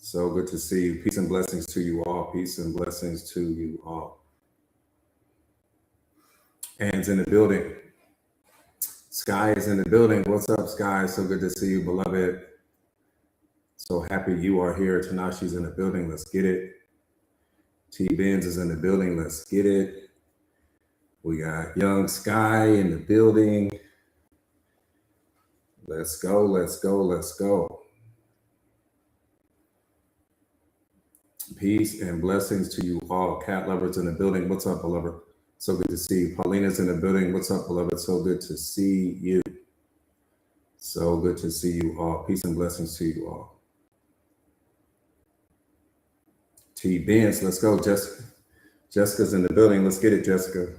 So good to see you. Peace and blessings to you all. Peace and blessings to you all. Anne's in the building. Sky is in the building. What's up, Sky? So good to see you, beloved. So happy you are here. Tanashi's in the building. Let's get it. T. Benz is in the building. Let's get it. We got young Sky in the building. Let's go. Let's go. Let's go. Peace and blessings to you all. Cat lovers in the building. What's up, beloved? So good to see you. Paulina's in the building. What's up, beloved? So good to see you. So good to see you all. Peace and blessings to you all. T. Benz, let's go. Jessica's in the building. Let's get it, Jessica.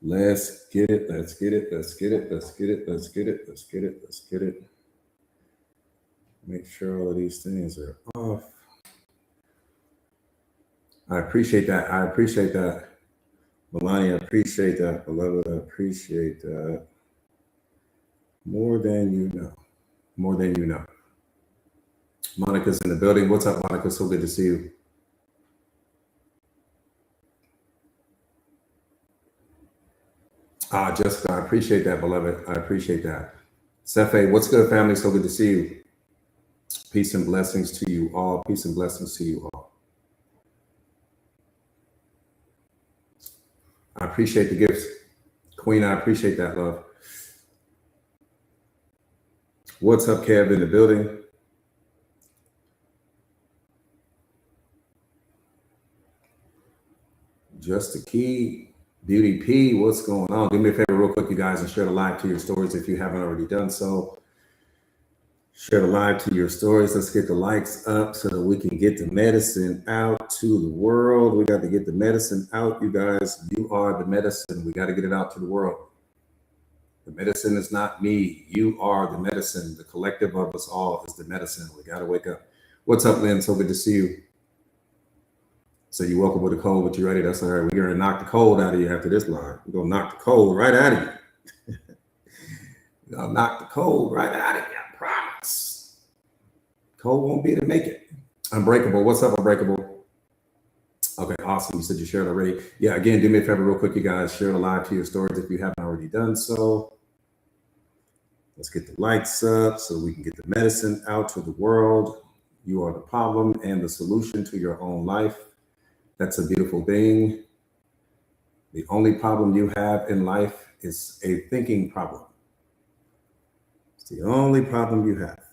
Let's get it. Let's get it. Let's get it. Let's get it. Let's get it. Let's get it. Let's get it. Make sure all of these things are off. I appreciate that. I appreciate that. Melania, I appreciate that. Beloved, I appreciate that. More than you know. More than you know. Monica's in the building. What's up, Monica? So good to see you. Jessica, I appreciate that, beloved. I appreciate that. Sefe, what's good, family? So good to see you. Peace and blessings to you all. Peace and blessings to you all. I appreciate the gifts. Queen, I appreciate that, love. What's up, Kev, in the building? Just a key. Beauty P, what's going on? Do me a favor real quick, you guys, and share the live to your stories if you haven't already done so. Share the live to your stories. Let's get the likes up so that we can get the medicine out to the world. We got to get the medicine out, you guys. You are the medicine. We got to get it out to the world. The medicine is not me. You are the medicine. The collective of us all is the medicine. We got to wake up. What's up, Lynn? So good to see you. So you woke up with a cold, but you ready? That's all right. We're going to knock the cold out of you after this live. We're going to knock the cold right out of you. We're going to knock the cold right out of you. I promise. Cold won't be able to make it. Unbreakable. What's up, Unbreakable? Okay, awesome. You said you shared already. Yeah, again, do me a favor real quick, you guys. Share the live to your stories if you haven't already done so. Let's get the lights up so we can get the medicine out to the world. You are the problem and the solution to your own life. That's a beautiful thing. The only problem you have in life is a thinking problem. It's the only problem you have.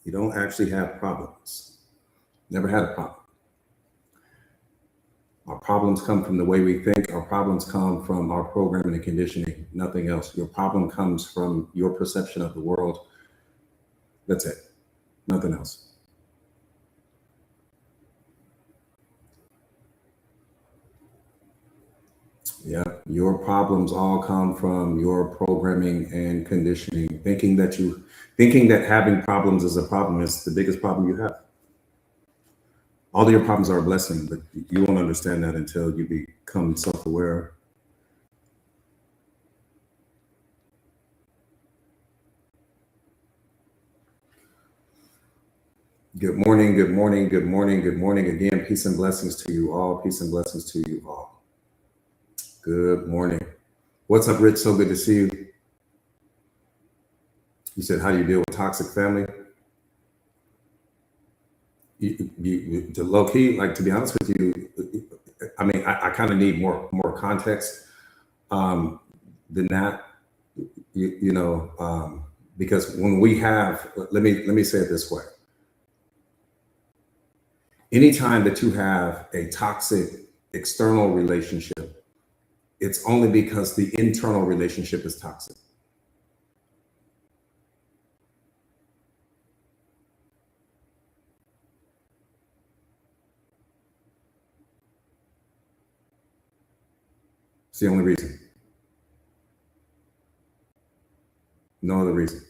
You don't actually have problems. Never had a problem. Our problems come from the way we think. Our problems come from our programming and conditioning, nothing else. Your problem comes from your perception of the world. That's it. Nothing else. Yeah, your problems all come from your programming and conditioning. Thinking that having problems is a problem is the biggest problem you have. All of your problems are a blessing, but you won't understand that until you become self-aware. Good morning, good morning, good morning, good morning. Again, peace and blessings to you all. Peace and blessings to you all. Good morning. What's up, Rich? So good to see you. You said, how do you deal with toxic family? To low key, like, to be honest with you, I mean, I kind of need more context than that, because when we have, let me say it this way. Anytime that you have a toxic external relationship, it's only because the internal relationship is toxic. It's the only reason. No other reason.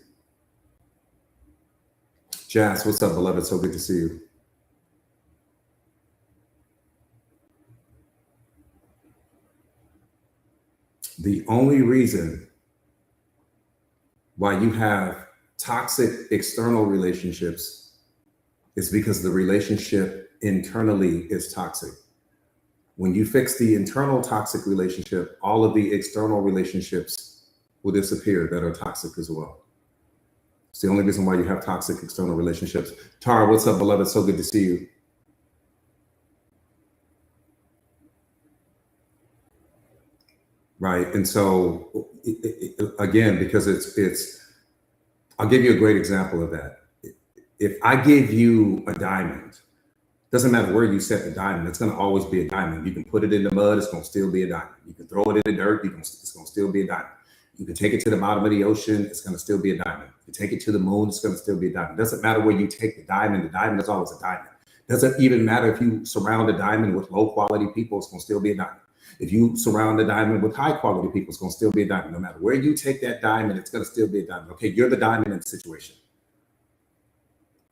Jazz, what's up, beloved? So good to see you. The only reason why you have toxic external relationships It's because the relationship internally is toxic. When you fix the internal toxic relationship, all of the external relationships will disappear that are toxic as well. It's the only reason why you have toxic external relationships. Tara, what's up, beloved? So good to see you. Right. And so again, because I'll give you a great example of that. If I give you a diamond, doesn't matter where you set the diamond, it's going to always be a diamond. You can put it in the mud, it's going to still be a diamond. You can throw it in the dirt, it's going to still be a diamond. You can take it to the bottom of the ocean, it's going to still be a diamond. You take it to the moon, it's going to still be a diamond. Doesn't matter where you take the diamond is always a diamond. Doesn't even matter if you surround a diamond with low quality people, it's going to still be a diamond. If you surround the diamond with high quality people, it's going to still be a diamond. No matter where you take that diamond, it's going to still be a diamond. Okay, you're the diamond in the situation.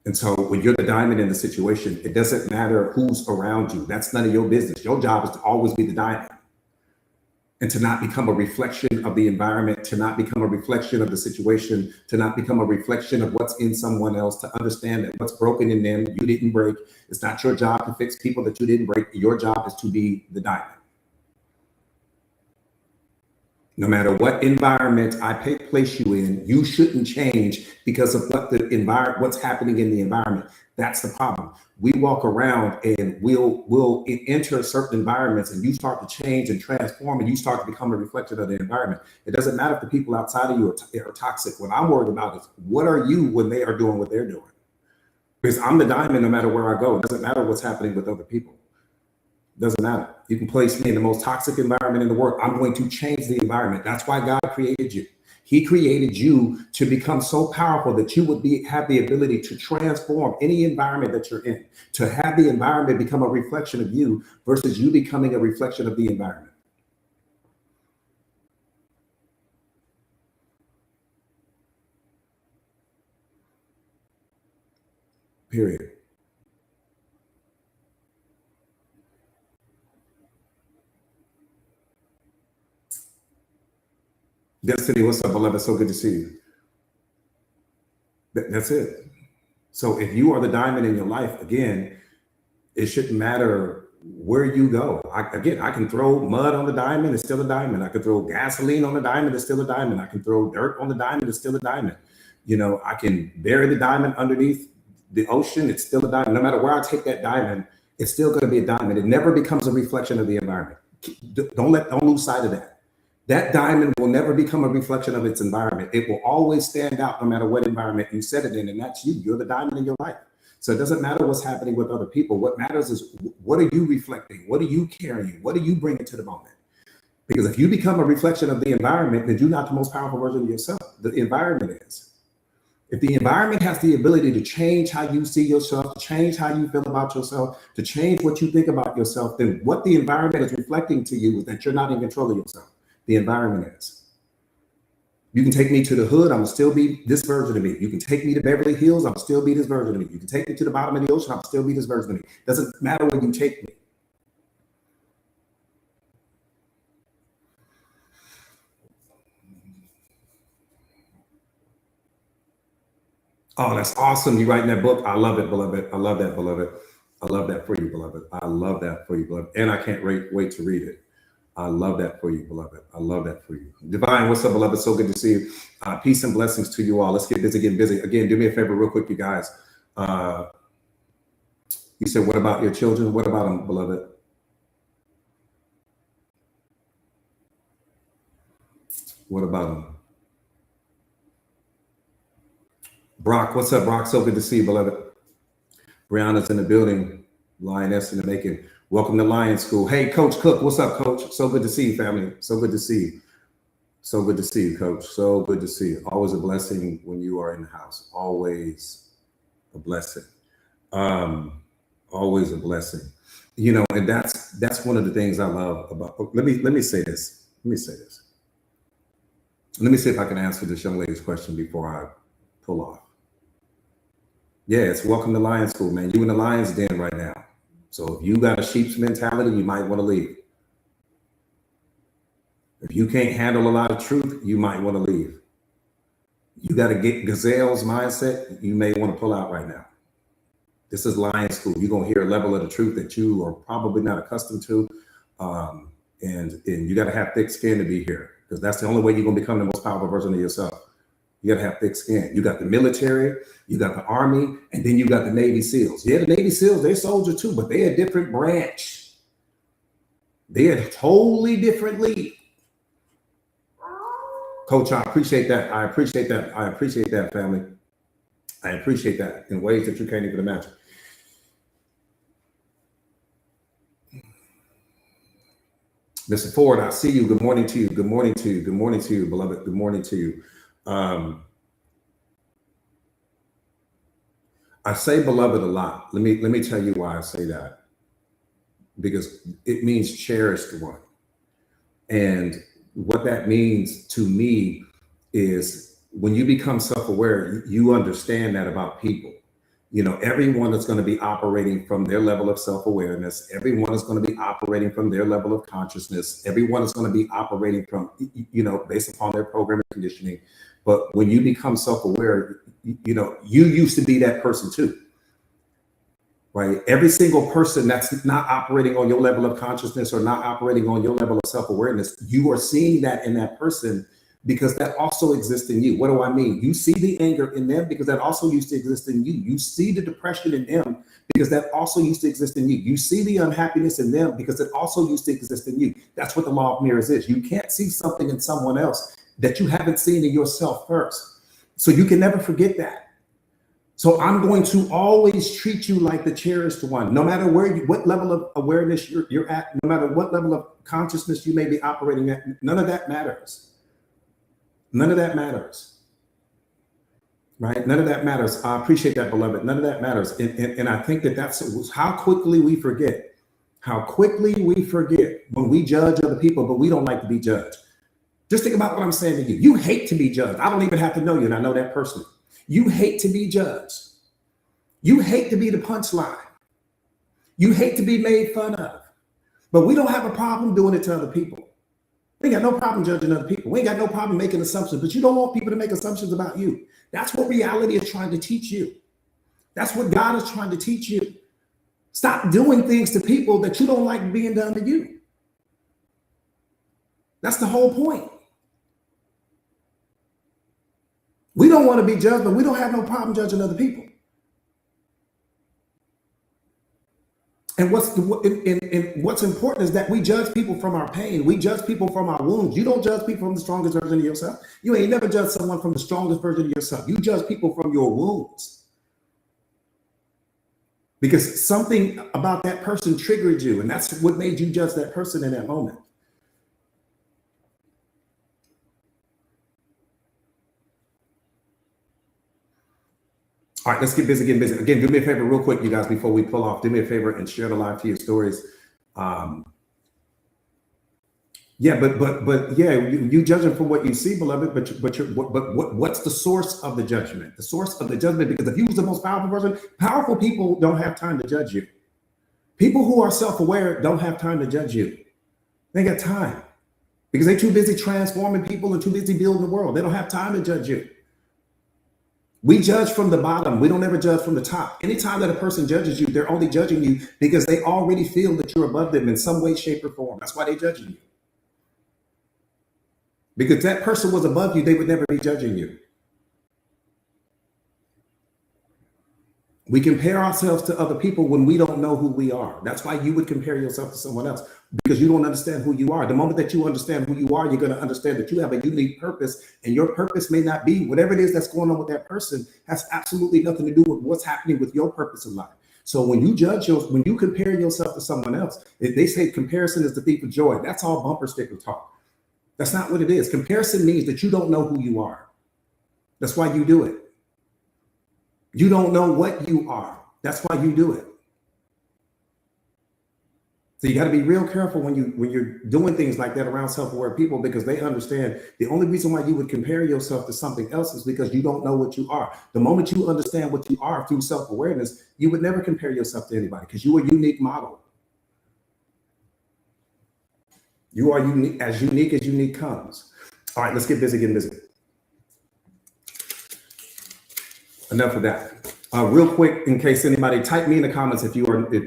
And so when you're the diamond in the situation, it doesn't matter who's around you. That's none of your business. Your job is to always be the diamond and to not become a reflection of the environment, to not become a reflection of the situation, to not become a reflection of what's in someone else, to understand that what's broken in them, you didn't break. It's not your job to fix people that you didn't break. Your job is to be the diamond. No matter what environment I place you in, you shouldn't change because of what's happening in the environment. That's the problem. We walk around and we'll enter certain environments, and you start to change and transform, and you start to become a reflection of the environment. It doesn't matter if the people outside of you are toxic. What I'm worried about is what are you when they are doing what they're doing? Because I'm the diamond no matter where I go. It doesn't matter what's happening with other people. Doesn't matter. You can place me in the most toxic environment in the world. I'm going to change the environment. That's why God created you. He created you to become so powerful that you would have the ability to transform any environment that you're in, to have the environment become a reflection of you versus you becoming a reflection of the environment. Period. Destiny, what's up, beloved? So good to see you. That's it. So if you are the diamond in your life, again, it shouldn't matter where you go. I can throw mud on the diamond, it's still a diamond. I can throw gasoline on the diamond, it's still a diamond. I can throw dirt on the diamond, it's still a diamond. You know, I can bury the diamond underneath the ocean, it's still a diamond. No matter where I take that diamond, it's still going to be a diamond. It never becomes a reflection of the environment. Don't lose sight of that. That diamond will never become a reflection of its environment. It will always stand out no matter what environment you set it in, and that's you. You're the diamond in your life. So it doesn't matter what's happening with other people. What matters is what are you reflecting? What are you carrying? What are you bringing to the moment? Because if you become a reflection of the environment, then you're not the most powerful version of yourself. The environment is. If the environment has the ability to change how you see yourself, to change how you feel about yourself, to change what you think about yourself, then what the environment is reflecting to you is that you're not in control of yourself. The environment is. You can take me to the hood, I'm gonna still be this version of me. You can take me to Beverly Hills, I'm still be this version of me. You can take me to the bottom of the ocean, I'm still be this version of me. Doesn't matter where you take me. Oh, that's awesome. You writing that book. I love it, beloved. I love that, beloved. I love that for you, beloved. I love that for you, beloved. And I can't wait to read it. I love that for you, beloved. I love that for you. Divine, what's up, beloved? So good to see you. Peace and blessings to you all. Let's get busy. Again, do me a favor real quick, you guys. You said, what about your children? What about them, beloved? What about them? Brock, what's up, Brock? So good to see you, beloved. Brianna's in the building. Lioness in the making. Welcome to Lion School. Hey, Coach Cook, what's up, Coach? So good to see you, family. So good to see you. So good to see you, Coach. So good to see you. Always a blessing when you are in the house. Always a blessing. Always a blessing. You know, and that's one of the things I love about. Let me say this. Let me see if I can answer this young lady's question before I pull off. Yeah, it's welcome to Lion School, man. You in the lion's den right now. So if you got a sheep's mentality, you might want to leave. If you can't handle a lot of truth, you might want to leave. You got to get gazelle's mindset, you may want to pull out right now. This is Lion School. You're going to hear a level of the truth that you are probably not accustomed to. And you got to have thick skin to be here, because that's the only way you're going to become the most powerful version of yourself. You got to have thick skin. You got the military, you got the Army, and then you got the Navy SEALs. Yeah, the Navy SEALs, they're soldiers too, but they're a different branch. They're a totally different league. Coach, I appreciate that. I appreciate that. I appreciate that, family. I appreciate that in ways that you can't even imagine. Mr. Ford, I see you. Good morning to you. Good morning to you. Good morning to you, beloved. Good morning to you. I say beloved a lot. Let me tell you why I say that. Because it means cherished one. And what that means to me is when you become self-aware, you understand that about people. You know, everyone is going to be operating from their level of self-awareness. Everyone is going to be operating from their level of consciousness. Everyone is going to be operating from, you know, based upon their programming and conditioning. But when you become self-aware, you know, you used to be that person too, right? Every single person that's not operating on your level of consciousness or not operating on your level of self-awareness, you are seeing that in that person, because that also exists in you. What do I mean? You see the anger in them because that also used to exist in you. You see the depression in them because that also used to exist in you. You see the unhappiness in them because it also used to exist in you. That's what the law of mirrors is. You can't see something in someone else that you haven't seen in yourself first. So you can never forget that. So I'm going to always treat you like the cherished one, no matter what level of awareness you're at, no matter what level of consciousness you may be operating at. None of that matters. None of that matters, right? None of that matters. I appreciate that, beloved. None of that matters. And I think that's how quickly we forget, when we judge other people, but we don't like to be judged. Just think about what I'm saying to you. You hate to be judged. I don't even have to know you, and I know that personally. You hate to be judged. You hate to be the punchline. You hate to be made fun of. But we don't have a problem doing it to other people. We ain't got no problem judging other people. We ain't got no problem making assumptions, but you don't want people to make assumptions about you. That's what reality is trying to teach you. That's what God is trying to teach you. Stop doing things to people that you don't like being done to you. That's the whole point. We don't want to be judged, but we don't have no problem judging other people. And what's important is that we judge people from our pain. We judge people from our wounds. You don't judge people from the strongest version of yourself. You ain't never judged someone from the strongest version of yourself. You judge people from your wounds. Because something about that person triggered you, and that's what made you judge that person in that moment. All right, let's get busy, getting busy. Again, do me a favor real quick, you guys, before we pull off. Do me a favor and share the live to your stories. Yeah, but yeah, you judge them for what you see, beloved. But what's the source of the judgment? The source of the judgment, because if you was the most powerful person, powerful people don't have time to judge you. People who are self-aware don't have time to judge you. They got time because they're too busy transforming people and too busy building the world. They don't have time to judge you. We judge from the bottom. We don't ever judge from the top. Anytime that a person judges you, they're only judging you because they already feel that you're above them in some way, shape, or form. That's why they're judging you. Because if that person was above you, they would never be judging you. We compare ourselves to other people when we don't know who we are. That's why you would compare yourself to someone else, because you don't understand who you are. The moment that you understand who you are, you're going to understand that you have a unique purpose, and your purpose may not be whatever it is that's going on with that person has absolutely nothing to do with what's happening with your purpose in life. So when you when you compare yourself to someone else, they say comparison is the thief of joy. That's all bumper sticker talk. That's not what it is. Comparison means that you don't know who you are. That's why you do it. You don't know what you are. That's why you do it. So you got to be real careful when you're doing things like that around self-aware people, because they understand the only reason why you would compare yourself to something else is because you don't know what you are. The moment you understand what you are through self-awareness, you would never compare yourself to anybody because you are a unique model. You are unique as unique comes. All right, let's get busy getting busy. Enough of that. Real quick, in case anybody, type me in the comments if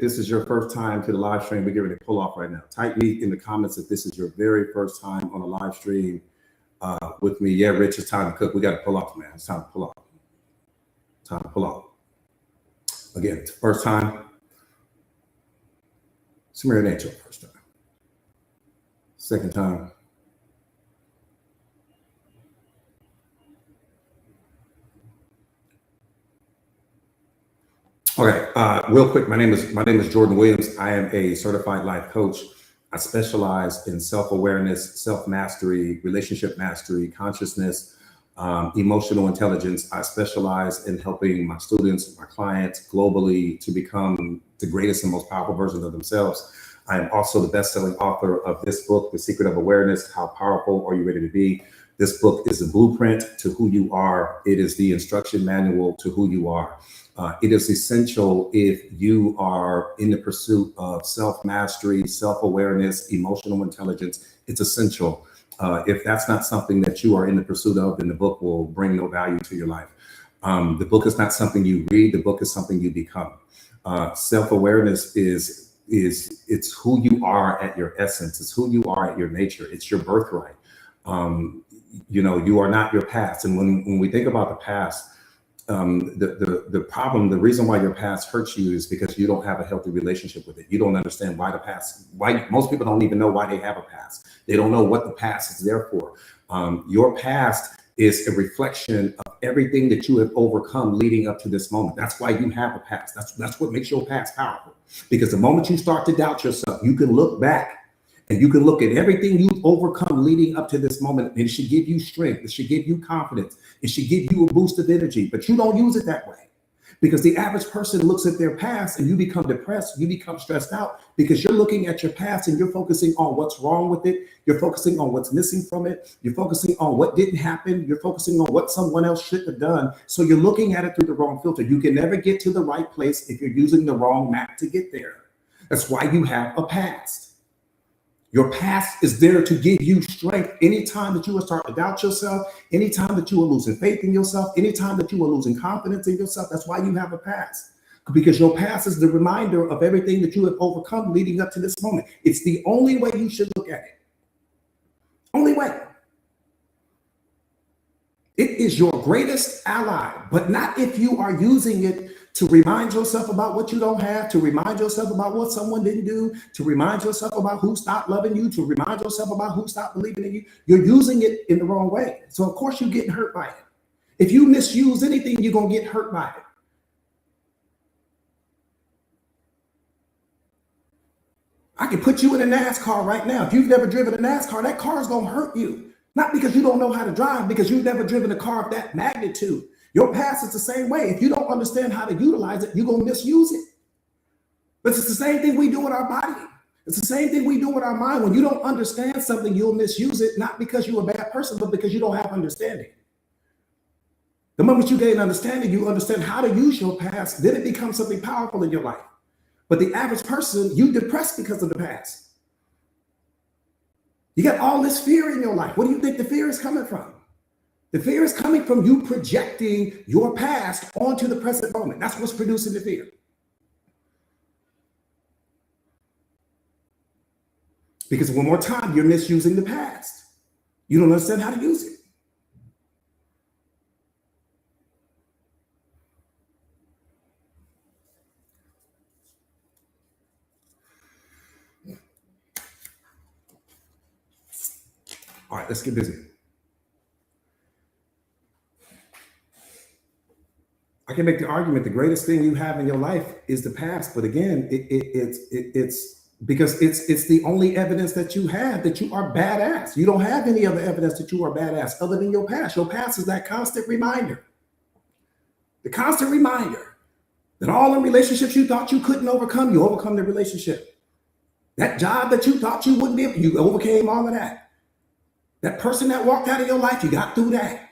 this is your first time to the live stream. We're getting ready to pull off right now. Type me in the comments if this is your very first time on a live stream with me. Yeah, Rich, it's time to cook. We got to pull off, man. It's time to pull off. Time to pull off. Again, it's the first time. Samira, it ain't your first time. Second time. Okay, real quick, my name is Jordan Williams. I am a certified life coach. I specialize in self-awareness, self-mastery, relationship mastery, consciousness, emotional intelligence. I specialize in helping my students, my clients globally to become the greatest and most powerful versions of themselves. I am also the best-selling author of this book, The Secret of Awareness: How Powerful Are You Ready to Be? This book is a blueprint to who you are. It is the instruction manual to who you are. It is essential if you are in the pursuit of self-mastery, self-awareness, emotional intelligence. It's essential. If that's not something that you are in the pursuit of, then the book will bring no value to your life. The book is not something you read. The book is something you become. Self-awareness it's who you are at your essence. It's who you are at your nature. It's your birthright. You are not your past. And when we think about the past, the problem, the reason why your past hurts you is because you don't have a healthy relationship with it. You don't understand why most people don't even know why they have a past. They don't know what the past is there for. Your past is a reflection of everything that you have overcome leading up to this moment. That's why you have a past. That's what makes your past powerful. Because the moment you start to doubt yourself, you can look back and you can look at everything you've overcome leading up to this moment, and it should give you strength. It should give you confidence. It should give you a boost of energy, but you don't use it that way. Because the average person looks at their past and you become depressed, you become stressed out because you're looking at your past and you're focusing on what's wrong with it. You're focusing on what's missing from it. You're focusing on what didn't happen. You're focusing on what someone else should have done. So you're looking at it through the wrong filter. You can never get to the right place if you're using the wrong map to get there. That's why you have a past. Your past is there to give you strength. Anytime that you will start to doubt yourself, anytime that you are losing faith in yourself, anytime that you are losing confidence in yourself, that's why you have a past. Because your past is the reminder of everything that you have overcome leading up to this moment. It's the only way you should look at it. Only way. It is your greatest ally, but not if you are using it to remind yourself about what you don't have, to remind yourself about what someone didn't do, to remind yourself about who stopped loving you, to remind yourself about who stopped believing in you. You're using it in the wrong way. So of course you're getting hurt by it. If you misuse anything, you're going to get hurt by it. I can put you in a NASCAR right now. If you've never driven a NASCAR, that car is going to hurt you. Not because you don't know how to drive, because you've never driven a car of that magnitude. Your past is the same way. If you don't understand how to utilize it, you're going to misuse it. But it's the same thing we do with our body. It's the same thing we do with our mind. When you don't understand something, you'll misuse it, not because you're a bad person, but because you don't have understanding. The moment you gain understanding, you understand how to use your past, then it becomes something powerful in your life. But the average person, you depressed because of the past. You got all this fear in your life. What do you think the fear is coming from? The fear is coming from you projecting your past onto the present moment. That's what's producing the fear. Because one more time, you're misusing the past. You don't understand how to use it. All right, let's get busy. I can make the argument the greatest thing you have in your life is the past, but again, it's because it's the only evidence that you have that you are badass. You don't have any other evidence that you are badass other than your past. Your past is that constant reminder, the constant reminder that all the relationships you thought you couldn't overcome, you overcome the relationship. That job that you thought you wouldn't be able, you overcame all of that. That person that walked out of your life, you got through that.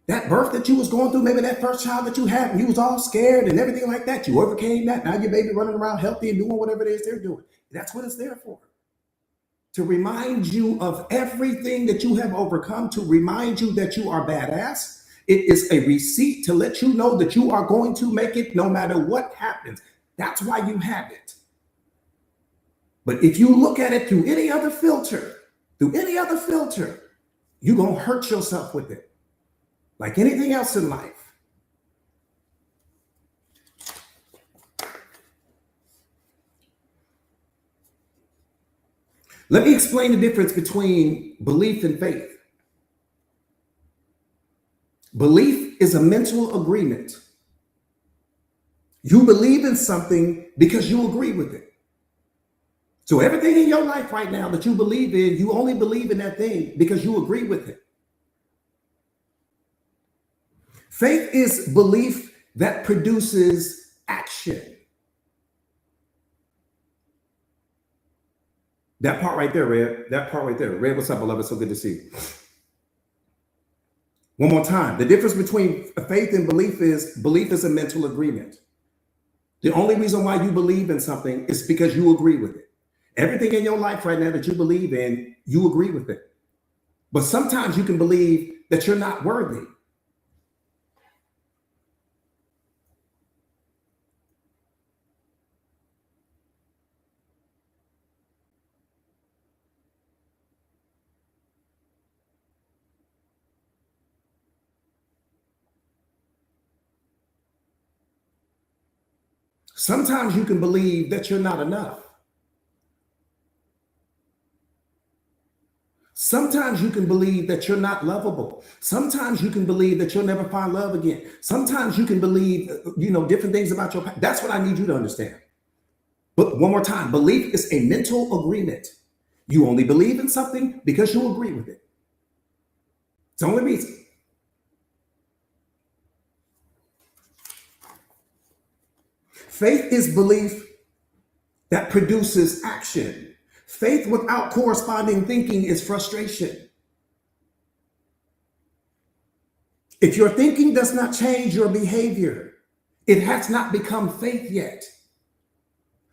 That birth that you was going through, maybe that first child that you had, and you was all scared and everything like that, you overcame that. Now your baby running around healthy and doing whatever it is they're doing. That's what it's there for. To remind you of everything that you have overcome, to remind you that you are badass, It is a receipt to let you know that you are going to make it no matter what happens. That's why you have it. But if you look at it through any other filter, you're going to hurt yourself with it. Like anything else in life. Let me explain the difference between belief and faith. Belief is a mental agreement. You believe in something because you agree with it. So everything in your life right now that you believe in, you only believe in that thing because you agree with it. Faith is belief that produces action. That part right there, Red. That part right there. Red, what's up, beloved? So good to see you. One more time. The difference between faith and belief is a mental agreement. The only reason why you believe in something is because you agree with it. Everything in your life right now that you believe in, you agree with it. But sometimes you can believe that you're not worthy. Sometimes you can believe that you're not enough. Sometimes you can believe that you're not lovable. Sometimes you can believe that you'll never find love again. Sometimes you can believe, different things about your past. That's what I need you to understand. But one more time, belief is a mental agreement. You only believe in something because you agree with it. It's the only reason. Faith is belief that produces action. Faith without corresponding thinking is frustration. If your thinking does not change your behavior, it has not become faith yet.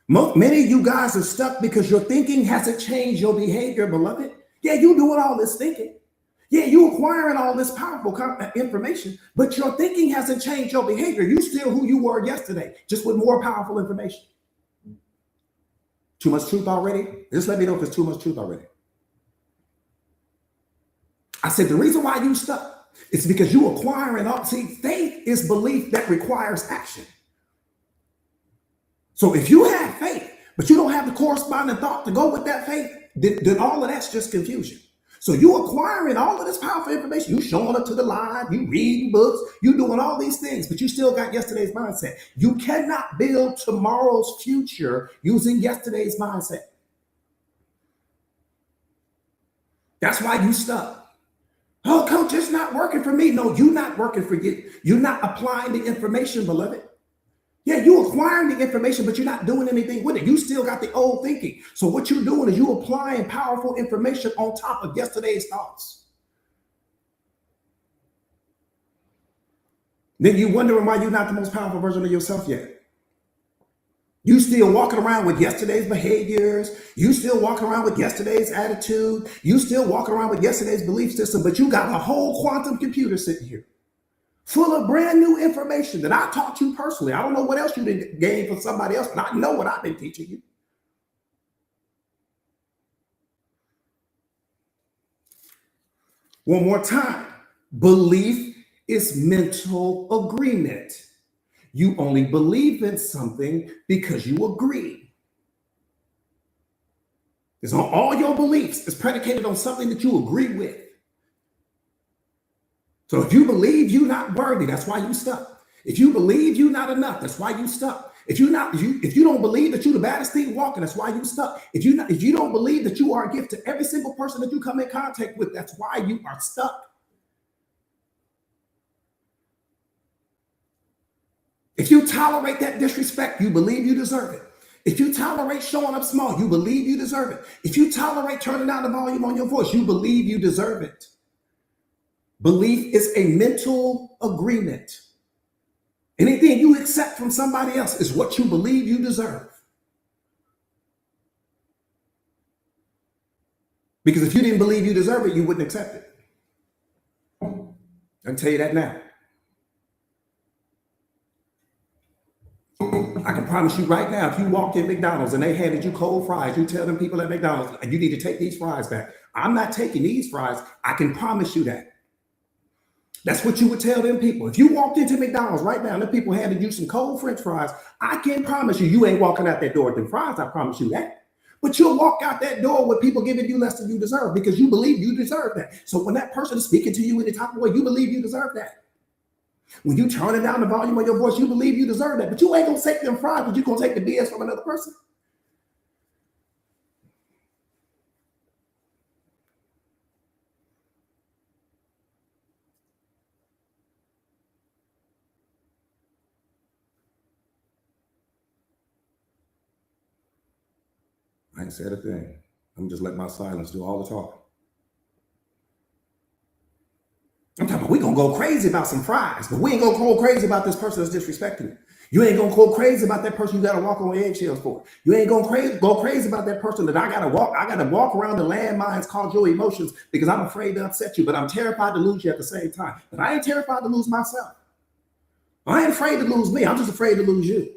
Many of you guys are stuck because your thinking hasn't changed your behavior, beloved. Yeah, you doing all this thinking. Yeah, you acquiring all this powerful information, but your thinking hasn't changed your behavior. You still who you were yesterday, just with more powerful information. Too much truth already? Just let me know if there's too much truth already. I said the reason why you stuck is because you acquiring all. See, faith is belief that requires action. So if you have faith, but you don't have the corresponding thought to go with that faith, then all of that's just confusion. So you acquiring all of this powerful information, you showing up to the live, you reading books, you doing all these things, but you still got yesterday's mindset. You cannot build tomorrow's future using yesterday's mindset. That's why you stuck. Oh, coach, it's not working for me. No, you're not working for you. You're not applying the information, beloved. Yeah, you acquiring the information, but you're not doing anything with it. You still got the old thinking. So what you're doing is you applying powerful information on top of yesterday's thoughts. Then you wondering why you're not the most powerful version of yourself yet. You still walking around with yesterday's behaviors. You still walking around with yesterday's attitude. You still walking around with yesterday's belief system, but you got a whole quantum computer sitting here full of brand new information that I taught you personally. I don't know what else you didn't gain from somebody else, but I know what I've been teaching you. One more time. Belief is mental agreement. You only believe in something because you agree. It's all your beliefs is predicated on something that you agree with. So if you believe you're not worthy, that's why you stuck. If you believe you're not enough, that's why you stuck. If you don't believe that you're the baddest thing walking, that's why you stuck. If you don't believe that you are a gift to every single person that you come in contact with, that's why you are stuck. If you tolerate that disrespect, you believe you deserve it. If you tolerate showing up small, you believe you deserve it. If you tolerate turning down the volume on your voice, you believe you deserve it. Belief is a mental agreement. Anything you accept from somebody else is what you believe you deserve. Because if you didn't believe you deserve it, you wouldn't accept it. I can tell you that now. I can promise you right now, if you walked in McDonald's and they handed you cold fries, you tell them people at McDonald's, you need to take these fries back. I'm not taking these fries. I can promise you that. That's what you would tell them people. If you walked into McDonald's right now and the people handed you some cold French fries, I can promise you, you ain't walking out that door with them fries. I promise you that. But you'll walk out that door with people giving you less than you deserve because you believe you deserve that. So when that person is speaking to you in the type of way, you believe you deserve that. When you turning down the volume of your voice, you believe you deserve that. But you ain't gonna take them fries, but you gonna take the BS from another person. I ain't said a thing. I'm just letting my silence do all the talking. I'm talking about we gonna go crazy about some fries, but we ain't gonna go crazy about this person that's disrespecting you. You ain't gonna go crazy about that person you gotta walk on eggshells for. You ain't gonna go crazy about that person that I gotta walk around the landmines called your emotions because I'm afraid to upset you, but I'm terrified to lose you at the same time. But I ain't terrified to lose myself. I ain't afraid to lose me. I'm just afraid to lose you.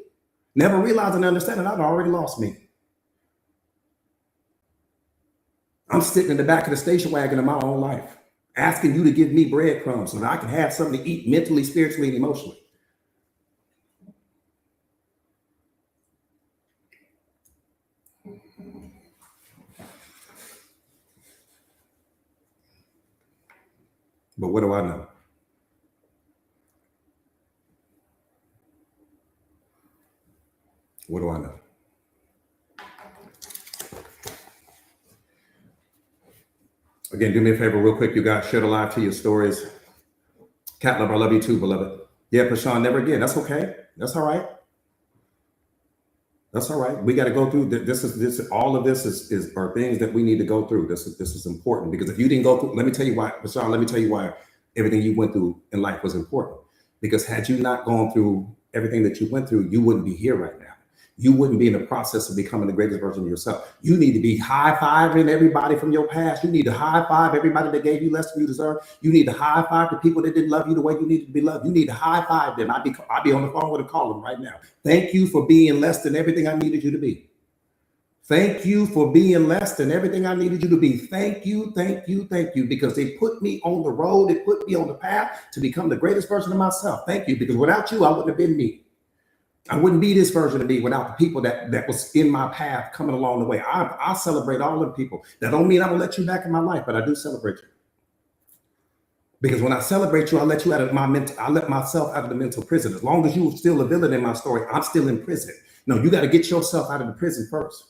Never realizing and understanding I've already lost me. I'm sitting in the back of the station wagon of my own life, asking you to give me breadcrumbs so that I can have something to eat mentally, spiritually, and emotionally. But what do I know? What do I know? Again, do me a favor real quick. You guys share the live to your stories. Cat Love, I love you too, beloved. Yeah, Prashawn, never again. That's okay. That's all right. That's all right. We got to go through this. All of this are things that we need to go through. This is important because if you didn't go through, let me tell you why, Prashawn, let me tell you why everything you went through in life was important. Because had you not gone through everything that you went through, you wouldn't be here right now. You wouldn't be in the process of becoming the greatest version of yourself. You need to be high-fiving everybody from your past. You need to high-five everybody that gave you less than you deserve. You need to high-five the people that didn't love you the way you needed to be loved. You need to high-five them. I'd be on the phone with a call them right now. Thank you for being less than everything I needed you to be. Thank you for being less than everything I needed you to be. Thank you, thank you, thank you, because they put me on the road. They put me on the path to become the greatest version of myself. Thank you, because without you, I wouldn't have been me. I wouldn't be this version of me without the people that was in my path coming along the way. I celebrate all of the people. That don't mean I will let you back in my life, but I do celebrate you. Because when I celebrate you, I let you out of I let myself out of the mental prison. As long as you're still a villain in my story, I'm still in prison. No, you got to get yourself out of the prison first.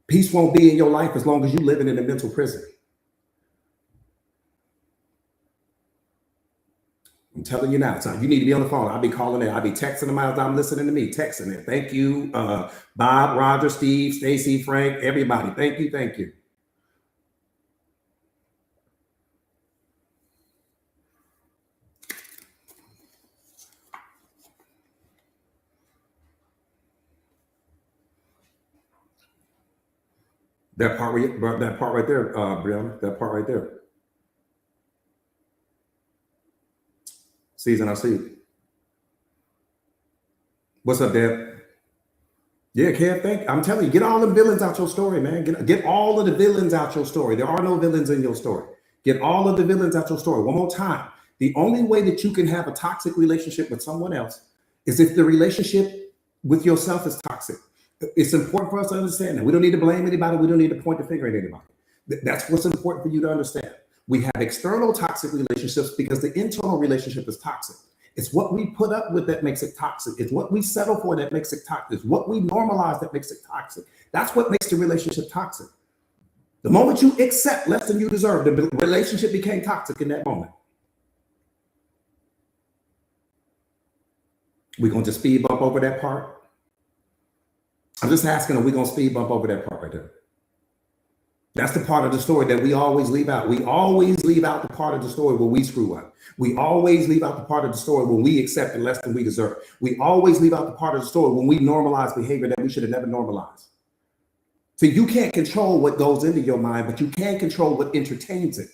Peace won't be in your life as long as you're living in a mental prison. I'm telling you now, son, you need to be on the phone. I'll be calling in. I'll be texting them as I'm listening to me, texting it. Thank you, Bob, Roger, Steve, Stacy, Frank, everybody. Thank you, thank you. That part right there, Brianna, that part right there. Season, I see. What's up, Deb? Yeah, Kev, I'm telling you, get all the villains out your story, man. Get all of the villains out your story. There are no villains in your story. Get all of the villains out your story. One more time. The only way that you can have a toxic relationship with someone else is if the relationship with yourself is toxic. It's important for us to understand that. We don't need to blame anybody. We don't need to point the finger at anybody. That's what's important for you to understand. We have external toxic relationships because the internal relationship is toxic. It's what we put up with that makes it toxic. It's what we settle for that makes it toxic. It's what we normalize that makes it toxic. That's what makes the relationship toxic. The moment you accept less than you deserve, the relationship became toxic in that moment. We're going to speed bump over that part. I'm just asking, are we going to speed bump over that part right there? That's the part of the story that we always leave out. We always leave out the part of the story where we screw up. We always leave out the part of the story when we accept less than we deserve. We always leave out the part of the story when we normalize behavior that we should have never normalized. So you can't control what goes into your mind, but you can control what entertains it.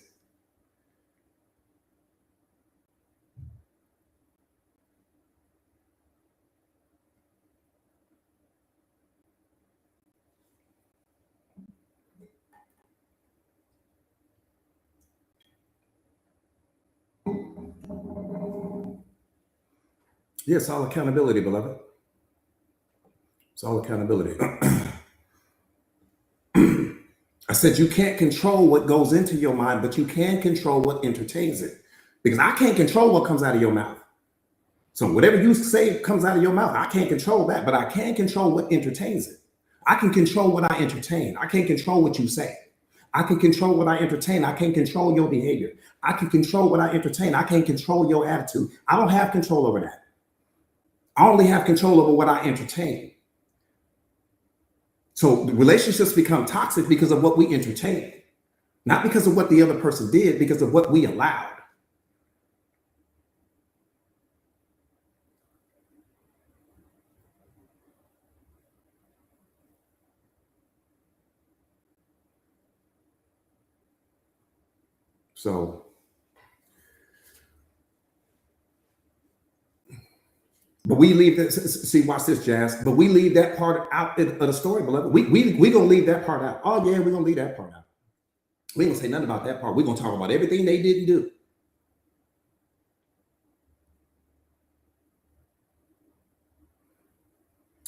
Yeah, it's all accountability, beloved. It's all accountability. I said you can't control what goes into your mind, but you can control what entertains it. Because I can't control what comes out of your mouth. So whatever you say comes out of your mouth, I can't control that, but I can control what entertains it. I can control what I entertain. I can't control what you say. I can control what I entertain. I can't control your behavior. I can control what I entertain. I can't control your attitude. I don't have control over that. I only have control over what I entertain. So the relationships become toxic because of what we entertain, not because of what the other person did, because of what we allowed. So, but we leave this. See, watch this, Jazz. But we leave that part out of the story, beloved. We gonna leave that part out. Oh yeah, we're gonna leave that part out. We ain't gonna say nothing about that part. We're gonna talk about everything they didn't do.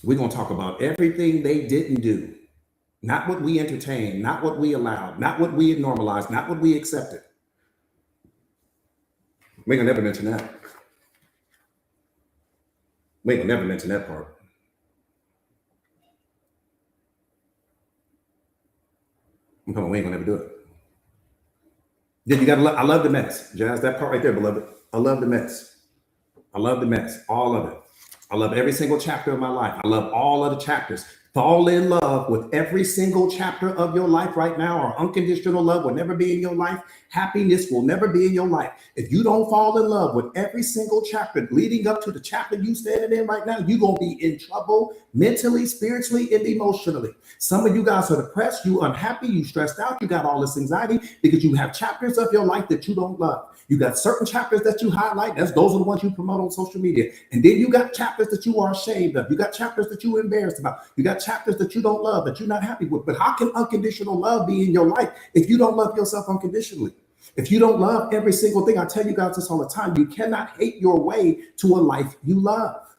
We're gonna talk about everything they didn't do, not what we entertained, not what we allowed, not what we normalized, not what we accepted. We ain't gonna never mention that. We ain't gonna never mention that part. I'm talking, we ain't gonna never do it. Then you gotta love, I love the mess, Jazz. That part right there, beloved. I love the mess. I love the mess, all of it. I love every single chapter of my life. I love all of the chapters. Fall in love with every single chapter of your life right now, or unconditional love will never be in your life. Happiness will never be in your life. If you don't fall in love with every single chapter leading up to the chapter you standing in right now, you're going to be in trouble mentally, spiritually, and emotionally. Some of you guys are depressed, you unhappy, you stressed out, you got all this anxiety because you have chapters of your life that you don't love. You got certain chapters that you highlight. Those are the ones you promote on social media. And then you got chapters that you are ashamed of. You got chapters that you're embarrassed about. You got chapters that you don't love, that you're not happy with. But how can unconditional love be in your life if you don't love yourself unconditionally? If you don't love every single thing, I tell you guys this all the time, you cannot hate your way to a life you love.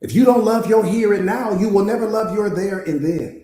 If you don't love your here and now, you will never love your there and then.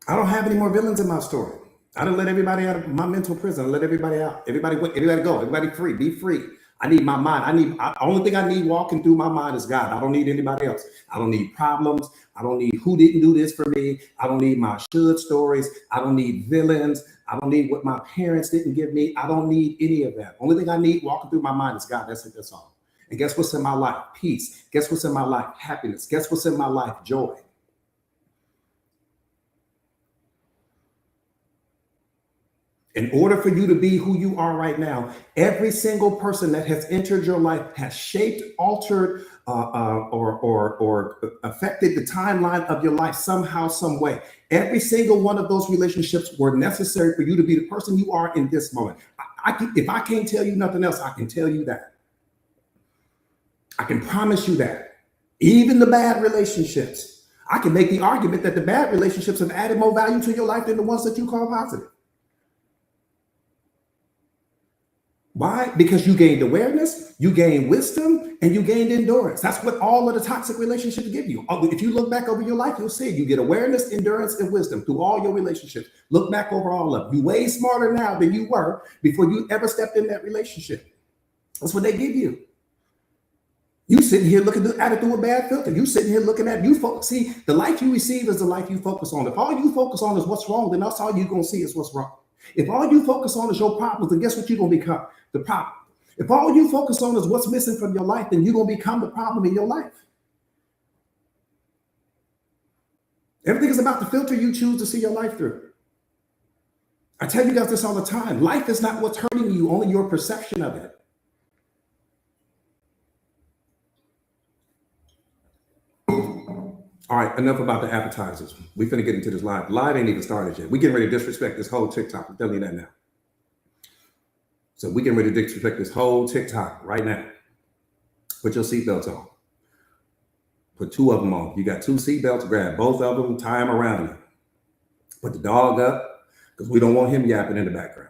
I don't have any more villains in my story. I done let everybody out of my mental prison. I let everybody out. Everybody go. Everybody free. Be free. I need my mind. Only thing I need walking through my mind is God. I don't need anybody else. I don't need problems. I don't need who didn't do this for me. I don't need my should stories. I don't need villains. I don't need what my parents didn't give me. I don't need any of that. Only thing I need walking through my mind is God. That's it. That's all. And guess what's in my life? Peace. Guess what's in my life? Happiness. Guess what's in my life? Joy. In order for you to be who you are right now, every single person that has entered your life has shaped, altered, or affected the timeline of your life somehow, some way. Every single one of those relationships were necessary for you to be the person you are in this moment. If I can't tell you nothing else, I can tell you that. I can promise you that. Even the bad relationships, I can make the argument that the bad relationships have added more value to your life than the ones that you call positive. Why? Because you gained awareness, you gained wisdom, and you gained endurance. That's what all of the toxic relationships give you. If you look back over your life, you'll see you get awareness, endurance, and wisdom through all your relationships. Look back over all of them. You're way smarter now than you were before you ever stepped in that relationship. That's what they give you. You sitting here looking at it through a bad filter. You sitting here looking at see, the life you receive is the life you focus on. If all you focus on is what's wrong, then that's all you're gonna see is what's wrong. If all you focus on is your problems, then guess what you're gonna become? The problem. If all you focus on is what's missing from your life, then you're gonna become the problem in your life. Everything is about the filter you choose to see your life through. I tell you guys this all the time. Life is not what's hurting you, only your perception of it. All right, enough about the appetizers. We finna get into this live. Live ain't even started yet. We getting ready to disrespect this whole TikTok. I'm telling you that now. So we can ready to disrespect this whole TikTok right now. Put your seatbelts on. Put two of them on. You got two seatbelts, grab both of them, tie them around you. Put the dog up, because we don't want him yapping in the background.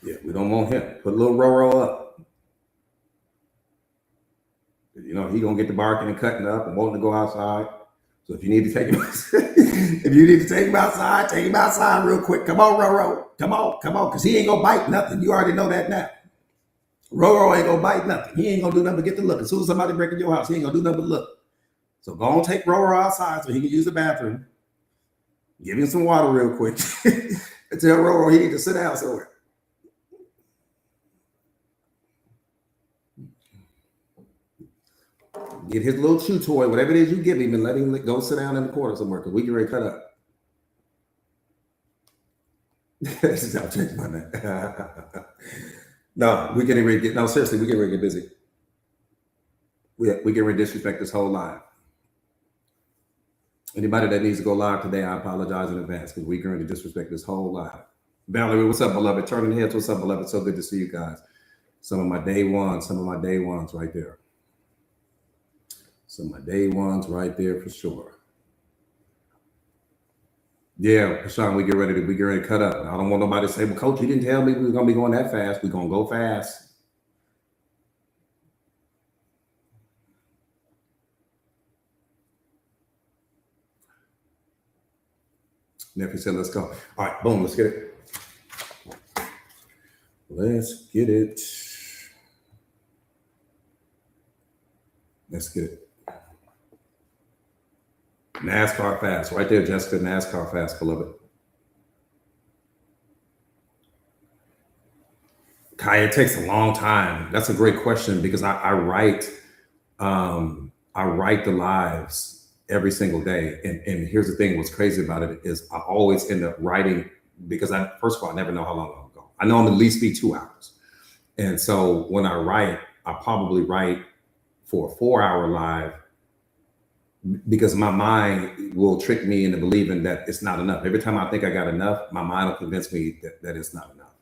Yeah, we don't want him. Put a little Roro up. You know, he gonna get the barking and cutting up and wanting to go outside. So if you need to take him, outside, take him outside real quick. Come on, Roro. Come on, because he ain't gonna bite nothing. You already know that now. Roro ain't gonna bite nothing. He ain't gonna do nothing but get the look. As soon as somebody break in your house, he ain't gonna do nothing but look. So go on, take Roro outside so he can use the bathroom. Give him some water real quick. And tell Roro he need to sit down somewhere. Get his little chew toy, whatever it is you give him, and let him go sit down in the corner somewhere, because we can ready cut up. This is how I change my name. No, we getting ready to get, no, seriously, we getting ready to get busy. We getting ready to disrespect this whole live. Anybody that needs to go live today, I apologize in advance, because we're going to disrespect this whole live. Valerie, what's up, beloved? Turning heads, what's up, beloved? So good to see you guys. Some of my day ones right there. Some of my day ones right there for sure. Yeah, Sean, we get ready to cut up. I don't want nobody to say, well, coach, you didn't tell me we were going to be going that fast. We're going to go fast. Nephew said, let's go. All right, boom, let's get it. Let's get it. Let's get it. NASCAR fast, right there, Jessica. NASCAR fast, beloved. Kai, it takes a long time. That's a great question, because I write the lives every single day. And here's the thing, what's crazy about it is I always end up writing, because first of all, I never know how long I'll go. I know I'm at least be 2 hours. And so when I write, I probably write for a 4-hour live, because my mind will trick me into believing that it's not enough. Every time I think I got enough, my mind will convince me that it's not enough,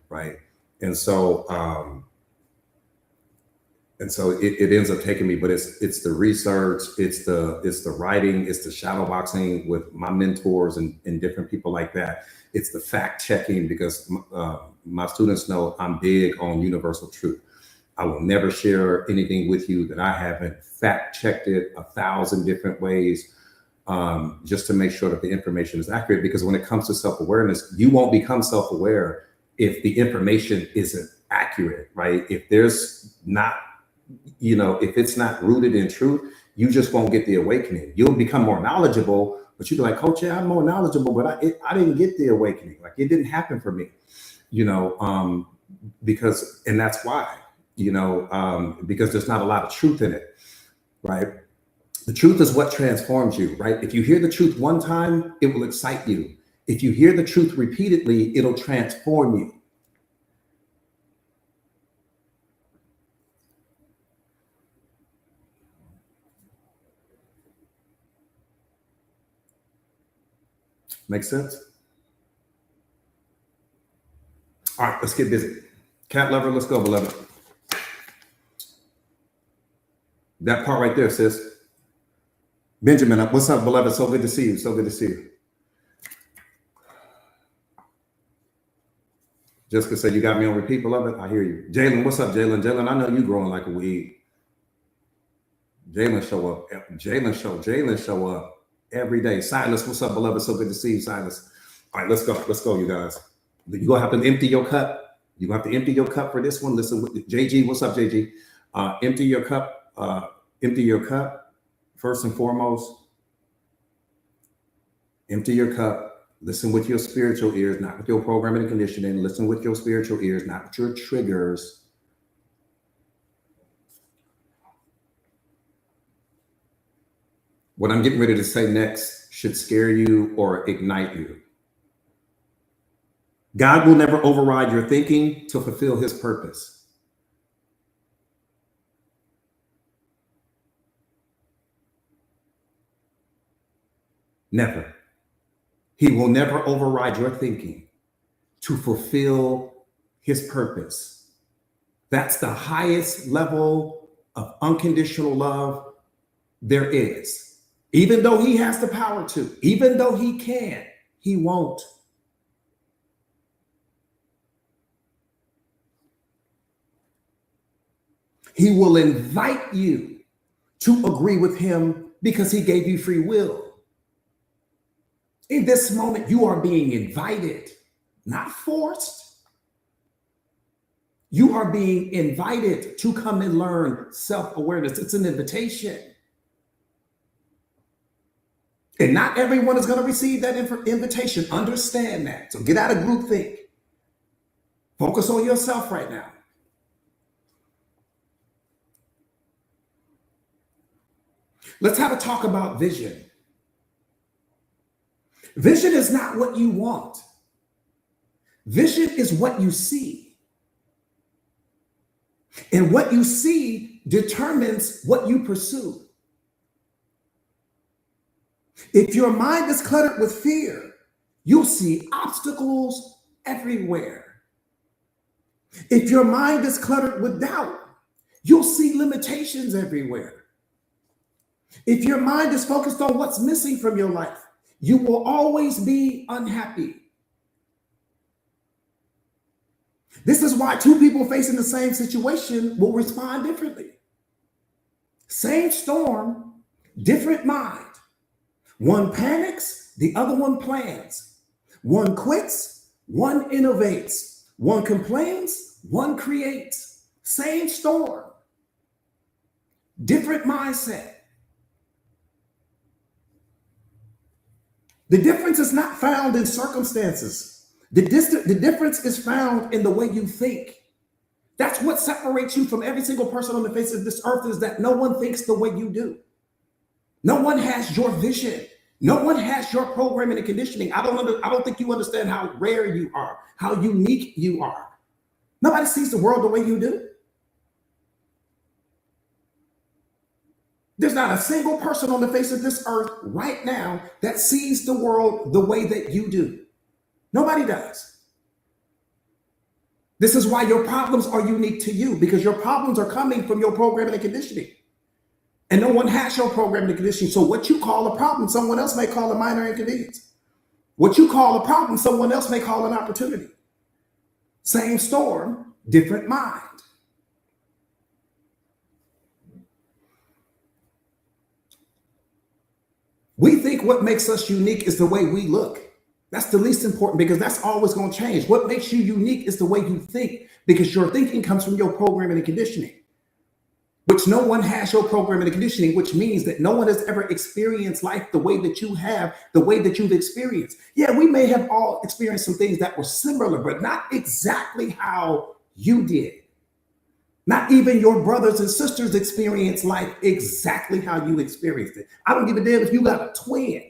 right? And so it ends up taking me, but it's the research, it's the writing, it's the shadow boxing with my mentors and different people like that. It's the fact checking, because my students know I'm big on universal truth. I will never share anything with you that I haven't fact checked it 1,000 different ways, just to make sure that the information is accurate. Because when it comes to self-awareness, you won't become self-aware if the information isn't accurate, right? If there's not, if it's not rooted in truth, you just won't get the awakening. You'll become more knowledgeable, but you'll be like, coach, yeah, I'm more knowledgeable, but I didn't get the awakening. Like, it didn't happen for me, because, and that's why. Because there's not a lot of truth in it, right? The truth is what transforms you, right? If you hear the truth one time, it will excite you. If you hear the truth repeatedly, it'll transform you. Make sense? All right, let's get busy. Cat lover, let's go, beloved. That part right there, sis. Benjamin, what's up, beloved? So good to see you. So good to see you. Jessica said, you got me on repeat, beloved. I hear you. Jalen, what's up, Jalen? Jalen, I know you growing like a weed. Jalen show up. Jalen show up every day. Silas, what's up, beloved? So good to see you, Silas. All right, let's go. Let's go, you guys. You're going to have to empty your cup. You're going to have to empty your cup for this one. Listen, JG, what's up, JG? Empty your cup. Empty your cup, first and foremost. Empty your cup. Listen with your spiritual ears, not with your programming and conditioning. Listen with your spiritual ears, not with your triggers. What I'm getting ready to say next should scare you or ignite you. God will never override your thinking to fulfill his purpose. Never. He will never override your thinking to fulfill his purpose. That's the highest level of unconditional love there is. Even though he has the power to, even though he can, he won't. He will invite you to agree with him because he gave you free will. In this moment, you are being invited, not forced. You are being invited to come and learn self-awareness. It's an invitation. And not everyone is going to receive that invitation. Understand that. So get out of groupthink. Focus on yourself right now. Let's have a talk about vision. Vision is not what you want. Vision is what you see. And what you see determines what you pursue. If your mind is cluttered with fear, you'll see obstacles everywhere. If your mind is cluttered with doubt, you'll see limitations everywhere. If your mind is focused on what's missing from your life, you will always be unhappy. This is why two people facing the same situation will respond differently. Same storm, different mind. One panics, the other one plans. One quits, one innovates. One complains, one creates. Same storm, different mindset. The difference is not found in circumstances. The difference is found in the way you think. That's what separates you from every single person on the face of this earth, is that no one thinks the way you do. No one has your vision. No one has your programming and conditioning. I don't think you understand how rare you are, how unique you are. Nobody sees the world the way you do. There's not a single person on the face of this earth right now that sees the world the way that you do. Nobody does. This is why your problems are unique to you, because your problems are coming from your programming and conditioning. And no one has your programming and conditioning. So what you call a problem, someone else may call a minor inconvenience. What you call a problem, someone else may call an opportunity. Same storm, different mind. We think what makes us unique is the way we look. That's the least important, because that's always going to change. What makes you unique is the way you think, because your thinking comes from your programming and conditioning, which no one has your programming and conditioning, which means that no one has ever experienced life the way that you have, the way that you've experienced. Yeah, we may have all experienced some things that were similar, but not exactly how you did. Not even your brothers and sisters experience life exactly how you experienced it. I don't give a damn if you got a twin.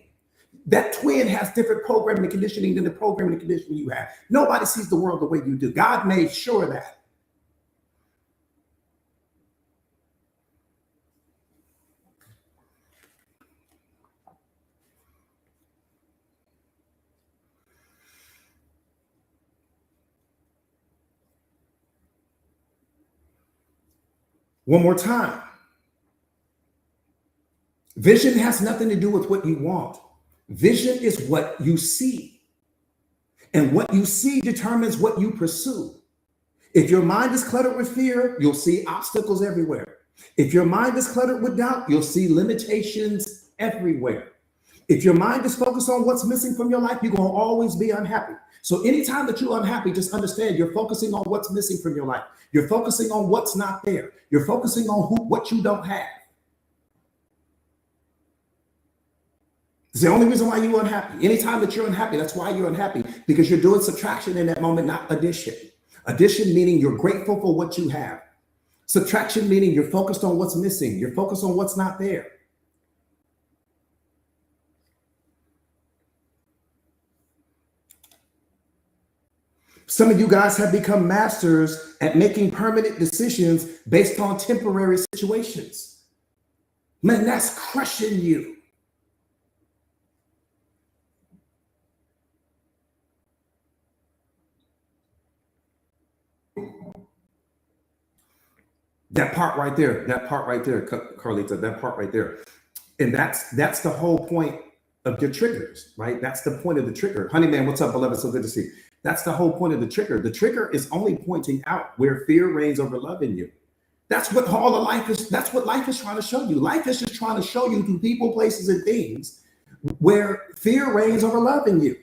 That twin has different programming and conditioning than the programming and conditioning you have. Nobody sees the world the way you do. God made sure of that. One more time. Vision has nothing to do with what you want. Vision is what you see. And what you see determines what you pursue. If your mind is cluttered with fear, you'll see obstacles everywhere. If your mind is cluttered with doubt, you'll see limitations everywhere. If your mind is focused on what's missing from your life, you're going to always be unhappy. So anytime that you're unhappy, just understand you're focusing on what's missing from your life. You're focusing on what's not there. You're focusing on what you don't have. It's the only reason why you're unhappy. Anytime that you're unhappy, that's why you're unhappy, because you're doing subtraction in that moment, not addition. Addition meaning you're grateful for what you have. Subtraction meaning you're focused on what's missing. You're focused on what's not there. Some of you guys have become masters at making permanent decisions based on temporary situations. Man, that's crushing you. That part right there, Carlita, that part right there. And that's the whole point of your triggers, right? That's the point of the trigger. Honeyman, what's up, beloved? So good to see you. That's the whole point of the trigger. The trigger is only pointing out where fear reigns over love in you. That's what all of life is. That's what life is trying to show you. Life is just trying to show you through people, places, and things where fear reigns over love in you.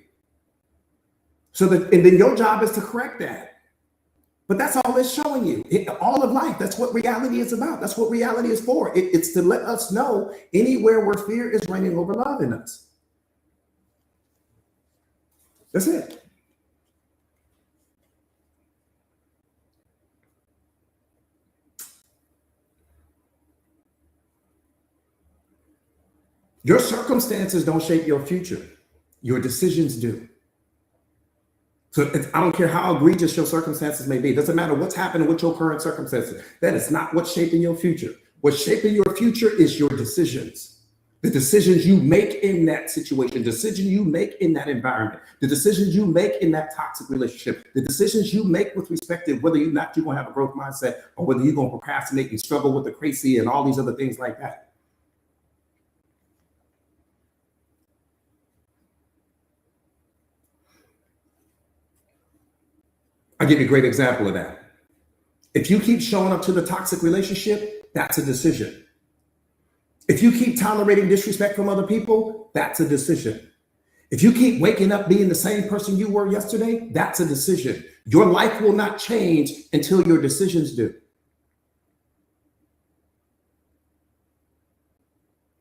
And then your job is to correct that. But that's all it's showing you. All of life, that's what reality is about. That's what reality is for. It's to let us know anywhere where fear is reigning over love in us. That's it. Your circumstances don't shape your future. Your decisions do. So I don't care how egregious your circumstances may be. It doesn't matter what's happening with your current circumstances. That is not what's shaping your future. What's shaping your future is your decisions. The decisions you make in that situation, decisions you make in that environment, the decisions you make in that toxic relationship, the decisions you make with respect to whether you're going to have a growth mindset or whether you're going to procrastinate and struggle with the crazy and all these other things like that. I'll give you a great example of that. If you keep showing up to the toxic relationship, that's a decision. If you keep tolerating disrespect from other people, that's a decision. If you keep waking up being the same person you were yesterday, that's a decision. Your life will not change until your decisions do.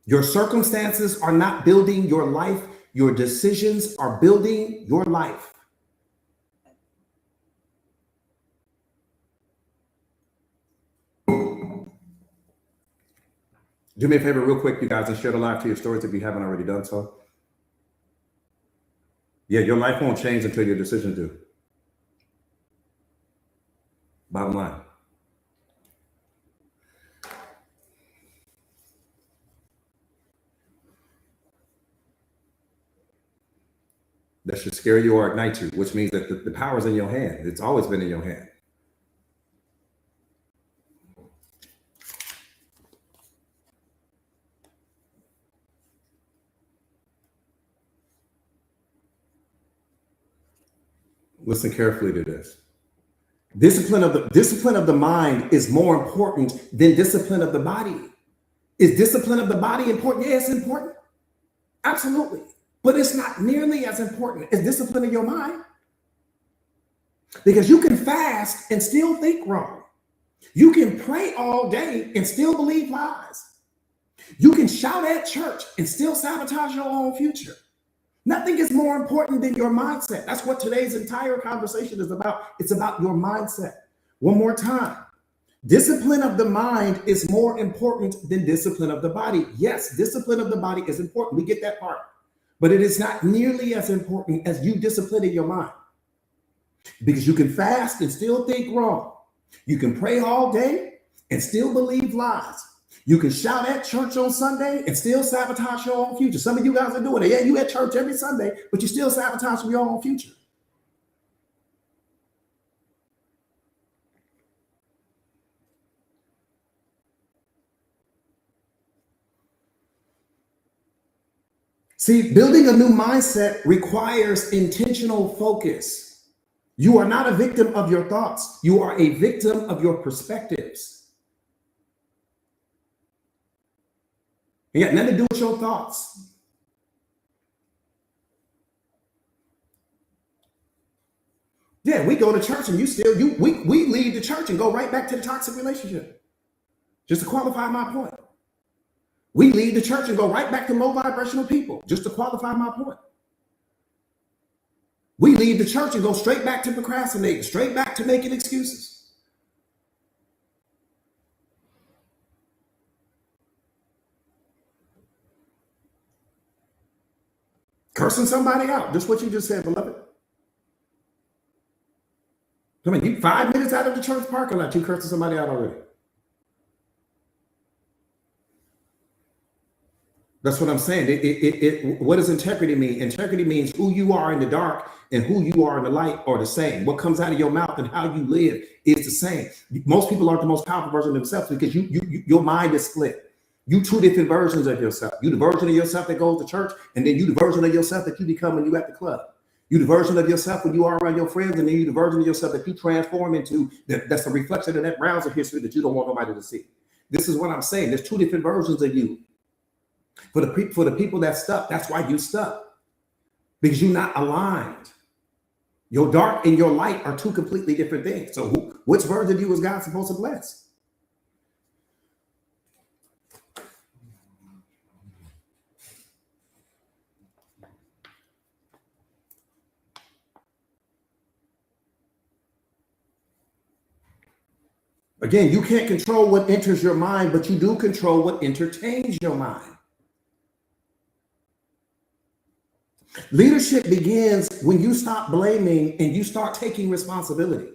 Your circumstances are not building your life. Your decisions are building your life. Do me a favor real quick, you guys, and share the live to your stories if you haven't already done so. Yeah, your life won't change until your decisions do. Bottom line. That should scare you or ignite you, which means that the power's in your hand. It's always been in your hand. Listen carefully to this. Discipline of the mind is more important than discipline of the body. Is discipline of the body important? Yeah, it's important. Absolutely. But it's not nearly as important as discipline of your mind. Because you can fast and still think wrong. You can pray all day and still believe lies. You can shout at church and still sabotage your own future. Nothing is more important than your mindset. That's what today's entire conversation is about. It's about your mindset. One more time. Discipline of the mind is more important than discipline of the body. Yes, discipline of the body is important. We get that part. But it is not nearly as important as you disciplining your mind. Because you can fast and still think wrong. You can pray all day and still believe lies. You can shout at church on Sunday and still sabotage your own future. Some of you guys are doing it. Yeah, you at church every Sunday, but you still sabotage your own future. See, building a new mindset requires intentional focus. You are not a victim of your thoughts. You are a victim of your perspectives. It got nothing to do with your thoughts. Yeah, we go to church and we leave the church and go right back to the toxic relationship. Just to qualify my point. We leave the church and go right back to low vibrational people, just to qualify my point. We leave the church and go straight back to procrastinating, straight back to making excuses. Cursing somebody out, just what you just said, beloved. I mean, you 5 minutes out of the church parking lot, you cursing somebody out already. That's what I'm saying. What does integrity mean? Integrity means who you are in the dark and who you are in the light are the same. What comes out of your mouth and how you live is the same. Most people aren't the most powerful version of themselves because your mind is split. You two different versions of yourself. You the version of yourself that goes to church, and then you the version of yourself that you become when you at the club. You the version of yourself when you are around your friends, and then you the version of yourself that you transform into that's a reflection of that browser history that you don't want nobody to see. This is what I'm saying. There's two different versions of you. For the people that stuck, that's why you stuck. Because you're not aligned. Your dark and your light are two completely different things. So which version of you is God supposed to bless? Again, you can't control what enters your mind, but you do control what entertains your mind. Leadership begins when you stop blaming and you start taking responsibility.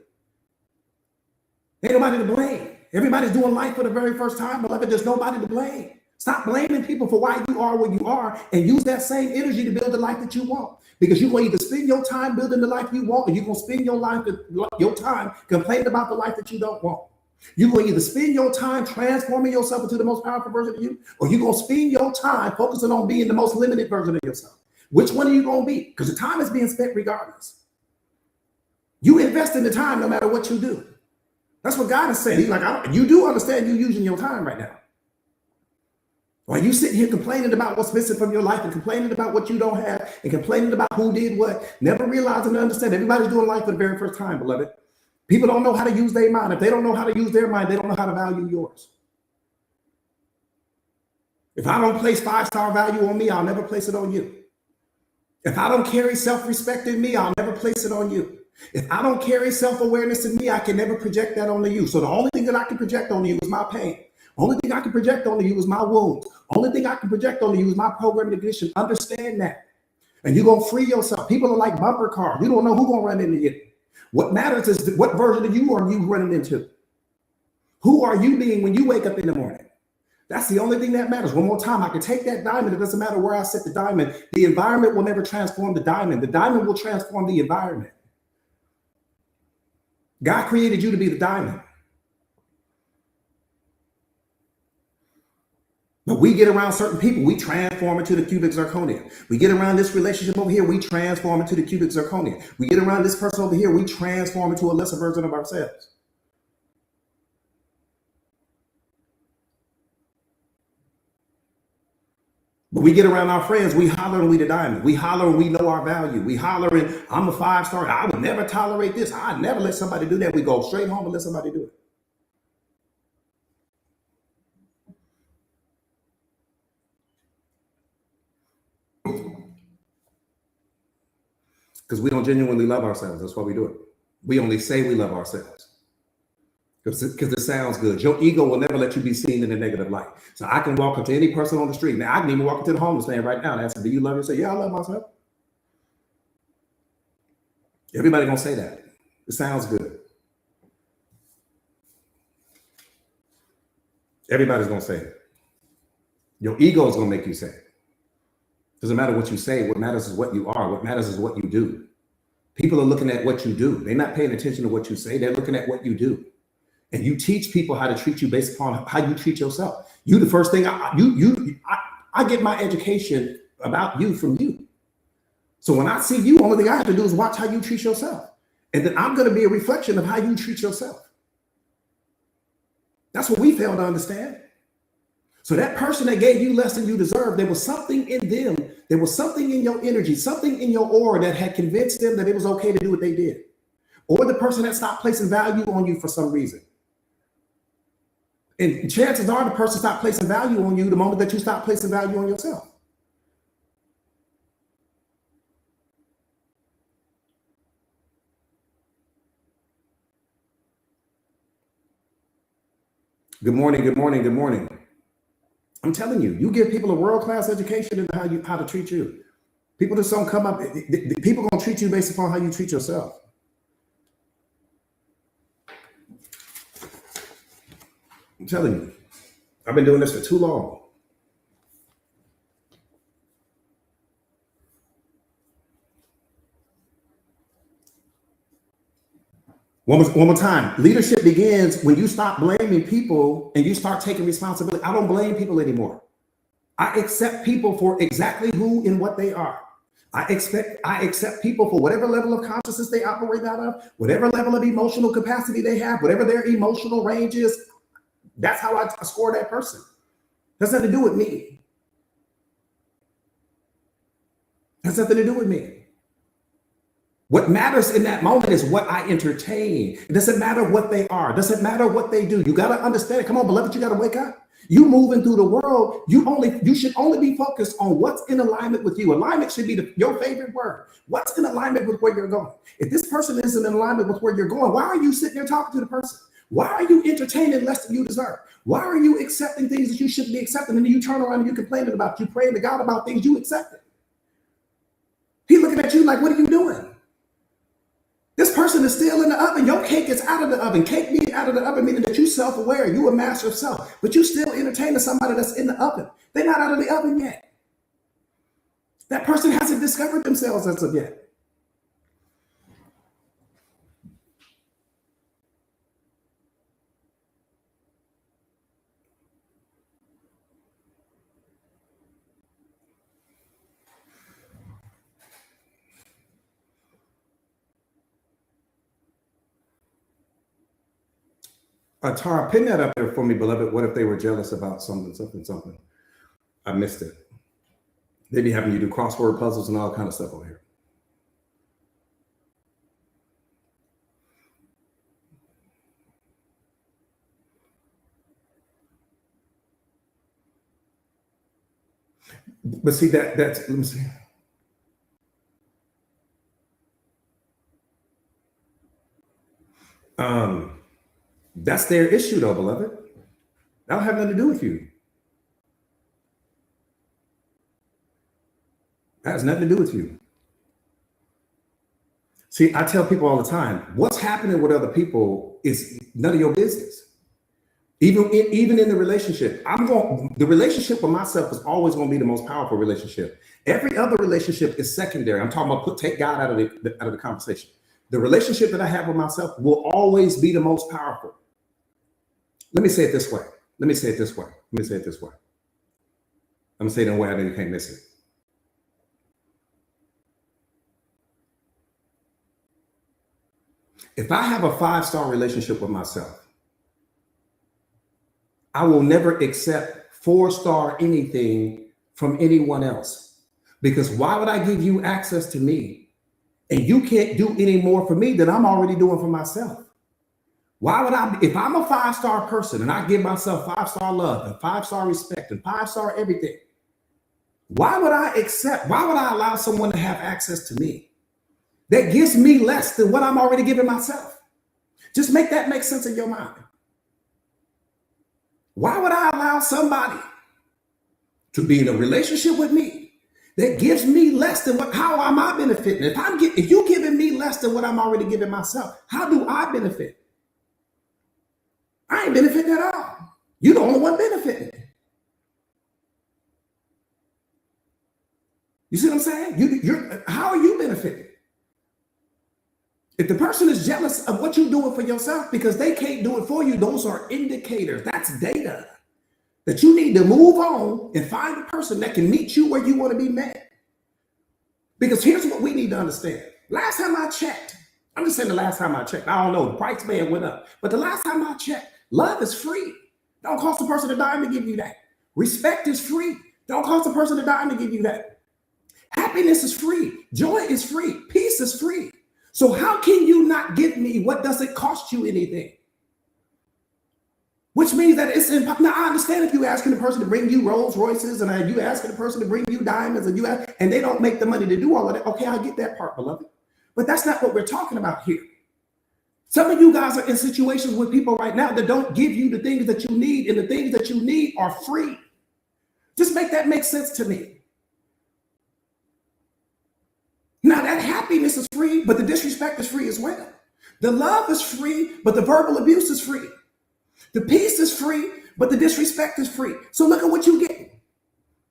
Ain't nobody to blame. Everybody's doing life for the very first time, beloved. There's nobody to blame. Stop blaming people for why you are where you are and use that same energy to build the life that you want. Because you're going to either spend your time building the life you want, or you're going to spend your time complaining about the life that you don't want. You're going to either spend your time transforming yourself into the most powerful version of you, or you're going to spend your time focusing on being the most limited version of yourself. Which one are you going to be? Because the time is being spent regardless. You invest in the time no matter what you do. That's what God is saying. He's like, you do understand you using your time right now. While you sitting here complaining about what's missing from your life and complaining about what you don't have and complaining about who did what, never realizing and understand everybody's doing life for the very first time, beloved. People don't know how to use their mind. If they don't know how to use their mind, they don't know how to value yours. If I don't place 5-star value on me, I'll never place it on you. If I don't carry self-respect in me, I'll never place it on you. If I don't carry self-awareness in me, I can never project that onto you. So the only thing that I can project onto you is my pain. Only thing I can project onto you is my wounds. Only thing I can project onto you is my programming condition. Understand that. And you're going to free yourself. People are like bumper cars. You don't know who's going to run into you. What matters is what version of you are you running into? Who are you being when you wake up in the morning? That's the only thing that matters. One more time, I can take that diamond. It doesn't matter where I set the diamond. The environment will never transform the diamond. The diamond will transform the environment. God created you to be the diamond. But we get around certain people, we transform into the cubic zirconia. We get around this relationship over here, we transform into the cubic zirconia. We get around this person over here, we transform into a lesser version of ourselves. But we get around our friends, we holler and we the diamond. We holler and we know our value. We holler and I'm a 5-star. I would never tolerate this. I'd never let somebody do that. We go straight home and let somebody do it. Because we don't genuinely love ourselves. That's why we do it. We only say we love ourselves. Because it sounds good. Your ego will never let you be seen in a negative light. So I can walk up to any person on the street. Now I can even walk up to the homeless man right now and ask him, do you love yourself? Yeah, I love myself. Everybody gonna say that. It sounds good. Everybody's gonna say it. Your ego is gonna make you say it. Doesn't matter what you say. What matters is what you are. What matters is what you do. People are looking at what you do. They're not paying attention to what you say. They're looking at what you do. And you teach people how to treat you based upon how you treat yourself. You, the first thing I get my education about you from you. So when I see you, only thing I have to do is watch how you treat yourself. And then I'm going to be a reflection of how you treat yourself. That's what we fail to understand. So that person that gave you less than you deserve, there was something in them. There was something in your energy, something in your aura that had convinced them that it was okay to do what they did. Or the person that stopped placing value on you for some reason. And chances are the person stopped placing value on you the moment that you stop placing value on yourself. Good morning, good morning, good morning. I'm telling you, you give people a world-class education in how to treat you. People just don't come up. People gonna treat you based upon how you treat yourself. I'm telling you, I've been doing this for too long. One more time. Leadership begins when you stop blaming people and you start taking responsibility. I don't blame people anymore. I accept people for exactly who and what they are. I accept people for whatever level of consciousness they operate out of, whatever level of emotional capacity they have, whatever their emotional range is. That's how I score that person. Has nothing to do with me. Has nothing to do with me. What matters in that moment is what I entertain. It doesn't matter what they are. It doesn't matter what they do. You got to understand it. Come on, beloved, you got to wake up. You moving through the world, you should only be focused on what's in alignment with you. Alignment should be your favorite word. What's in alignment with where you're going? If this person isn't in alignment with where you're going, why are you sitting there talking to the person? Why are you entertaining less than you deserve? Why are you accepting things that you shouldn't be accepting? And then you turn around and you complaining about, you praying to God about things you accepted. He looking at you like, what are you doing? This person is still in the oven. Your cake is out of the oven. Cake being out of the oven, meaning that you self-aware, you a master of self, but you still entertaining somebody that's in the oven. They're not out of the oven yet. That person hasn't discovered themselves as of yet. Tara, pin that up there for me, beloved. What if they were jealous about something? I missed it. They be having you do crossword puzzles and all kind of stuff over here. But see, that's, let me see. That's their issue though, beloved. That don't have nothing to do with you. That has nothing to do with you. See, I tell people all the time, what's happening with other people is none of your business. Even in the relationship, the relationship with myself is always going to be the most powerful relationship. Every other relationship is secondary. I'm talking about take God out of the conversation. The relationship that I have with myself will always be the most powerful. Let me say it this way. I'm going to say it in a way I know you can't miss it. If I have a 5-star relationship with myself, I will never accept 4-star anything from anyone else. Because why would I give you access to me and you can't do any more for me than I'm already doing for myself? Why would I, if I'm a 5-star person and I give myself 5-star love and 5-star respect and 5-star everything, why would I allow someone to have access to me that gives me less than what I'm already giving myself? Just make that make sense in your mind. Why would I allow somebody to be in a relationship with me that gives me less than how am I benefiting? If you're giving me less than what I'm already giving myself, how do I benefit? I ain't benefiting at all. You're the only one benefiting. You see what I'm saying? How are you benefiting? If the person is jealous of what you're doing for yourself because they can't do it for you, those are indicators. That's data that you need to move on and find a person that can meet you where you want to be met. Because here's what we need to understand. Last time I checked, I'm just saying the last time I checked, I don't know, the price may have went up, but the last time I checked, love is free. Don't cost a person a dime to give you that. Respect is free. Don't cost a person a dime to give you that. Happiness is free. Joy is free. Peace is free. So how can you not give me what doesn't cost you anything? Which means that it's impossible. Now I understand if you're asking the person to bring you Rolls Royces and you asking the person to bring you diamonds and they don't make the money to do all of that. Okay, I get that part, beloved. But that's not what we're talking about here. Some of you guys are in situations with people right now that don't give you the things that you need, and the things that you need are free. Just make that make sense to me. Now that happiness is free, but the disrespect is free as well. The love is free, but the verbal abuse is free. The peace is free, but the disrespect is free. So look at what you're getting.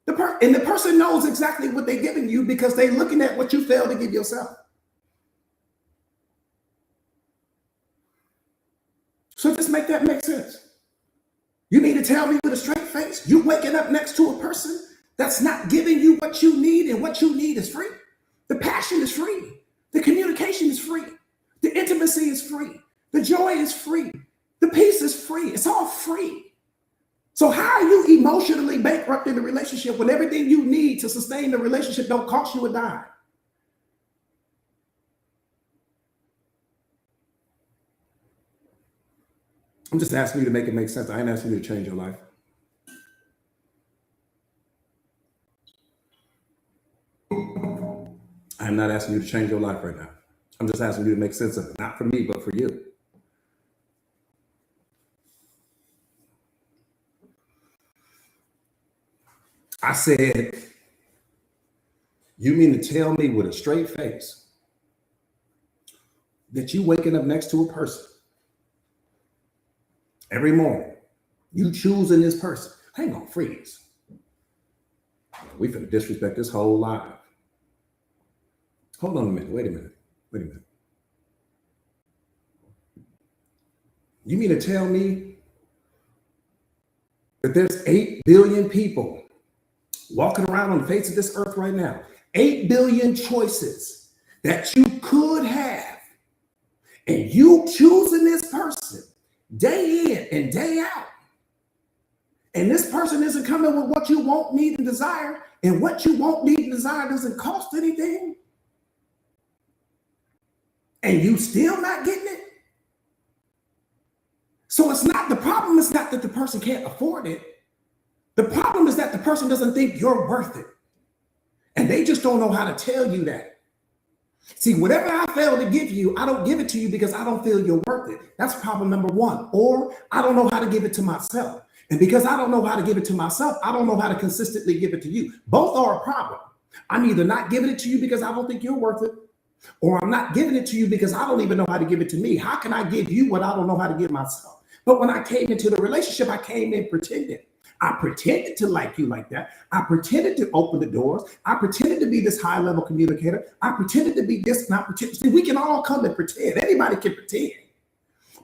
And the person knows exactly what they're giving you because they're looking at what you failed to give yourself. So just make that make sense. You mean to tell me with a straight face, you waking up next to a person that's not giving you what you need, and what you need is free? The passion is free. The communication is free. The intimacy is free. The joy is free. The peace is free. It's all free. So how are you emotionally bankrupt in the relationship when everything you need to sustain the relationship don't cost you a dime? I'm just asking you to make it make sense. I ain't asking you to change your life. I'm not asking you to change your life right now. I'm just asking you to make sense of it. Not for me, but for you. I said, you mean to tell me with a straight face that you waking up next to a person every morning, you choosing this person? Hang on, freeze. We finna disrespect this whole life. Hold on a minute. Wait a minute. Wait a minute. You mean to tell me that there's 8 billion people walking around on the face of this earth right now? 8 billion choices that you could have, and you choosing this person day in and day out. And this person isn't coming with what you want, need, and desire. And what you want, need, and desire doesn't cost anything. And you still not getting it. So it's not, the problem is not that the person can't afford it. The problem is that the person doesn't think you're worth it. And they just don't know how to tell you that. See, whatever I fail to give you, I don't give it to you because I don't feel you're worth it. That's problem number one. Or I don't know how to give it to myself. And because I don't know how to give it to myself, I don't know how to consistently give it to you. Both are a problem. I'm either not giving it to you because I don't think you're worth it, or I'm not giving it to you because I don't even know how to give it to me. How can I give you what I don't know how to give myself? But when I came into the relationship, I came in pretending. I pretended to like you like that. I pretended to open the doors. I pretended to be this high-level communicator. I pretended to be this, and I pretended. See, we can all come and pretend. Anybody can pretend.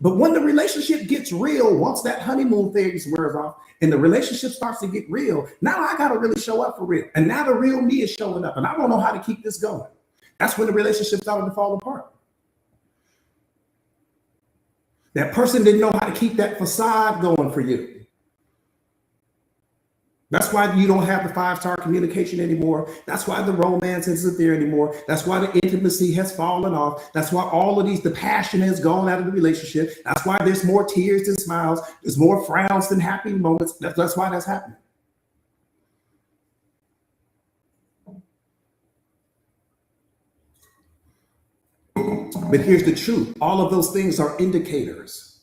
But when the relationship gets real, once that honeymoon phase wears off and the relationship starts to get real, now I got to really show up for real. And now the real me is showing up, and I don't know how to keep this going. That's when the relationship started to fall apart. That person didn't know how to keep that facade going for you. That's why you don't have the 5-star communication anymore. That's why the romance isn't there anymore. That's why the intimacy has fallen off. That's why all of the passion has gone out of the relationship. That's why there's more tears than smiles. There's more frowns than happy moments. That's why that's happening. But here's the truth. All of those things are indicators.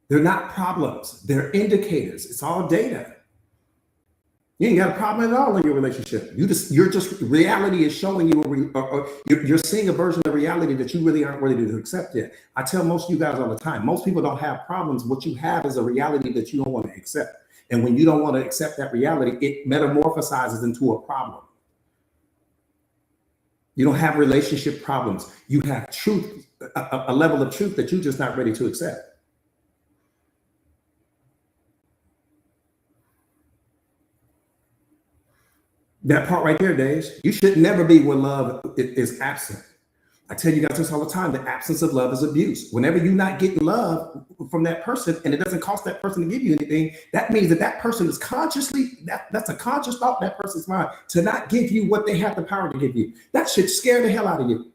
They're not problems. They're indicators. It's all data. You ain't got a problem at all in your relationship. You're just reality is showing you, you're seeing a version of reality that you really aren't ready to accept yet. I tell most of you guys all the time, most people don't have problems. What you have is a reality that you don't want to accept. And when you don't want to accept that reality, it metamorphosizes into a problem. You don't have relationship problems. You have truth, a level of truth that you're just not ready to accept. That part right there, Dave, you should never be where love is absent. I tell you guys this all the time. The absence of love is abuse. Whenever you're not getting love from that person and it doesn't cost that person to give you anything, that means that person is consciously, that's a conscious thought in that person's mind to not give you what they have the power to give you. That should scare the hell out of you.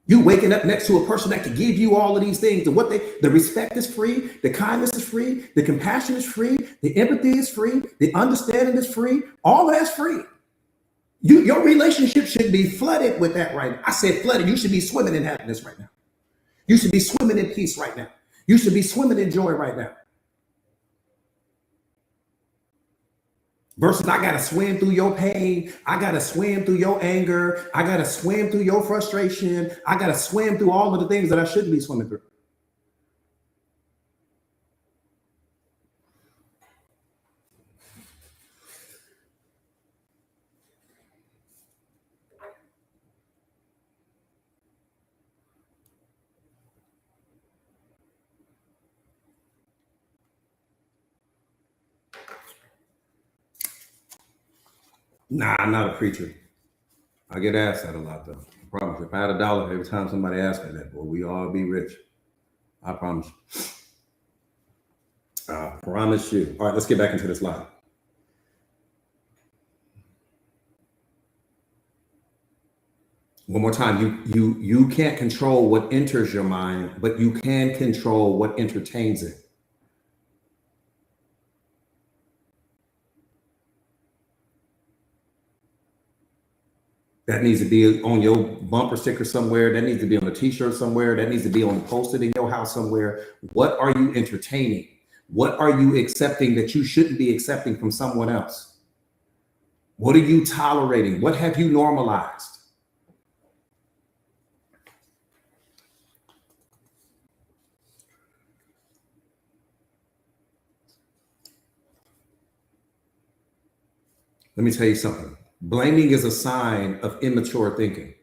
You waking up next to a person that can give you all of these things, and the respect is free, the kindness is free, the compassion is free, the empathy is free, the understanding is free. All of that's free. Your relationship should be flooded with that right now. I said flooded. You should be swimming in happiness right now. You should be swimming in peace right now. You should be swimming in joy right now. Versus I got to swim through your pain. I got to swim through your anger. I got to swim through your frustration. I got to swim through all of the things that I shouldn't be swimming through. Nah, I'm not a preacher. I get asked that a lot, though. I promise. If I had $1 every time somebody asked me that, boy, we all be rich. I promise. I promise you. All right, let's get back into this live. One more time. You can't control what enters your mind, but you can control what entertains it. That needs to be on your bumper sticker somewhere. That needs to be on a t-shirt somewhere. That needs to be on posted in your house somewhere. What are you entertaining? What are you accepting that you shouldn't be accepting from someone else? What are you tolerating? What have you normalized? Let me tell you something. Blaming is a sign of immature thinking.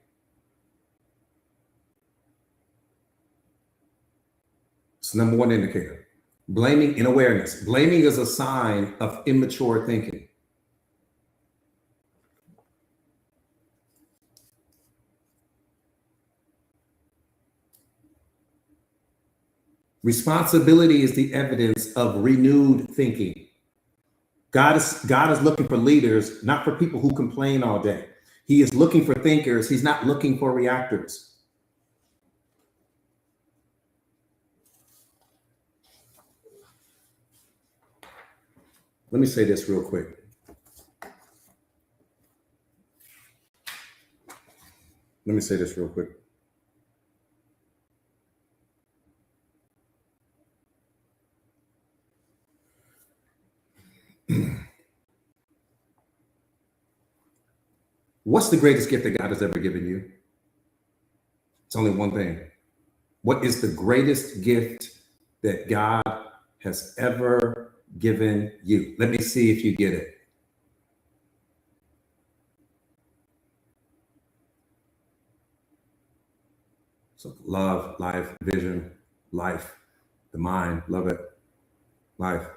It's the number one indicator. Blaming in awareness. Blaming is a sign of immature thinking. Responsibility is the evidence of renewed thinking. God is looking for leaders, not for people who complain all day. He is looking for thinkers. He's not looking for reactors. Let me say this real quick. Let me say this real quick. What's the greatest gift that God has ever given you? It's only one thing. What is the greatest gift that God has ever given you? Let me see if you get it. So love, life, vision, life, the mind, love it. Life,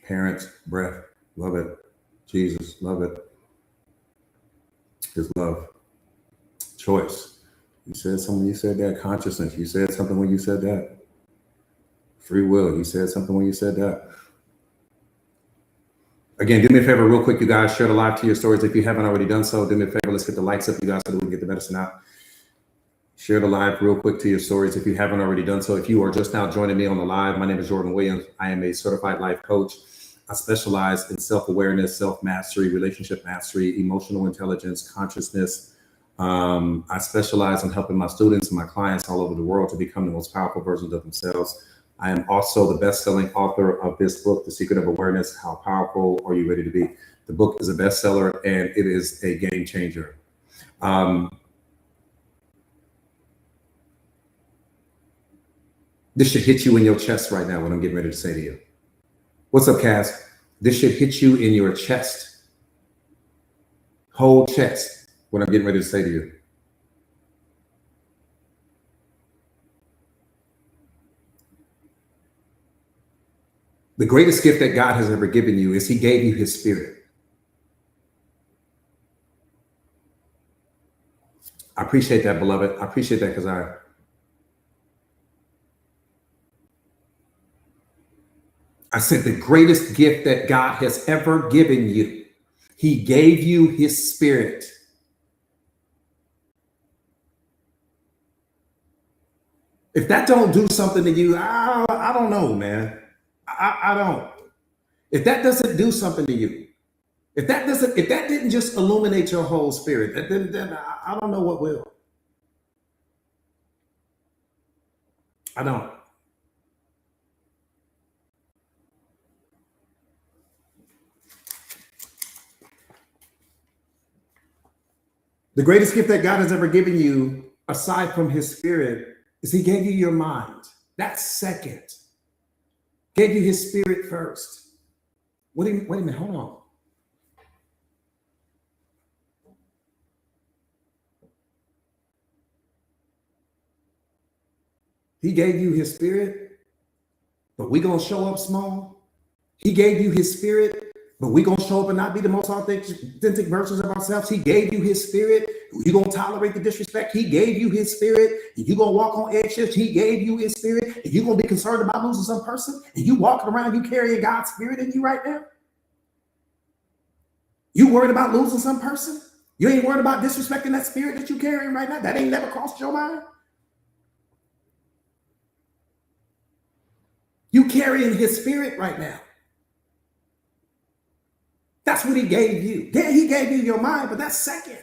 parents, breath, love it. Jesus, love it. His love, choice. You said something, you said that. Consciousness, you said something when you said that. Free will, you said something when you said that. Again, do me a favor real quick, you guys. Share the live to your stories. If you haven't already done so, do me a favor. Let's get the likes up, you guys, so that we can get the medicine out. Share the live real quick to your stories if you haven't already done so. If you are just now joining me on the live, my name is Jordan Williams. I am a certified life coach. I specialize in self-awareness, self-mastery, relationship mastery, emotional intelligence, consciousness. I specialize in helping my students and my clients all over the world to become the most powerful versions of themselves. I am also the best-selling author of this book, The Secret of Awareness, How Powerful Are You Ready to Be? The book is a bestseller and it is a game changer. This should hit you in your chest right now what I'm getting ready to say to you. What's up, Cass? This should hit you in your chest, whole chest, what I'm getting ready to say to you. The greatest gift that God has ever given you is He gave you His Spirit. I appreciate that, beloved. I appreciate that because I said the greatest gift that God has ever given you, He gave you His Spirit. If that don't do something to you, I don't know, man. I don't. If that doesn't do something to you, if that didn't just illuminate your whole spirit, then I don't know what will. I don't. The greatest gift that God has ever given you, aside from His Spirit, is He gave you your mind. That's second. Gave you His Spirit first. Wait a minute, hold on. He gave you His Spirit, but we gonna show up small. He gave you His Spirit, But we're going to show up and not be the most authentic versions of ourselves. He gave you his spirit. You're going to tolerate the disrespect. He gave you his spirit. And you're going to walk on eggshells. He gave you his spirit. And you're going to be concerned about losing some person. And you walking around, you carrying God's spirit in you right now. You worried about losing some person? You ain't worried about disrespecting that spirit that you carrying right now? That ain't never crossed your mind? You carrying his spirit right now. That's what he gave you. Yeah, he gave you your mind, but that's second.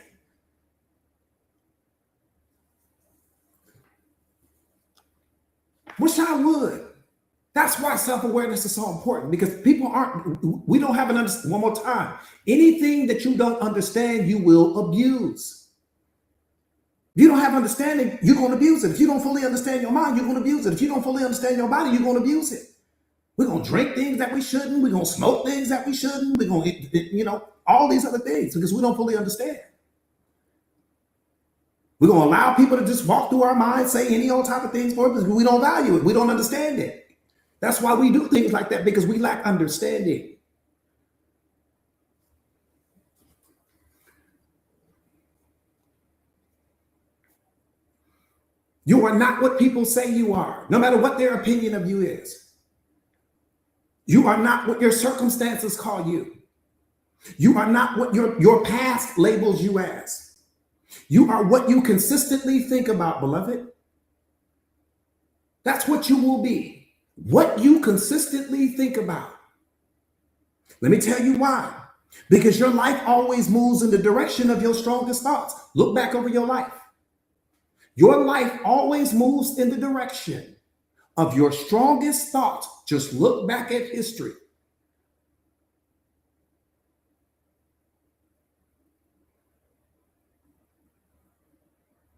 Wish I would. That's why self-awareness is so important, because we don't have one more time. Anything that you don't understand, you will abuse. If you don't have understanding, you're going to abuse it. If you don't fully understand your mind, you're going to abuse it. If you don't fully understand your body, you're going to abuse it. We're going to drink things that we shouldn't. We're going to smoke things that we shouldn't. We're going to, all these other things because we don't fully understand. We're going to allow people to just walk through our minds, say any old type of things for us because we don't value it. We don't understand it. That's why we do things like that, because we lack understanding. You are not what people say you are, no matter what their opinion of you is. You are not what your circumstances call you. You are not what your past labels you as. You are what you consistently think about, beloved. That's what you will be. What you consistently think about. Let me tell you why. Because your life always moves in the direction of your strongest thoughts. Look back over your life. Your life always moves in the direction of your strongest thoughts. Just look back at history.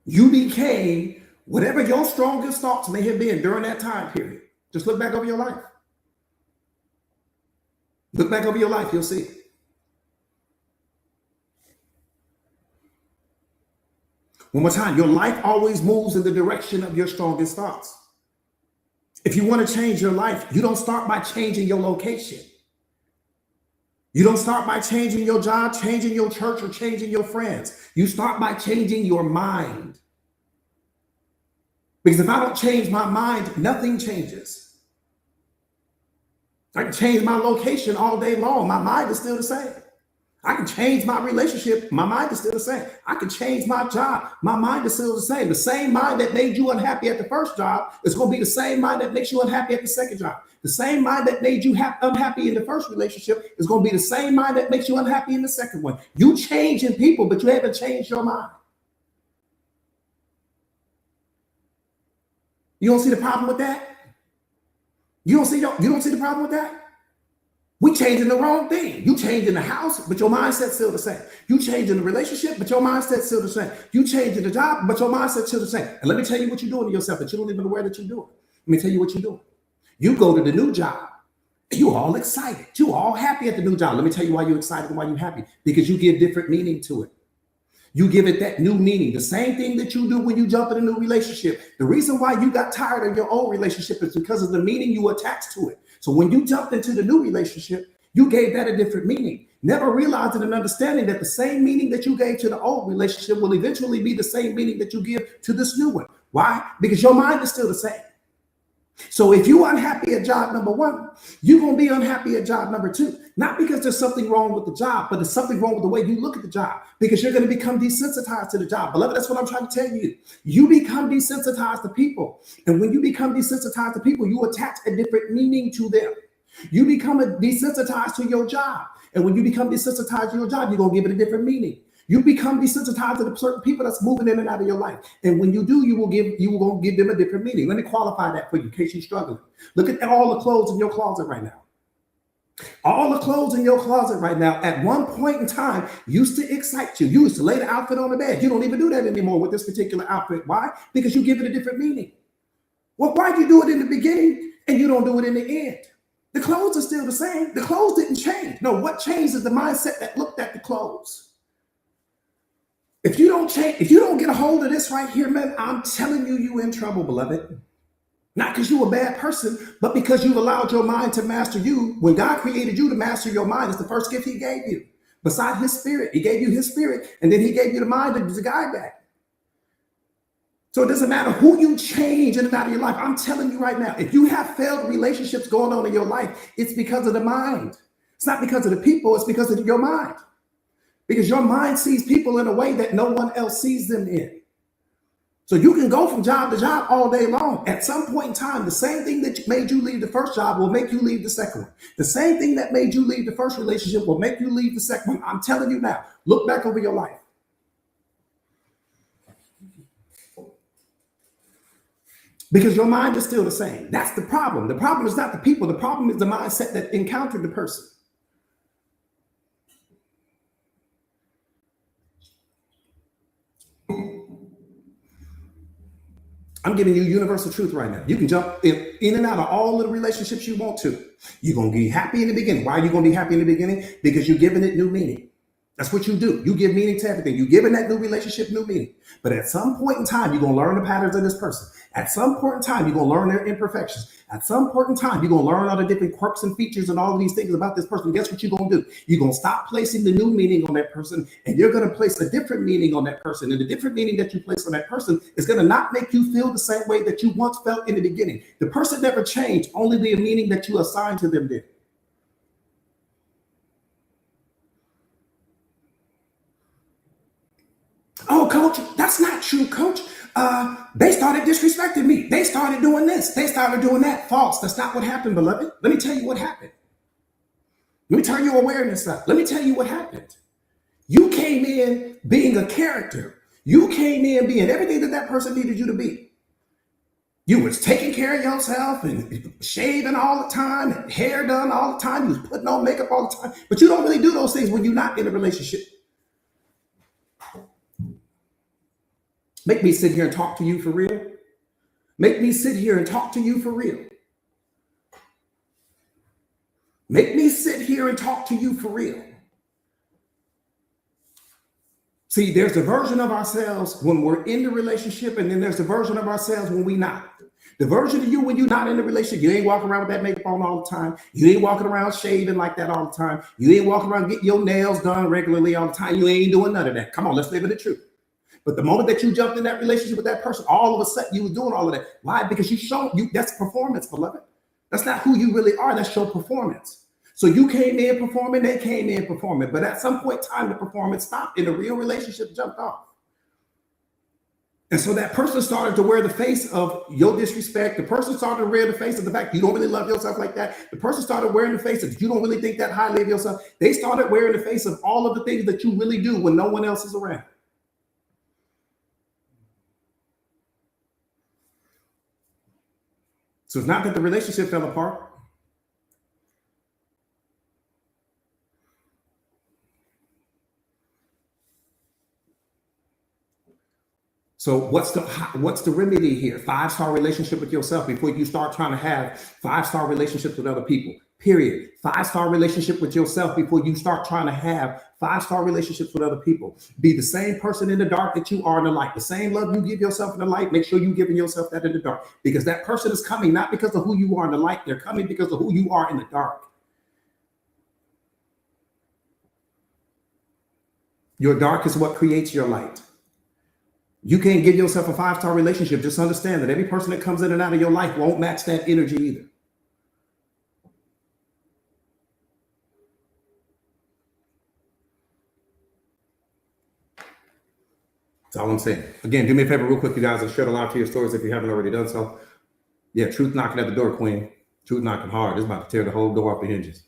You became whatever your strongest thoughts may have been during that time period. Just look back over your life. Look back over your life, you'll see. One more time, your life always moves in the direction of your strongest thoughts. If you want to change your life, you don't start by changing your location. You don't start by changing your job, changing your church, or changing your friends. You start by changing your mind. Because if I don't change my mind, nothing changes. I can change my location all day long. My mind is still the same. I can change my relationship. My mind is still the same. I can change my job. My mind is still the same. The same mind that made you unhappy at the first job is going to be the same mind that makes you unhappy at the second job. The same mind that made you unhappy in the first relationship is going to be the same mind that makes you unhappy in the second one. You change in people, but you haven't changed your mind. You don't see the problem with that? You don't see the problem with that? We changing the wrong thing. You changing the house, but your mindset's still the same. You changing the relationship, but your mindset's still the same. You changing the job, but your mindset's still the same. And let me tell you what you're doing to yourself that you don't even aware that you're doing. Let me tell you what you're doing. You go to the new job, and you all excited. You all happy at the new job. Let me tell you why you're excited and why you're happy. Because you give different meaning to it. You give it that new meaning. The same thing that you do when you jump in a new relationship. The reason why you got tired of your old relationship is because of the meaning you attached to it. So when you jumped into the new relationship, you gave that a different meaning, never realizing and understanding that the same meaning that you gave to the old relationship will eventually be the same meaning that you give to this new one. Why? Because your mind is still the same. So if you're unhappy at job number one, you're going to be unhappy at job number two. Not because there's something wrong with the job, but there's something wrong with the way you look at the job, because you're going to become desensitized to the job. Beloved, that's what I'm trying to tell you. You become desensitized to people. And when you become desensitized to people, you attach a different meaning to them. You become desensitized to your job. And when you become desensitized to your job, you're going to give it a different meaning. You become desensitized to the certain people that's moving in and out of your life. And when you do, you will give them a different meaning. Let me qualify that for you in case you're struggling. Look at all the clothes in your closet right now. All the clothes in your closet right now, at one point in time, used to excite you. You used to lay the outfit on the bed. You don't even do that anymore with this particular outfit. Why? Because you give it a different meaning. Well, why do you do it in the beginning and you don't do it in the end? The clothes are still the same. The clothes didn't change. No, what changed is the mindset that looked at the clothes. If you don't change, if you don't get a hold of this right here, man, I'm telling you, you're in trouble, beloved. Not because you're a bad person, but because you've allowed your mind to master you. When God created you to master your mind, it's the first gift he gave you. Beside his spirit, he gave you his spirit, and then he gave you the mind to guide that. So it doesn't matter who you change in and out of your life. I'm telling you right now, if you have failed relationships going on in your life, it's because of the mind. It's not because of the people, it's because of your mind. Because your mind sees people in a way that no one else sees them in. So you can go from job to job all day long. At some point in time, the same thing that made you leave the first job will make you leave the second one. The same thing that made you leave the first relationship will make you leave the second one. I'm telling you now, look back over your life. Because your mind is still the same. That's the problem. The problem is not the people. The problem is the mindset that encountered the person. I'm giving you universal truth right now. You can jump in and out of all of the relationships you want to. You're going to be happy in the beginning. Why are you going to be happy in the beginning? Because you're giving it new meaning. That's what you do. You give meaning to everything. You're giving that new relationship new meaning. But at some point in time, you're going to learn the patterns of this person. At some point in time, you're going to learn their imperfections. At some point in time, you're going to learn all the different quirks and features and all of these things about this person. Guess what you're going to do? You're going to stop placing the new meaning on that person, and you're going to place a different meaning on that person. And the different meaning that you place on that person is going to not make you feel the same way that you once felt in the beginning. The person never changed. Only the meaning that you assigned to them did. Oh, coach, that's not true, coach. They started disrespecting me. They started doing this. They started doing that. False. That's not what happened, beloved. Let me tell you what happened. Let me turn your awareness up. Let me tell you what happened. You came in being a character. You came in being everything that that person needed you to be. You was taking care of yourself and shaving all the time and hair done all the time. You was putting on makeup all the time. But you don't really do those things when you're not in a relationship. Make me sit here and talk to you for real. Make me sit here and talk to you for real. Make me sit here and talk to you for real. See, there's a version of ourselves when we're in the relationship, and then there's a version of ourselves when we're not. The version of you when you're not in the relationship, you ain't walking around with that makeup on all the time. You ain't walking around shaving like that all the time. You ain't walking around getting your nails done regularly all the time. You ain't doing none of that. Come on, let's live in the truth. But the moment that you jumped in that relationship with that person, all of a sudden you was doing all of that. Why? Because you showed you that's performance, beloved. That's not who you really are. That's your performance. So you came in performing, they came in performing. But at some point in time, the performance stopped and the real relationship jumped off. And so that person started to wear the face of your disrespect. The person started to wear the face of the fact you don't really love yourself like that. The person started wearing the face of you don't really think that highly of yourself. They started wearing the face of all of the things that you really do when no one else is around. So it's not that the relationship fell apart. So what's the remedy here? 5-star relationship with yourself before you start trying to have 5-star relationships with other people. Period. 5-star relationship with yourself before you start trying to have 5-star relationships with other people. Be the same person in the dark that you are in the light. The same love you give yourself in the light, make sure you're giving yourself that in the dark. Because that person is coming not because of who you are in the light. They're coming because of who you are in the dark. Your dark is what creates your light. You can't give yourself a 5-star relationship. Just understand that every person that comes in and out of your life won't match that energy either. That's all I'm saying. Again, do me a favor real quick, you guys, and share the live to your stories if you haven't already done so. Yeah, truth knocking at the door, Queen. Truth knocking hard. It's about to tear the whole door off the hinges.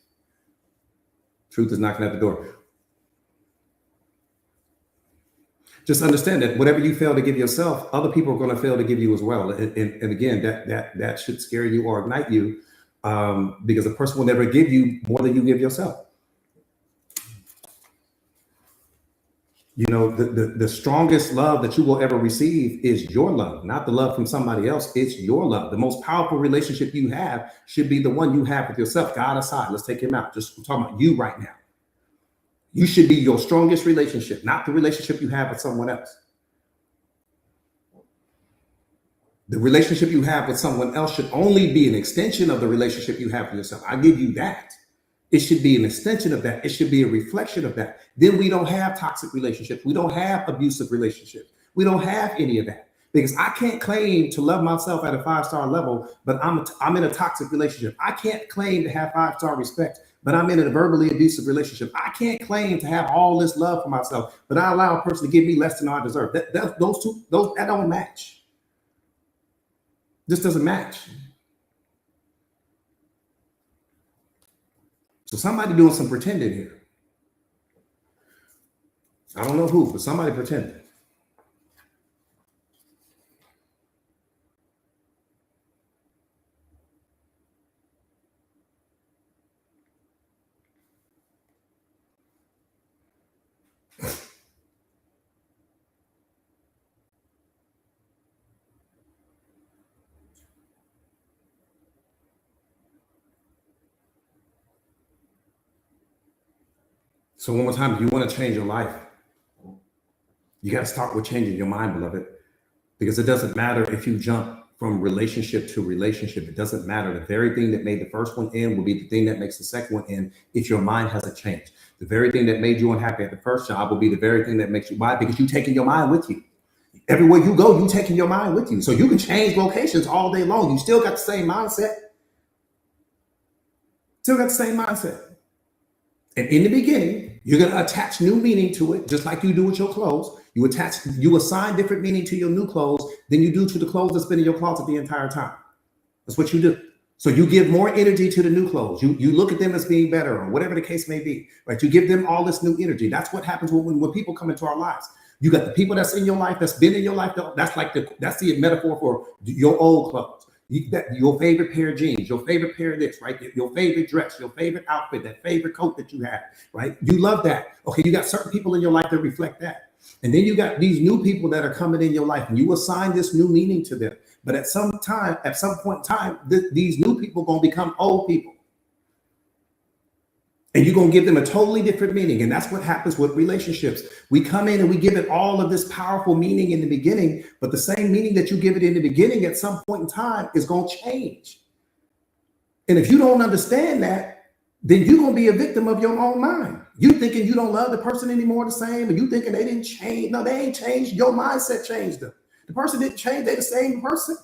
Truth is knocking at the door. Just understand that whatever you fail to give yourself, other people are going to fail to give you as well. And again, that should scare you or ignite you, because a person will never give you more than you give yourself. You know, the strongest love that you will ever receive is your love, not the love from somebody else. It's your love. The most powerful relationship you have should be the one you have with yourself. God aside, let's take him out. Just talking about you right now. You should be your strongest relationship, not the relationship you have with someone else. The relationship you have with someone else should only be an extension of the relationship you have with yourself. I give you that. It should be an extension of that. It should be a reflection of that. Then we don't have toxic relationships. We don't have abusive relationships. We don't have any of that. Because I can't claim to love myself at a 5-star level, but I'm in a toxic relationship. I can't claim to have 5-star respect, but I'm in a verbally abusive relationship. I can't claim to have all this love for myself, but I allow a person to give me less than I deserve. That don't match. This doesn't match. So somebody doing some pretending here. I don't know who, but somebody pretending. So one more time, if you want to change your life, you got to start with changing your mind, beloved, because it doesn't matter if you jump from relationship to relationship. It doesn't matter. The very thing that made the first one end will be the thing that makes the second one end if your mind hasn't changed. The very thing that made you unhappy at the first job will be the very thing that makes you why? Because you're taking your mind with you. Everywhere you go, you're taking your mind with you. So you can change locations all day long. You still got the same mindset. Still got the same mindset. And in the beginning, you're going to attach new meaning to it, just like you do with your clothes. You assign different meaning to your new clothes than you do to the clothes that's been in your closet the entire time. That's what you do. So you give more energy to the new clothes. You look at them as being better or whatever the case may be, right? You give them all this new energy. That's what happens when people come into our lives. You got the people that's in your life, that's been in your life. That's the metaphor for your old clothes. Your favorite pair of jeans, your favorite pair of this, right? Your favorite dress, your favorite outfit, that favorite coat that you have, right? You love that. Okay, you got certain people in your life that reflect that. And then you got these new people that are coming in your life and you assign this new meaning to them. But at some point in time, these new people are going to become old people. And you're going to give them a totally different meaning. And that's what happens with relationships. We come in and we give it all of this powerful meaning in the beginning, but the same meaning that you give it in the beginning at some point in time is going to change. And if you don't understand that, then you're going to be a victim of your own mind. You thinking you don't love the person anymore the same, and you thinking they didn't change. No, they ain't changed. Your mindset changed them. The person didn't change. They're the same person.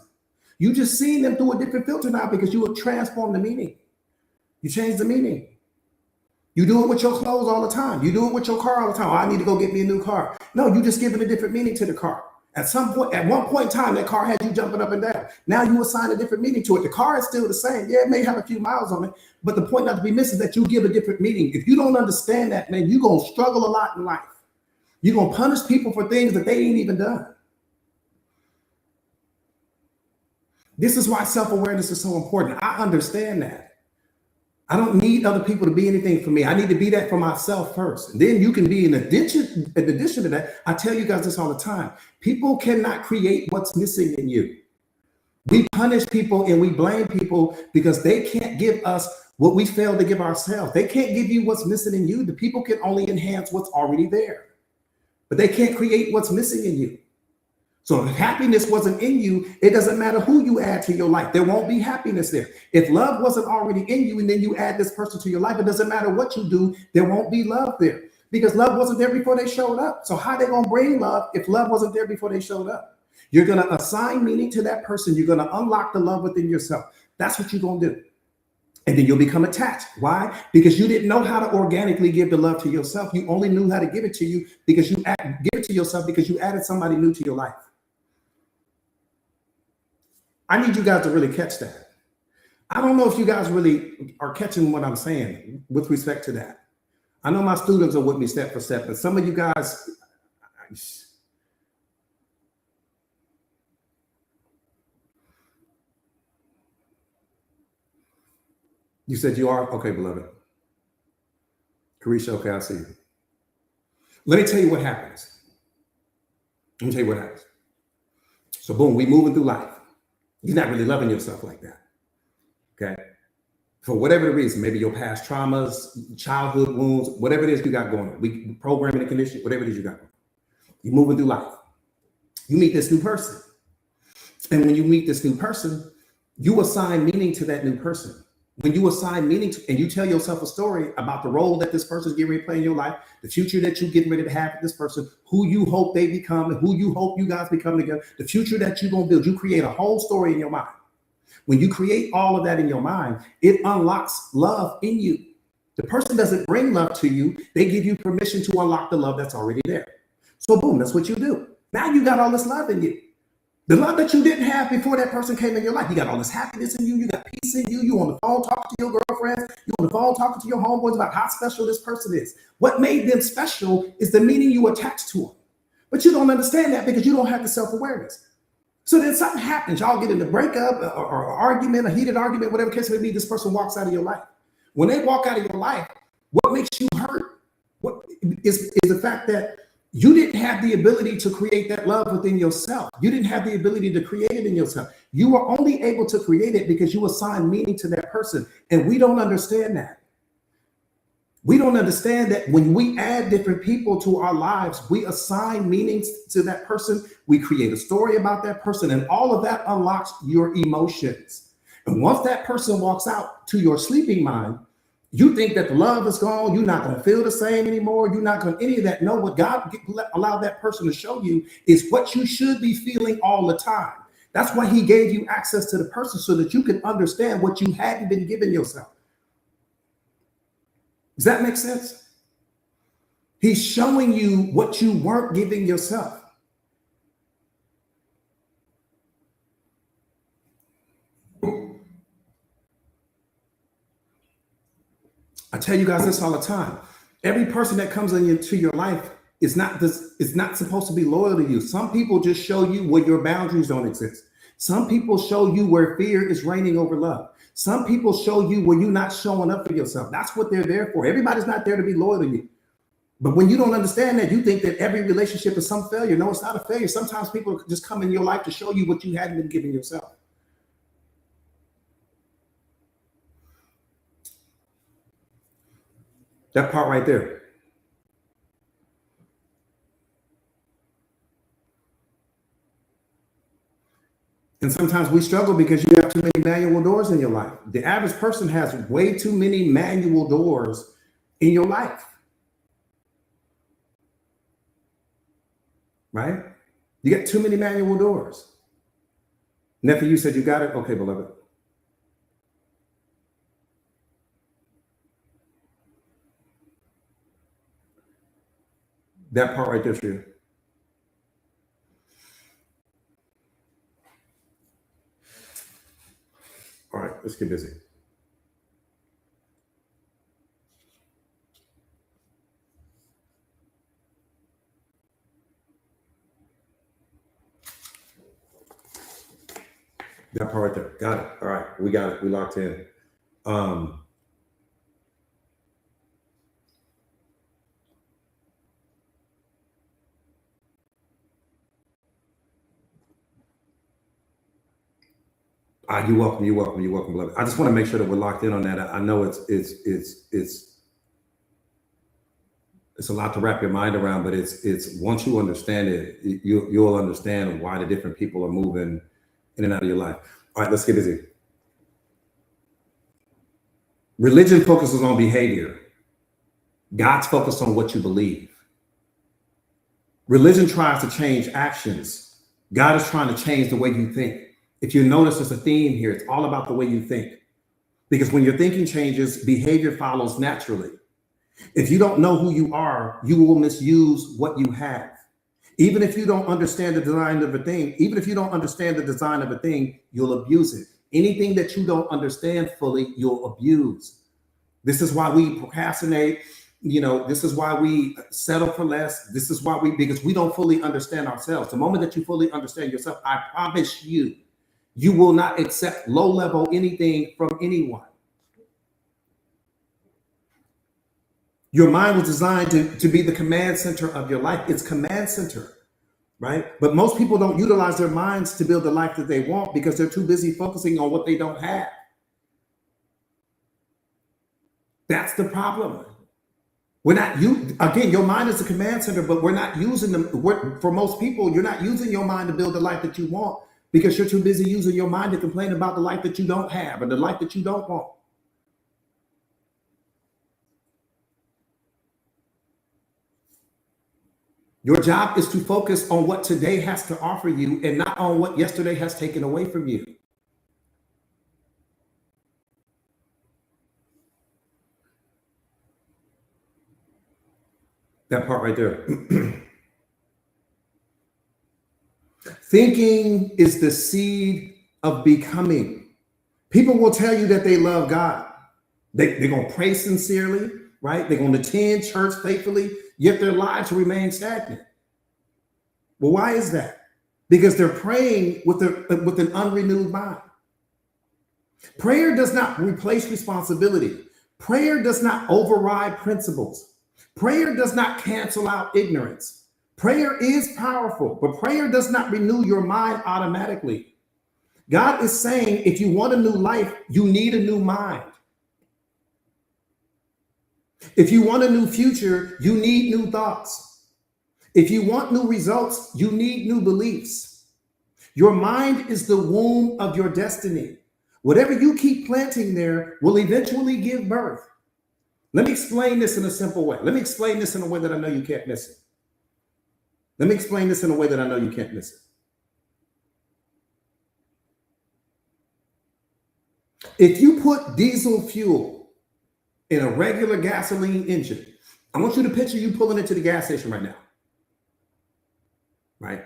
You just seen them through a different filter now because you have transformed the meaning. You changed the meaning. You do it with your clothes all the time. You do it with your car all the time. Oh, I need to go get me a new car. No, you just giving a different meaning to the car. At one point in time, that car had you jumping up and down. Now you assign a different meaning to it. The car is still the same. Yeah, it may have a few miles on it, but the point not to be missed is that you give a different meaning. If you don't understand that, man, you're going to struggle a lot in life. You're going to punish people for things that they ain't even done. This is why self-awareness is so important. I understand that. I don't need other people to be anything for me. I need to be that for myself first. And then you can be in addition to that. I tell you guys this all the time. People cannot create what's missing in you. We punish people and we blame people because they can't give us what we fail to give ourselves. They can't give you what's missing in you. The people can only enhance what's already there, but they can't create what's missing in you. So if happiness wasn't in you, it doesn't matter who you add to your life. There won't be happiness there. If love wasn't already in you and then you add this person to your life, it doesn't matter what you do, there won't be love there because love wasn't there before they showed up. So how are they going to bring love if love wasn't there before they showed up? You're going to assign meaning to that person. You're going to unlock the love within yourself. That's what you're going to do. And then you'll become attached. Why? Because you didn't know how to organically give the love to yourself. You only knew how to give it to you because give it to yourself because you added somebody new to your life. I need you guys to really catch that. I don't know if you guys really are catching what I'm saying with respect to that. I know my students are with me step for step, but some of you guys, you said you are? Okay, beloved. Carisha, okay, I see you. Let me tell you what happens. So boom, we moving through life. You're not really loving yourself like that, okay? For whatever the reason, maybe your past traumas, childhood wounds, whatever it is you got going on, we programming and conditioning, whatever it is you got going on. You're moving through life. You meet this new person. And when you meet this new person, you assign meaning to that new person. When you assign meaning to, and you tell yourself a story about the role that this person's getting ready to play in your life, the future that you're getting ready to have with this person, who you hope they become, and who you hope you guys become together, the future that you're going to build, you create a whole story in your mind. When you create all of that in your mind, it unlocks love in you. The person doesn't bring love to you. They give you permission to unlock the love that's already there. So boom, that's what you do. Now you got all this love in you. The love that you didn't have before that person came in your life. You got all this happiness in you. You got peace in you. You on the phone talking to your girlfriends. You on the phone talking to your homeboys about how special this person is. What made them special is the meaning you attach to them. But you don't understand that because you don't have the self-awareness. So then something happens. Y'all get in a breakup or argument, a heated argument, whatever case may be. This person walks out of your life. When they walk out of your life, what makes you hurt? What is the fact that you didn't have the ability to create that love within yourself. You didn't have the ability to create it in yourself. You were only able to create it because you assigned meaning to that person. And we don't understand that. We don't understand that when we add different people to our lives, we assign meanings to that person. We create a story about that person, and all of that unlocks your emotions. And once that person walks out to your sleeping mind, you think that the love is gone. You're not going to feel the same anymore. You're not going to any of that. No, what God allowed that person to show you is what you should be feeling all the time. That's why he gave you access to the person so that you can understand what you hadn't been giving yourself. Does that make sense? He's showing you what you weren't giving yourself. I tell you guys this all the time. Every person that comes into your life is not supposed to be loyal to you. Some people just show you where your boundaries don't exist. Some people show you where fear is reigning over love. Some people show you where you're not showing up for yourself. That's what they're there for. Everybody's not there to be loyal to you. But when you don't understand that, you think that every relationship is some failure. No, it's not a failure. Sometimes people just come in your life to show you what you hadn't been giving yourself. That part right there. And sometimes we struggle because you have too many manual doors in your life. The average person has way too many manual doors in your life. Right? You got too many manual doors. Nephew, you said you got it? Okay, beloved. That part right there for you. All right, let's get busy. That part right there. Got it. All right, we got it. We locked in. You're welcome. You're welcome. You're welcome, beloved. I just want to make sure that we're locked in on that. I know it's a lot to wrap your mind around, but it's once you understand it, you'll understand why the different people are moving in and out of your life. All right, let's get busy. Religion focuses on behavior. God's focused on what you believe. Religion tries to change actions. God is trying to change the way you think. If you notice, there's a theme here. It's all about the way you think. Because when your thinking changes, behavior follows naturally. If you don't know who you are, you will misuse what you have. Even if you don't understand the design of a thing, you'll abuse it. Anything that you don't understand fully, you'll abuse. This is why we procrastinate. This is why we settle for less. This is why because we don't fully understand ourselves. The moment that you fully understand yourself, I promise you, you will not accept low-level anything from anyone. Your mind was designed to be the command center of your life. It's command center, right? But most people don't utilize their minds to build the life that they want because they're too busy focusing on what they don't have. That's the problem. Again, your mind is the command center, but we're not using them. For most people, you're not using your mind to build the life that you want because you're too busy using your mind to complain about the life that you don't have or the life that you don't want. Your job is to focus on what today has to offer you and not on what yesterday has taken away from you. That part right there. Thinking is the seed of becoming. People will tell you that they love God. They're going to pray sincerely, right? They're going to attend church faithfully, yet their lives remain stagnant. Well, why is that? Because they're praying with an unrenewed mind. Prayer does not replace responsibility. Prayer does not override principles. Prayer does not cancel out ignorance. Prayer is powerful, but prayer does not renew your mind automatically. God is saying, if you want a new life, you need a new mind. If you want a new future, you need new thoughts. If you want new results, you need new beliefs. Your mind is the womb of your destiny. Whatever you keep planting there will eventually give birth. Let me explain this in a simple way. Let me explain this in a way that I know you can't miss it. Let me explain this in a way that I know you can't miss it. If you put diesel fuel in a regular gasoline engine, I want you to picture you pulling into the gas station right now. Right?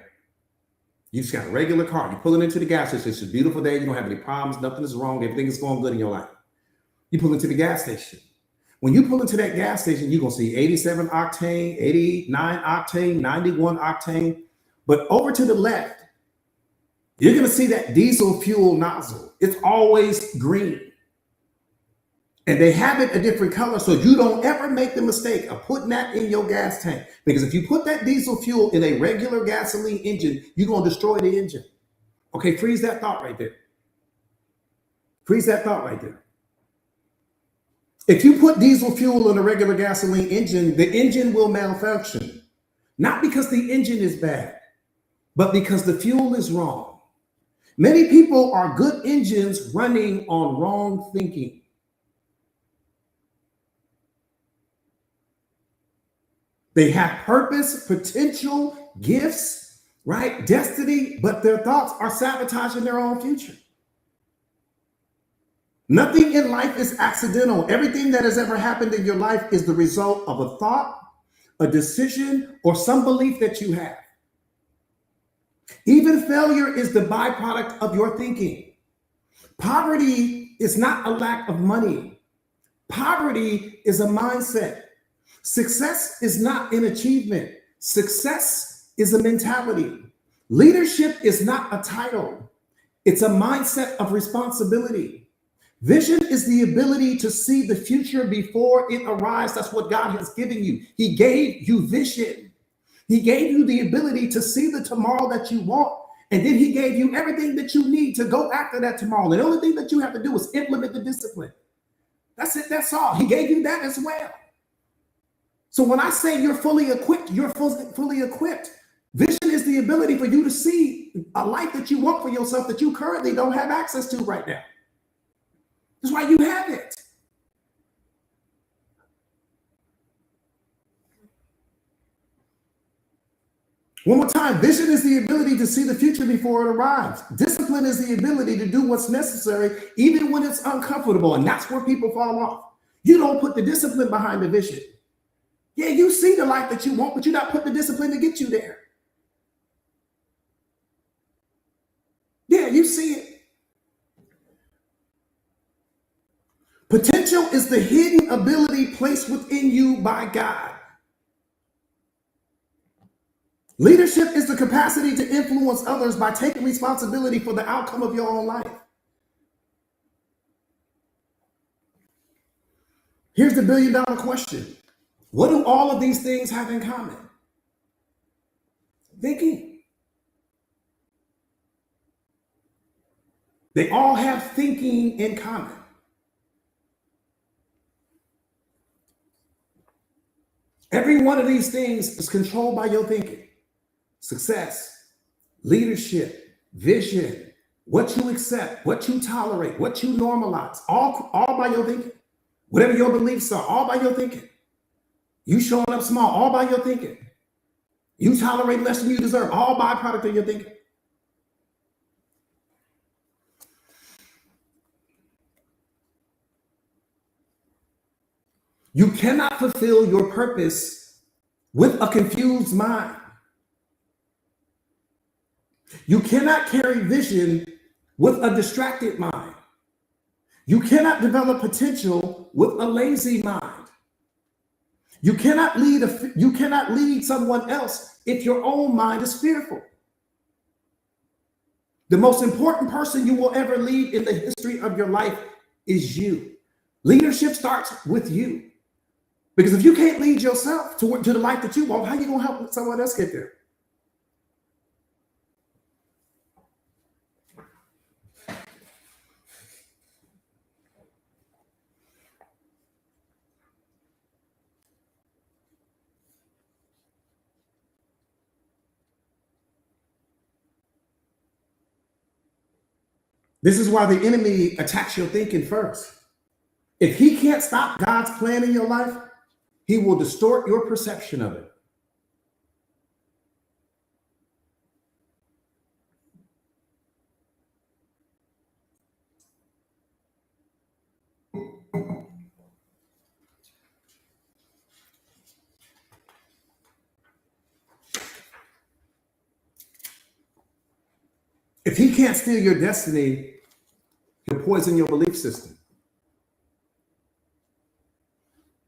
You just got a regular car. You're pulling into the gas station. It's a beautiful day. You don't have any problems. Nothing is wrong. Everything is going good in your life. You pull into the gas station. When you pull into that gas station, you're going to see 87 octane, 89 octane, 91 octane. But over to the left, you're going to see that diesel fuel nozzle. It's always green. And they have it a different color, so you don't ever make the mistake of putting that in your gas tank. Because if you put that diesel fuel in a regular gasoline engine, you're going to destroy the engine. Okay, freeze that thought right there. Freeze that thought right there. If you put diesel fuel in a regular gasoline engine, the engine will malfunction. Not because the engine is bad, but because the fuel is wrong. Many people are good engines running on wrong thinking. They have purpose, potential, gifts, right? Destiny, but their thoughts are sabotaging their own future. Nothing in life is accidental. Everything that has ever happened in your life is the result of a thought, a decision, or some belief that you have. Even failure is the byproduct of your thinking. Poverty is not a lack of money. Poverty is a mindset. Success is not an achievement. Success is a mentality. Leadership is not a title. It's a mindset of responsibility. Vision is the ability to see the future before it arrives. That's what God has given you. He gave you vision. He gave you the ability to see the tomorrow that you want. And then he gave you everything that you need to go after that tomorrow. And the only thing that you have to do is implement the discipline. That's it. That's all. He gave you that as well. So when I say you're fully equipped, you're fully equipped. Vision is the ability for you to see a life that you want for yourself that you currently don't have access to right now. That's why you have it. One more time, vision is the ability to see the future before it arrives. Discipline is the ability to do what's necessary, even when it's uncomfortable. And that's where people fall off. You don't put the discipline behind the vision. Yeah, you see the life that you want, but you're not putting the discipline to get you there. Yeah, you see it. Potential is the hidden ability placed within you by God. Leadership is the capacity to influence others by taking responsibility for the outcome of your own life. Here's the billion-dollar question. What do all of these things have in common? Thinking. They all have thinking in common. Every one of these things is controlled by your thinking. Success, leadership, vision, what you accept, what you tolerate, what you normalize, all by your thinking. Whatever your beliefs are, all by your thinking. You showing up small, all by your thinking. You tolerate less than you deserve, all byproduct of your thinking. You cannot fulfill your purpose with a confused mind. You cannot carry vision with a distracted mind. You cannot develop potential with a lazy mind. You cannot lead someone else if your own mind is fearful. The most important person you will ever lead in the history of your life is you. Leadership starts with you. Because if you can't lead yourself to the life that you want, how are you going to help someone else get there? This is why the enemy attacks your thinking first. If he can't stop God's plan in your life, he will distort your perception of it. If he can't steal your destiny, he'll poison your belief system.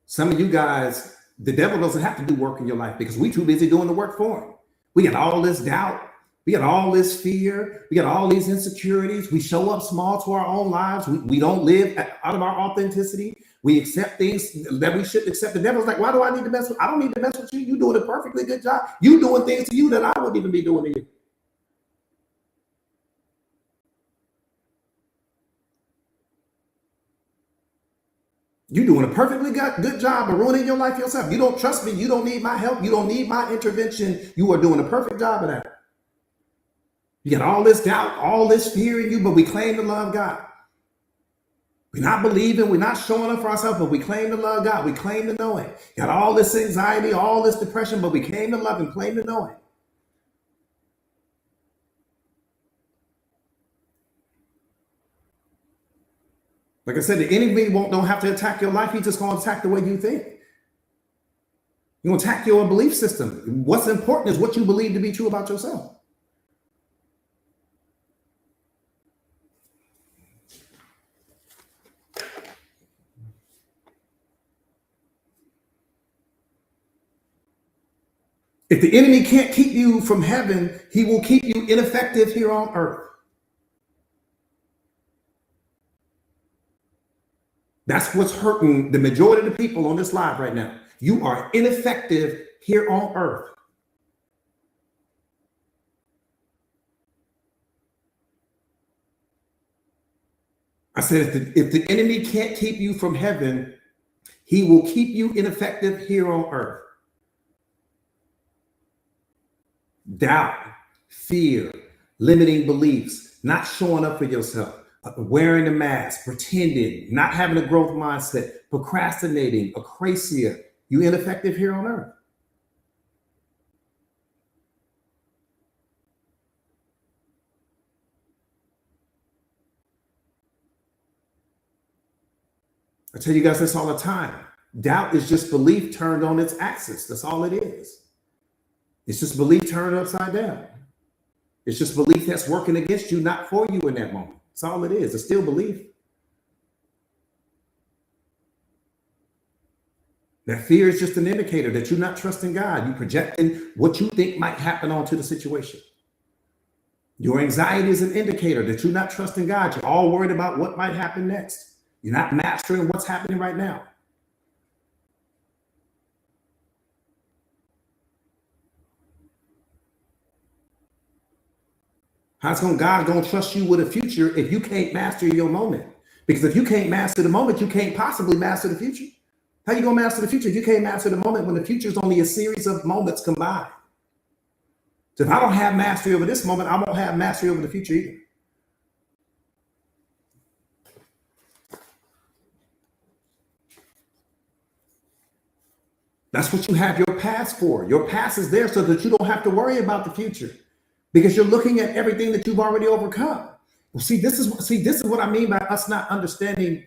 Some of you guys, the devil doesn't have to do work in your life because we're too busy doing the work for him. We got all this doubt. We got all this fear. We got all these insecurities. We show up small to our own lives. We don't live out of our authenticity. We accept things that we shouldn't accept. The devil's like, why do I need to mess with? I don't need to mess with you. You're doing a perfectly good job. You doing things to you that I wouldn't even be doing to you. You're doing a perfectly good job of ruining your life yourself. You don't trust me. You don't need my help. You don't need my intervention. You are doing a perfect job of that. You got all this doubt, all this fear in you, but we claim to love God. We're not believing. We're not showing up for ourselves, but we claim to love God. We claim to know Him. Got all this anxiety, all this depression, but we claim to love Him, claim to know Him. Like I said, the enemy don't have to attack your life. He's just going to attack the way you think. He's going to attack your belief system. What's important is what you believe to be true about yourself. If the enemy can't keep you from heaven, he will keep you ineffective here on earth. That's what's hurting the majority of the people on this live right now. You are ineffective here on earth. I said, if the enemy can't keep you from heaven, he will keep you ineffective here on earth. Doubt, fear, limiting beliefs, not showing up for yourself, wearing a mask, pretending, not having a growth mindset, procrastinating, acrasia, you ineffective here on earth. I tell you guys this all the time. Doubt is just belief turned on its axis. That's all it is. It's just belief turned upside down. It's just belief that's working against you, not for you in that moment. That's all it is. It's still belief. That fear is just an indicator that you're not trusting God. You're projecting what you think might happen onto the situation. Your anxiety is an indicator that you're not trusting God. You're all worried about what might happen next. You're not mastering what's happening right now. How's God going to trust you with a future if you can't master your moment? Because if you can't master the moment, you can't possibly master the future. How you going to master the future if you can't master the moment when the future is only a series of moments combined? So if I don't have mastery over this moment, I won't have mastery over the future either. That's what you have your past for. Your past is there so that you don't have to worry about the future because you're looking at everything that you've already overcome. Well, see, this is what I mean by us not understanding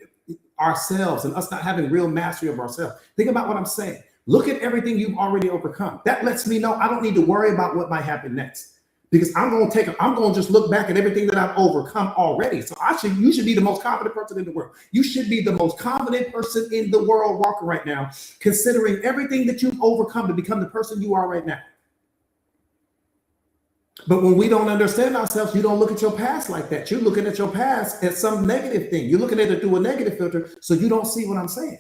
ourselves and us not having real mastery of ourselves. Think about what I'm saying. Look at everything you've already overcome. That lets me know I don't need to worry about what might happen next because I'm going to just look back at everything that I've overcome already. So you should be the most confident person in the world. You should be the most confident person in the world walking right now, considering everything that you've overcome to become the person you are right now. But when we don't understand ourselves, you don't look at your past like that. You're looking at your past as some negative thing. You're looking at it through a negative filter, so you don't see what I'm saying.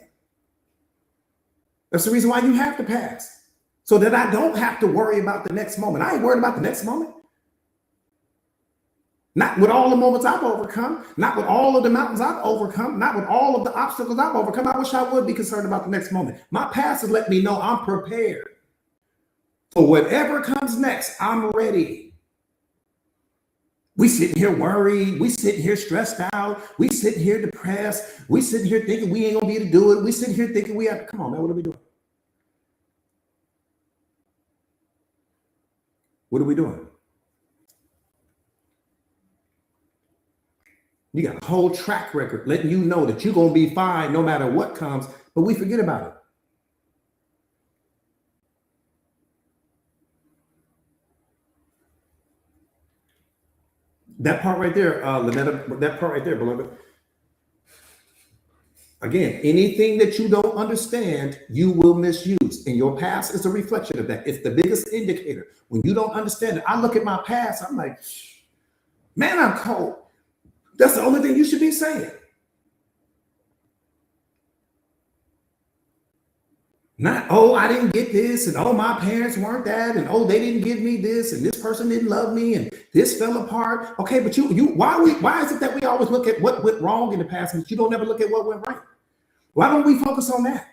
That's the reason why you have to pass, so that I don't have to worry about the next moment. I ain't worried about the next moment. Not with all the moments I've overcome, not with all of the mountains I've overcome, not with all of the obstacles I've overcome. I wish I would be concerned about the next moment. My past has let me know I'm prepared for whatever comes next. I'm ready. We sitting here worried. We sitting here stressed out. We sitting here depressed. We sitting here thinking we ain't gonna be able to do it. We sitting here thinking we have to, come on, man, what are we doing? What are we doing? You got a whole track record letting you know that you're going to be fine no matter what comes, but we forget about it. That part right there, Lynetta, that part right there, beloved. Again, anything that you don't understand, you will misuse. And your past is a reflection of that. It's the biggest indicator. When you don't understand it, I look at my past, I'm like, man, I'm cold. That's the only thing you should be saying. Not, oh, I didn't get this, and oh, my parents weren't that, and oh, they didn't give me this, and this person didn't love me, and this fell apart. Okay, but why is it that we always look at what went wrong in the past, but you don't ever look at what went right? Why don't we focus on that?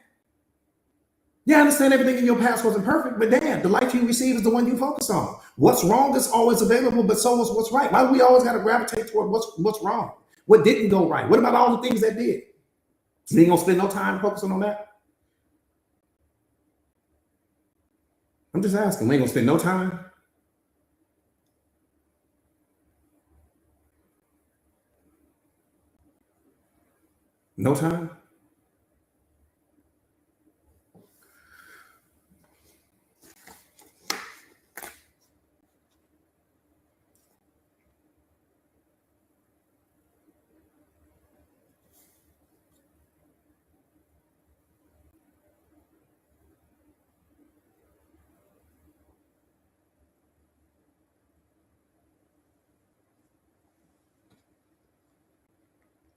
Yeah, I understand everything in your past wasn't perfect, but damn, the life you receive is the one you focus on. What's wrong is always available, but so is what's right. Why do we always got to gravitate toward what's wrong? What didn't go right? What about all the things that did? You ain't gonna spend no time focusing on that? I'm just asking, we ain't gonna spend no time? No time?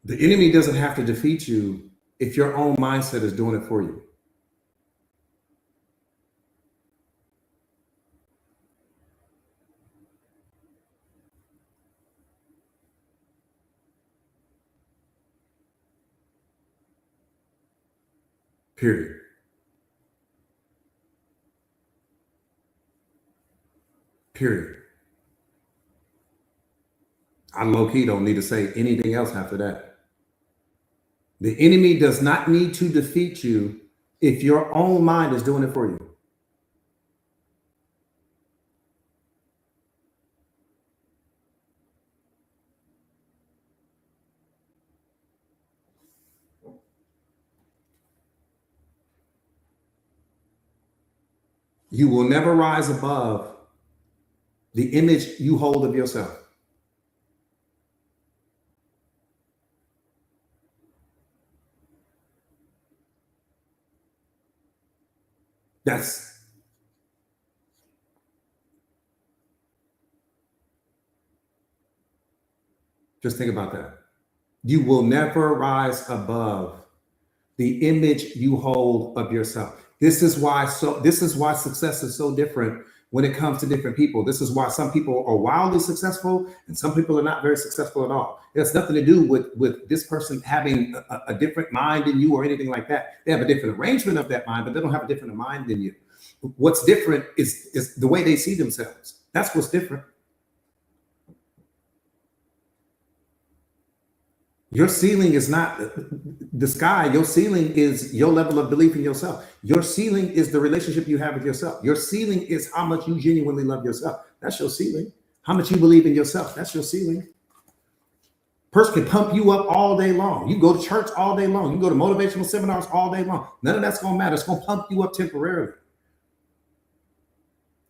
The enemy doesn't have to defeat you if your own mindset is doing it for you. Period. Period. I low-key don't need to say anything else after that. The enemy does not need to defeat you if your own mind is doing it for you. You will never rise above the image you hold of yourself. Just think about that. You will never rise above the image you hold of yourself. This is why success is so different when it comes to different people. This is why some people are wildly successful and some people are not very successful at all. It has nothing to do with this person having a different mind than you or anything like that. They have a different arrangement of that mind, but they don't have a different mind than you. What's different is the way they see themselves. That's what's different. Your ceiling is not the sky. Your ceiling is your level of belief in yourself. Your ceiling is the relationship you have with yourself. Your ceiling is how much you genuinely love yourself. That's your ceiling. How much you believe in yourself. That's your ceiling. Person can pump you up all day long. You go to church all day long. You go to motivational seminars all day long. None of that's going to matter. It's going to pump you up temporarily.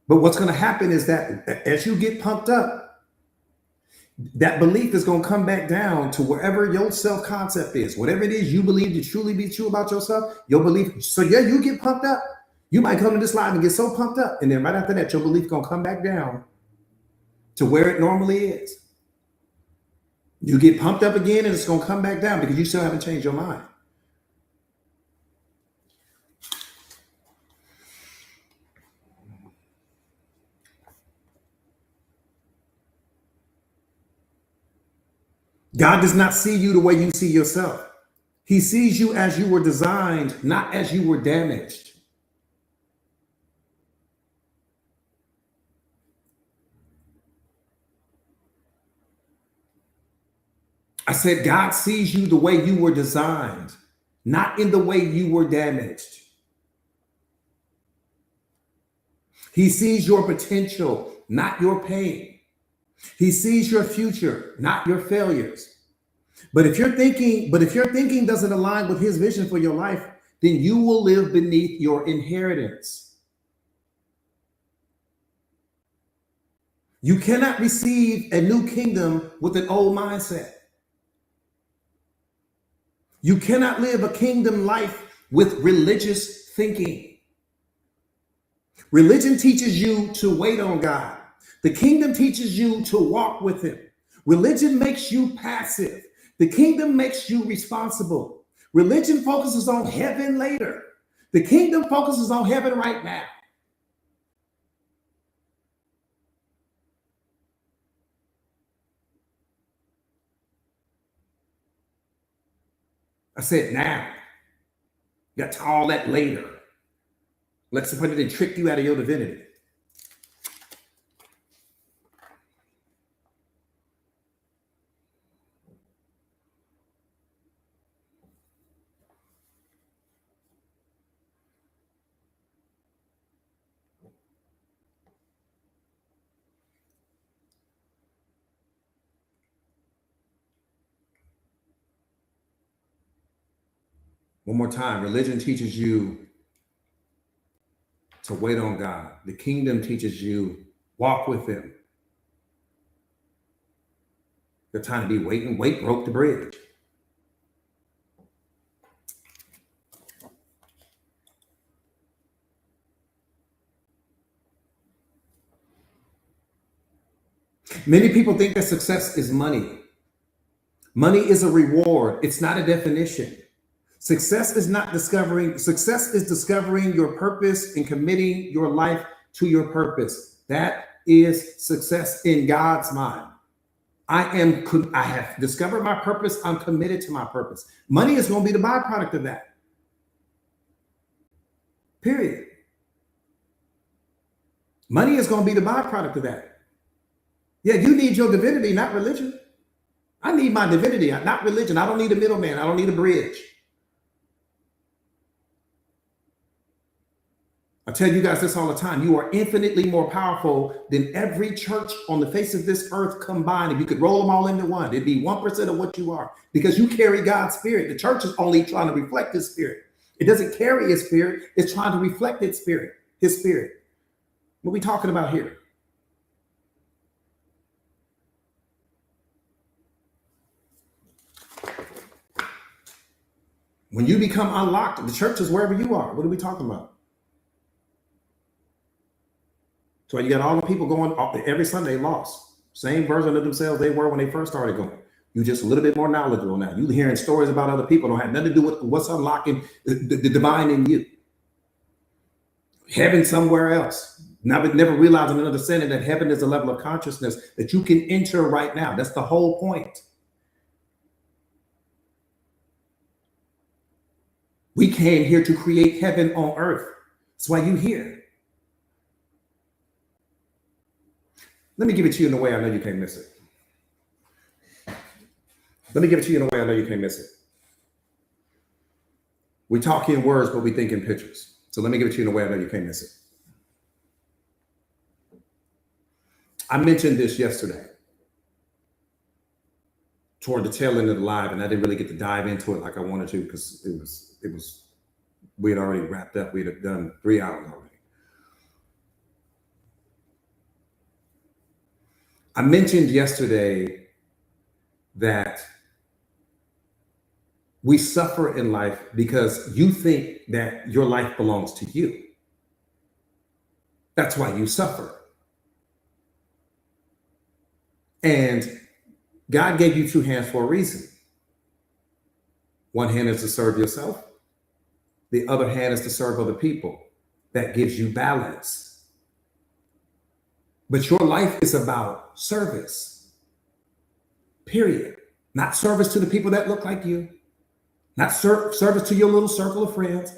But what's going to happen is that as you get pumped up, that belief is going to come back down to wherever your self-concept is. Whatever it is you believe to truly be true about yourself, your belief. So yeah, you get pumped up. You might come to this live and get so pumped up. And then right after that, your belief is going to come back down to where it normally is. You get pumped up again and it's going to come back down because you still haven't changed your mind. God does not see you the way you see yourself. He sees you as you were designed, not as you were damaged. I said, God sees you the way you were designed, not in the way you were damaged. He sees your potential, not your pain. He sees your future, not your failures. But if your thinking doesn't align with his vision for your life, then you will live beneath your inheritance. You cannot receive a new kingdom with an old mindset. You cannot live a kingdom life with religious thinking. Religion teaches you to wait on God. The kingdom teaches you to walk with him. Religion makes you passive. The kingdom makes you responsible. Religion focuses on heaven later. The kingdom focuses on heaven right now. I said now. You got all that later. Let's put it and trick you out of your divinity. One more time. Religion teaches you to wait on God. The kingdom teaches you walk with him. The time to be waiting. Wait broke the bridge. Many people think that success is money. Money is a reward. It's not a definition. Success is discovering your purpose and committing your life to your purpose. That is success in God's mind. I have discovered my purpose. I'm committed to my purpose. Money is going to be the byproduct of that. Period. Money is going to be the byproduct of that. Yeah, you need your divinity, not religion. I need my divinity, not religion. I don't need a middleman. I don't need a bridge. I tell you guys this all the time. You are infinitely more powerful than every church on the face of this earth combined. If you could roll them all into one, it'd be 1% of what you are because you carry God's spirit. The church is only trying to reflect his spirit. It doesn't carry his spirit. It's trying to reflect its spirit, his spirit. What are we talking about here? When you become unlocked, the church is wherever you are. What are we talking about? So you got all the people going every Sunday lost. Same version of themselves they were when they first started going. You just a little bit more knowledgeable now. You hearing stories about other people don't have nothing to do with what's unlocking the divine in you. Heaven somewhere else. Never realizing and understanding that heaven is a level of consciousness that you can enter right now. That's the whole point. We came here to create heaven on earth. That's why you're here. Let me give it to you in a way I know you can't miss it. Let me give it to you in a way I know you can't miss it. We talk in words, but we think in pictures. So let me give it to you in a way I know you can't miss it. I mentioned this yesterday toward the tail end of the live, and I didn't really get to dive into it like I wanted to because we had already wrapped up. We had done 3 hours already. I mentioned yesterday that we suffer in life because you think that your life belongs to you. That's why you suffer. And God gave you 2 hands for a reason. One hand is to serve yourself. The other hand is to serve other people. That gives you balance. But your life is about service. Period. Not service to the people that look like you. Not service to your little circle of friends.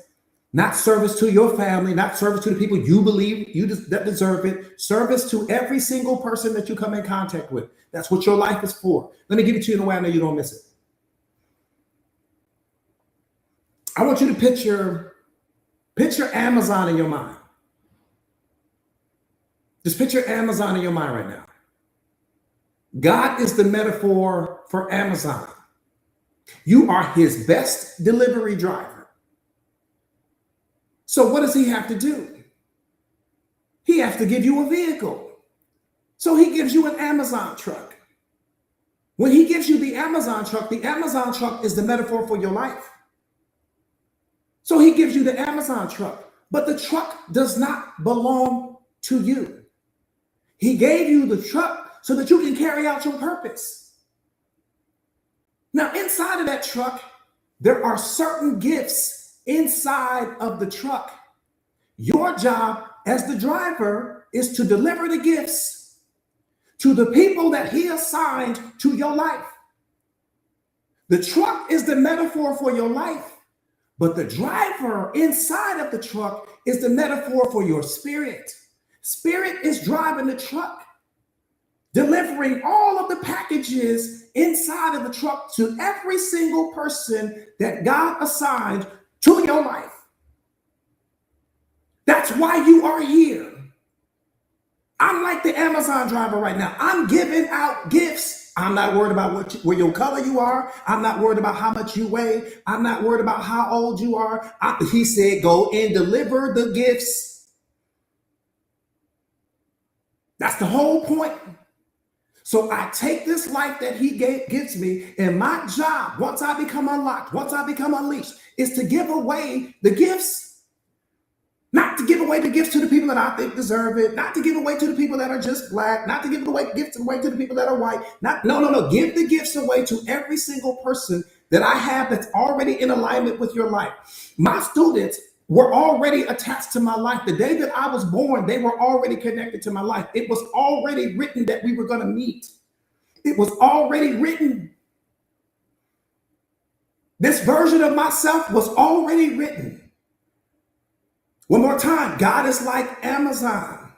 Not service to your family. Not service to the people you believe that deserve it. Service to every single person that you come in contact with. That's what your life is for. Let me give it to you in a way I know you don't miss it. I want you to picture Amazon in your mind. Just picture Amazon in your mind right now. God is the metaphor for Amazon. You are his best delivery driver. So what does he have to do? He has to give you a vehicle. So he gives you an Amazon truck. When he gives you the Amazon truck is the metaphor for your life. So he gives you the Amazon truck, but the truck does not belong to you. He gave you the truck so that you can carry out your purpose. Now, inside of that truck, there are certain gifts inside of the truck. Your job as the driver is to deliver the gifts to the people that he assigned to your life. The truck is the metaphor for your life, but the driver inside of the truck is the metaphor for your spirit. Spirit is driving the truck, delivering all of the packages inside of the truck to every single person that God assigned to your life. That's why you are here. I'm like the Amazon driver right now. I'm giving out gifts. I'm not worried about where your color you are. I'm not worried about how much you weigh. I'm not worried about how old you are. He said, go and deliver the gifts. That's the whole point. So I take this life that he gives me, and my job, once I become unlocked, once I become unleashed, is to give away the gifts. Not to give away the gifts to the people that I think deserve it, not to give away to the people that are just black, not to give gifts away to the people that are white. No. Give the gifts away to every single person that I have that's already in alignment with your life. My students were already attached to my life. The day that I was born, they were already connected to my life. It was already written that we were going to meet. It was already written. This version of myself was already written. One more time, God is like Amazon.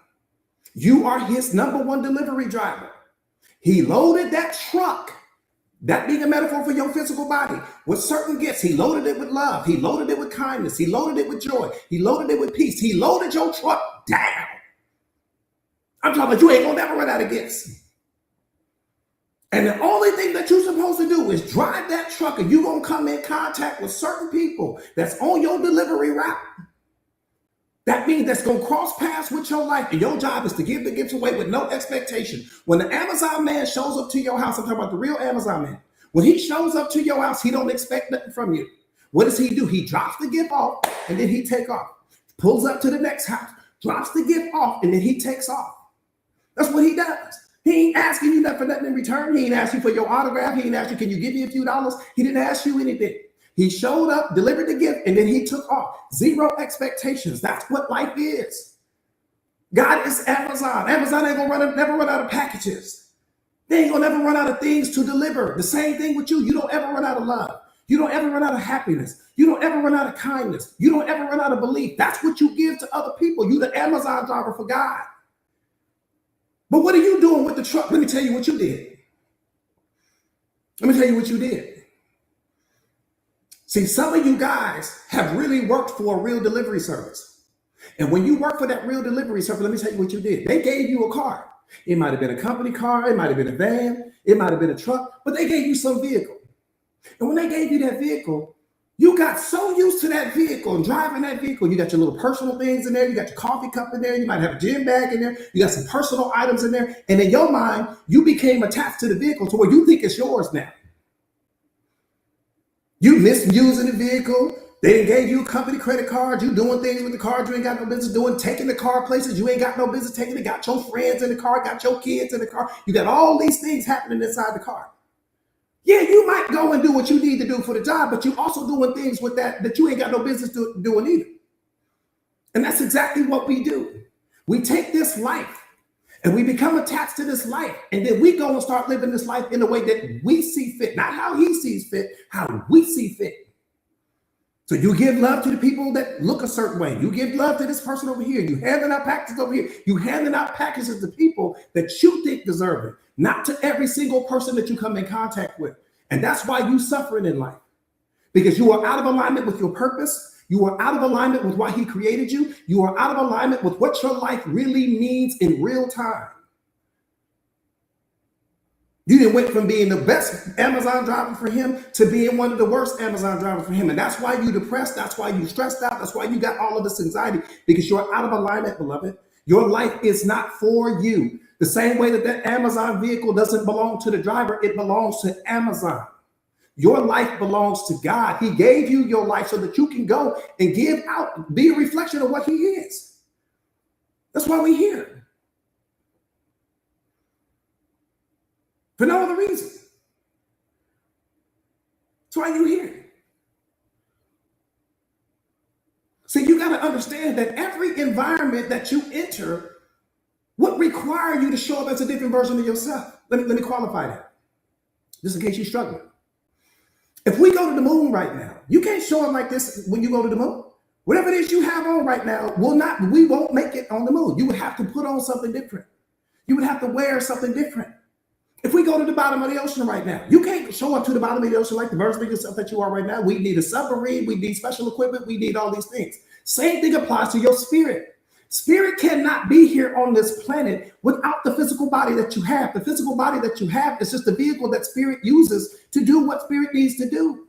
You are his number one delivery driver. He loaded that truck, that being a metaphor for your physical body, with certain gifts. He loaded it with love. He loaded it with kindness. He loaded it with joy. He loaded it with peace. He loaded your truck down. I'm talking about you ain't gonna never run out of gifts. And the only thing that you're supposed to do is drive that truck, and you're gonna come in contact with certain people that's on your delivery route. That means that's going to cross paths with your life, and your job is to give the gifts away with no expectation. When the Amazon man shows up to your house, I'm talking about the real Amazon man. When he shows up to your house, he don't expect nothing from you. What does he do? He drops the gift off, and then he take off. Pulls up to the next house, drops the gift off, and then he takes off. That's what he does. He ain't asking you for nothing in return. He ain't asking you for your autograph. He ain't asking you, can you give me a few dollars? He didn't ask you anything. He showed up, delivered the gift, and then he took off. Zero expectations. That's what life is. God is Amazon. Amazon ain't gonna never run out of packages. They ain't gonna never run out of things to deliver. The same thing with you. You don't ever run out of love. You don't ever run out of happiness. You don't ever run out of kindness. You don't ever run out of belief. That's what you give to other people. You the Amazon driver for God. But what are you doing with the truck? Let me tell you what you did. Let me tell you what you did. See, some of you guys have really worked for a real delivery service. And when you work for that real delivery service, let me tell you what you did. They gave you a car. It might have been a company car. It might have been a van. It might have been a truck. But they gave you some vehicle. And when they gave you that vehicle, you got so used to that vehicle and driving that vehicle. You got your little personal things in there. You got your coffee cup in there. You might have a gym bag in there. You got some personal items in there. And in your mind, you became attached to the vehicle to where you think it's yours now. You misusing the vehicle. They gave you a company credit card. You doing things with the car you ain't got no business doing. Taking the car places you ain't got no business taking it. Got your friends in the car. Got your kids in the car. You got all these things happening inside the car. Yeah, you might go and do what you need to do for the job, but you also doing things with that you ain't got no business doing either. And that's exactly what we do. We take this life and we become attached to this life, and then we go and start living this life in the way that we see fit, not how he sees fit, how we see fit. So you give love to the people that look a certain way. You give love to this person over here. You handing out packages over here. You handing out packages to people that you think deserve it, not to every single person that you come in contact with. And that's why you suffering in life, because you are out of alignment with your purpose. You are out of alignment with why he created you. You are out of alignment with what your life really means in real time. You didn't went from being the best Amazon driver for him to being one of the worst Amazon drivers for him. And that's why you depressed. That's why you stressed out. That's why you got all of this anxiety, because you're out of alignment, beloved. Your life is not for you. The same way that Amazon vehicle doesn't belong to the driver, it belongs to Amazon. Your life belongs to God. He gave you your life so that you can go and give out, be a reflection of what he is. That's why we're here. For no other reason. That's why you're here. See, you got to understand that every environment that you enter would require you to show up as a different version of yourself. Let me qualify that, just in case you're struggling. If we go to the moon right now, you can't show up like this when you go to the moon. Whatever it is you have on right now we won't make it on the moon. You would have to put on something different. You would have to wear something different. If we go to the bottom of the ocean right now, you can't show up to the bottom of the ocean like the version of yourself that you are right now. We need a submarine. We need special equipment. We need all these things. Same thing applies to your spirit. Spirit cannot be here on this planet without the physical body that you have. The physical body that you have is just the vehicle that spirit uses to do what spirit needs to do.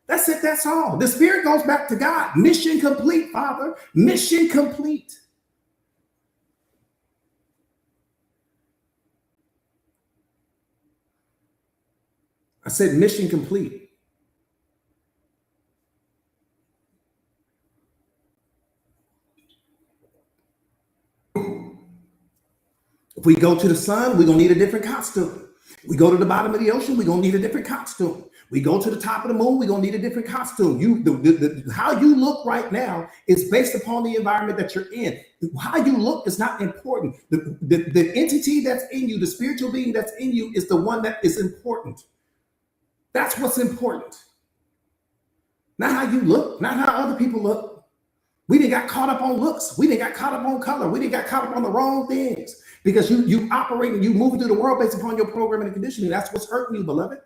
That's it. That's all. The spirit goes back to God. Mission complete, Father. Mission complete. I said mission complete. If we go to the sun, we're going to need a different costume. We go to the bottom of the ocean, we're going to need a different costume. We go to the top of the moon, we're going to need a different costume. How you look right now is based upon the environment that you're in. How you look is not important. The entity that's in you, the spiritual being that's in you, is the one that is important. That's what's important. Not how you look, not how other people look. We didn't got caught up on looks. We didn't got caught up on color. We didn't got caught up on the wrong things, because you operate and you move through the world based upon your programming and conditioning. That's what's hurting you, beloved.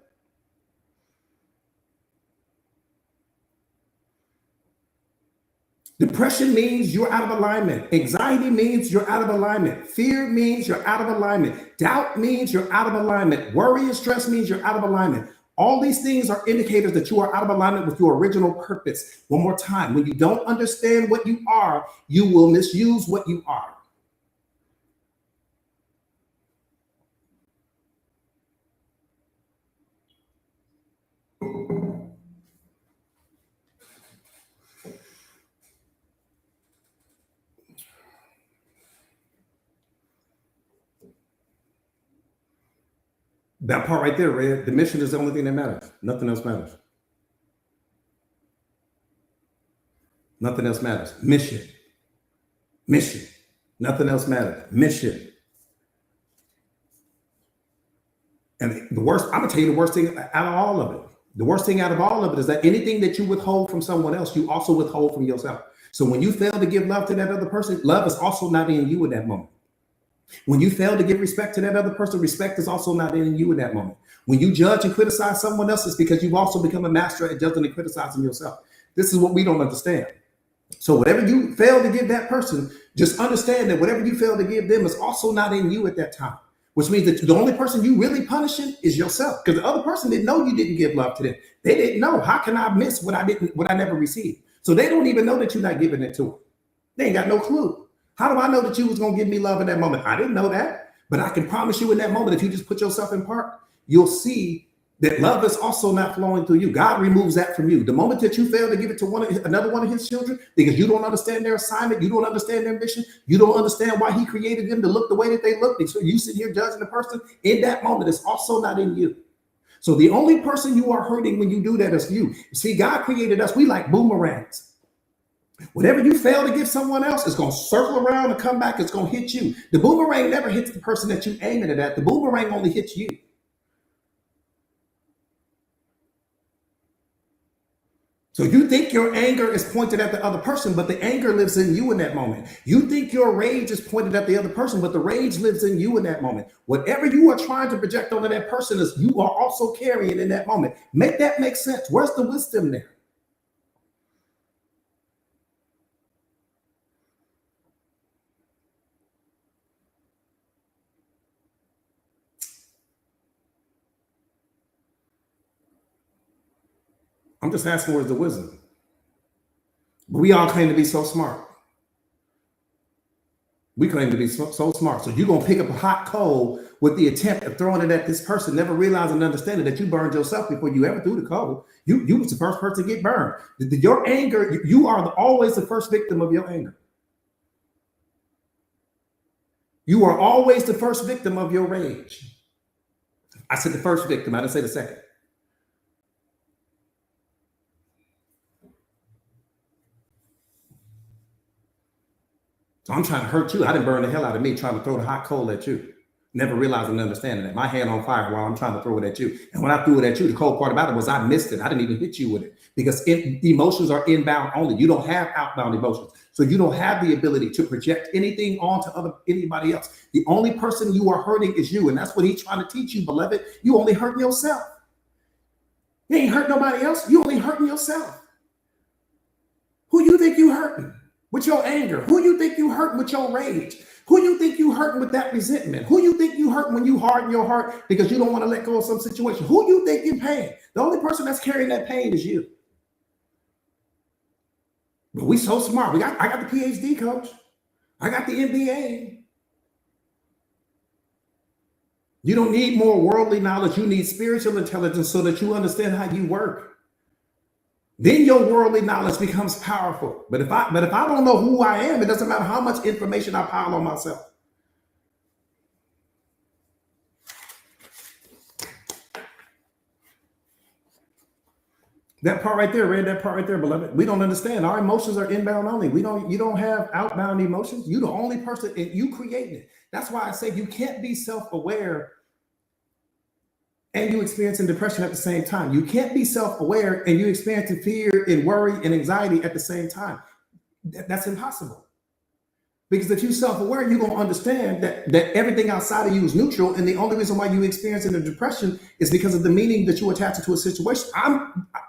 Depression means you're out of alignment. Anxiety means you're out of alignment. Fear means you're out of alignment. Doubt means you're out of alignment. Worry and stress means you're out of alignment. All these things are indicators that you are out of alignment with your original purpose. One more time, when you don't understand what you are, you will misuse what you are. That part right there, Red, the mission is the only thing that matters. Nothing else matters. Nothing else matters. Mission. Mission. Nothing else matters. Mission. And the worst, I'm going to tell you the worst thing out of all of it. The worst thing out of all of it is that anything that you withhold from someone else, you also withhold from yourself. So when you fail to give love to that other person, love is also not in you in that moment. When you fail to give respect to that other person, respect is also not in you in that moment. When you judge and criticize someone else, it's because you've also become a master at judging and criticizing yourself. This is what we don't understand. So whatever you fail to give that person, just understand that whatever you fail to give them is also not in you at that time. Which means that the only person you really punishing is yourself, because the other person didn't know you didn't give love to them. They didn't know. How can I miss what I never received? So they don't even know that you're not giving it to them. They ain't got no clue. How do I know that you was gonna give me love in that moment? I didn't know that, but I can promise you in that moment, if you just put yourself in part, you'll see that love is also not flowing through you. God removes that from you. The moment that you fail to give it to another one of his children, because you don't understand their assignment, you don't understand their mission, you don't understand why he created them to look the way that they look. So you sit here judging the person in that moment, it's also not in you. So the only person you are hurting when you do that is you. See, God created us, we like boomerangs. Whatever you fail to give someone else, it's going to circle around and come back. It's going to hit you. The boomerang never hits the person that you aiming it at. The boomerang only hits you. So you think your anger is pointed at the other person, but the anger lives in you in that moment. You think your rage is pointed at the other person, but the rage lives in you in that moment. Whatever you are trying to project onto that person is you are also carrying in that moment. Make that make sense. Where's the wisdom there? I'm just asking, where's the wisdom? But we all claim to be so smart. We claim to be so smart. So you're going to pick up a hot coal with the attempt of throwing it at this person, never realizing and understanding that you burned yourself before you ever threw the coal. You was the first person to get burned. Your anger, you are always the first victim of your anger. You are always the first victim of your rage. I said the first victim. I didn't say the second. So I'm trying to hurt you. I didn't burn the hell out of me trying to throw the hot coal at you. Never realizing and understanding that my hand on fire while I'm trying to throw it at you. And when I threw it at you, the cold part about it was I missed it. I didn't even hit you with it because emotions are inbound only. You don't have outbound emotions. So you don't have the ability to project anything onto anybody else. The only person you are hurting is you. And that's what he's trying to teach you, beloved. You only hurt yourself. You ain't hurt nobody else. You only hurting yourself. Who you think you hurting? With your anger? Who you think you hurting with your rage? Who you think you hurting with that resentment? Who you think you hurting when you harden your heart because you don't want to let go of some situation? Who you think in pain? The only person that's carrying that pain is you. But we so smart. I got the PhD, coach. I got the MBA. You don't need more worldly knowledge. You need spiritual intelligence so that you understand how you work. Then your worldly knowledge becomes powerful. But if I don't know who I am, it doesn't matter how much information I pile on myself. That part right there, read that part right there, beloved. We don't understand. Our emotions are inbound only. You don't have outbound emotions. You're the only person, and you creating it. That's why I say you can't be self-aware and you experiencing depression at the same time. You can't be self-aware and you experiencing fear and worry and anxiety at the same time. That's impossible. Because if you're self-aware, you're going to understand that everything outside of you is neutral, and the only reason why you're experiencing the depression is because of the meaning that you attach to a situation.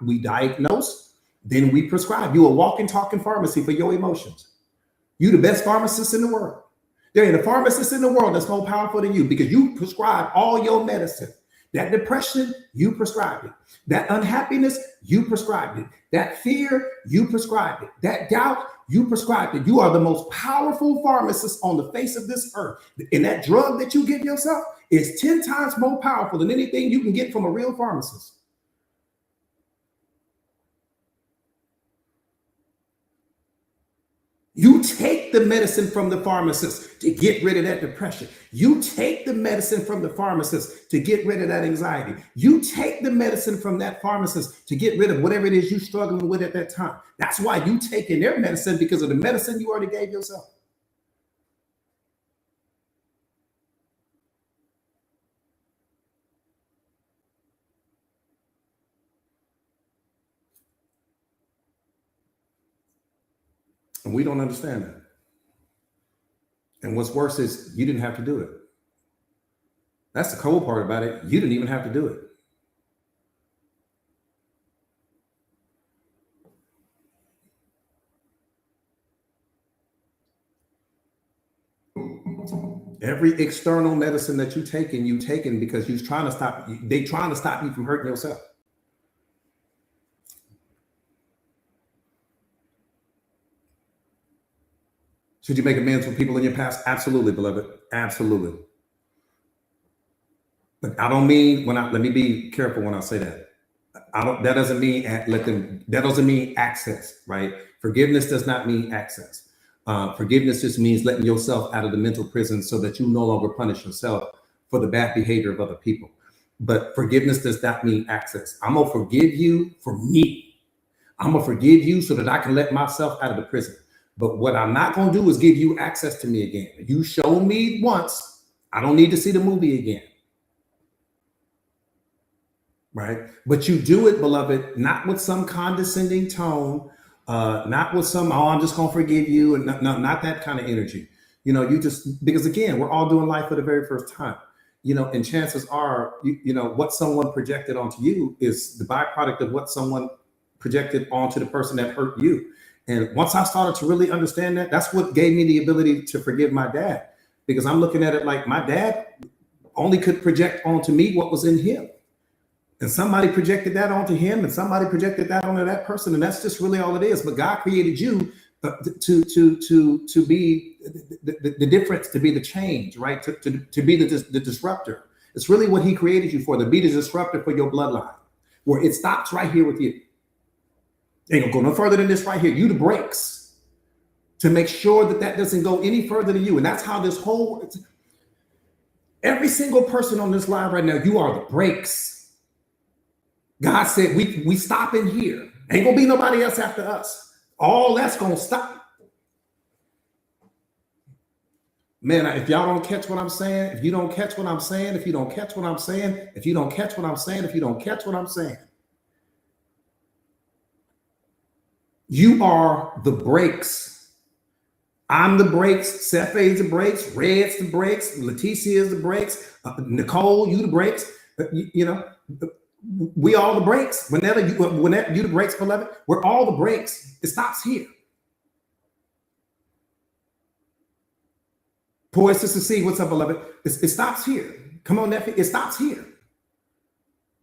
We diagnose, then we prescribe. You're a walking, talking pharmacy for your emotions. You're the best pharmacist in the world. There ain't a pharmacist in the world that's more powerful than you because you prescribe all your medicine. That depression, you prescribed it. That unhappiness, you prescribed it. That fear, you prescribed it. That doubt, you prescribed it. You are the most powerful pharmacist on the face of this earth. And that drug that you give yourself is 10 times more powerful than anything you can get from a real pharmacist. You take the medicine from the pharmacist to get rid of that depression. You take the medicine from the pharmacist to get rid of that anxiety. You take the medicine from that pharmacist to get rid of whatever it is you're struggling with at that time. That's why you taking their medicine, because of the medicine you already gave yourself. And we don't understand that. And what's worse is you didn't have to do it. That's the cold part about it. You didn't even have to do it. Every external medicine that you taken because you're trying to stop. They trying to stop you from hurting yourself. Should you make amends with people in your past? Absolutely, beloved. Absolutely. But I don't mean let me be careful when I say that. That doesn't mean that doesn't mean access, right? Forgiveness does not mean access. Forgiveness just means letting yourself out of the mental prison so that you no longer punish yourself for the bad behavior of other people. But forgiveness does not mean access. I'm going to forgive you for me. I'm going to forgive you so that I can let myself out of the prison. But what I'm not going to do is give you access to me again. You show me once, I don't need to see the movie again. Right? But you do it, beloved, not with some condescending tone, not with some, oh, I'm just going to forgive you. And not that kind of energy. You just, because again, we're all doing life for the very first time. And chances are, what someone projected onto you is the byproduct of what someone projected onto the person that hurt you. And once I started to really understand that, that's what gave me the ability to forgive my dad, because I'm looking at it like my dad only could project onto me what was in him. And somebody projected that onto him, and somebody projected that onto that person. And that's just really all it is. But God created you to be the difference, to be the change, right? To be the disruptor. It's really what he created you for, to be the disruptor for your bloodline, where it stops right here with you. Ain't gonna go no further than this right here. You the brakes to make sure that doesn't go any further than you. And that's how this whole, every single person on this live right now, you are the brakes. God said, we stop in here. Ain't gonna be nobody else after us. All that's gonna stop. Man, if y'all don't catch what I'm saying, if you don't catch what I'm saying, if you don't catch what I'm saying, if you don't catch what I'm saying, if you don't catch what I'm saying, you are the brakes. I'm the brakes. Sefe's the brakes. Red's the brakes. Leticia is the brakes. Nicole, you the brakes. We all the brakes. Whenever you the brakes, beloved, we're all the brakes. It stops here. Poor Sister C, what's up, beloved? It stops here. Come on, nephew. It stops here.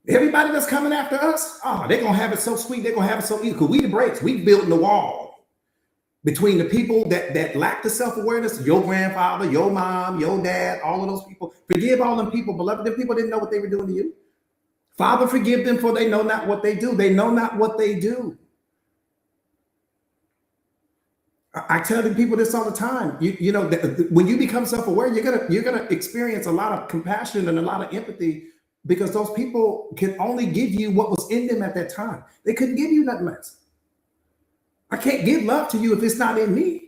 Everybody that's coming after us, they're going to have it so sweet. They're going to have it so easy because we the brakes. We building the wall between the people that lack the self-awareness, your grandfather, your mom, your dad, all of those people. Forgive all them people, beloved. Them people didn't know what they were doing to you. Father, forgive them, for they know not what they do. They know not what they do. I tell the people this all the time. When you become self-aware, you're gonna experience a lot of compassion and a lot of empathy, because those people can only give you what was in them at that time. They couldn't give you nothing else. I can't give love to you if it's not in me.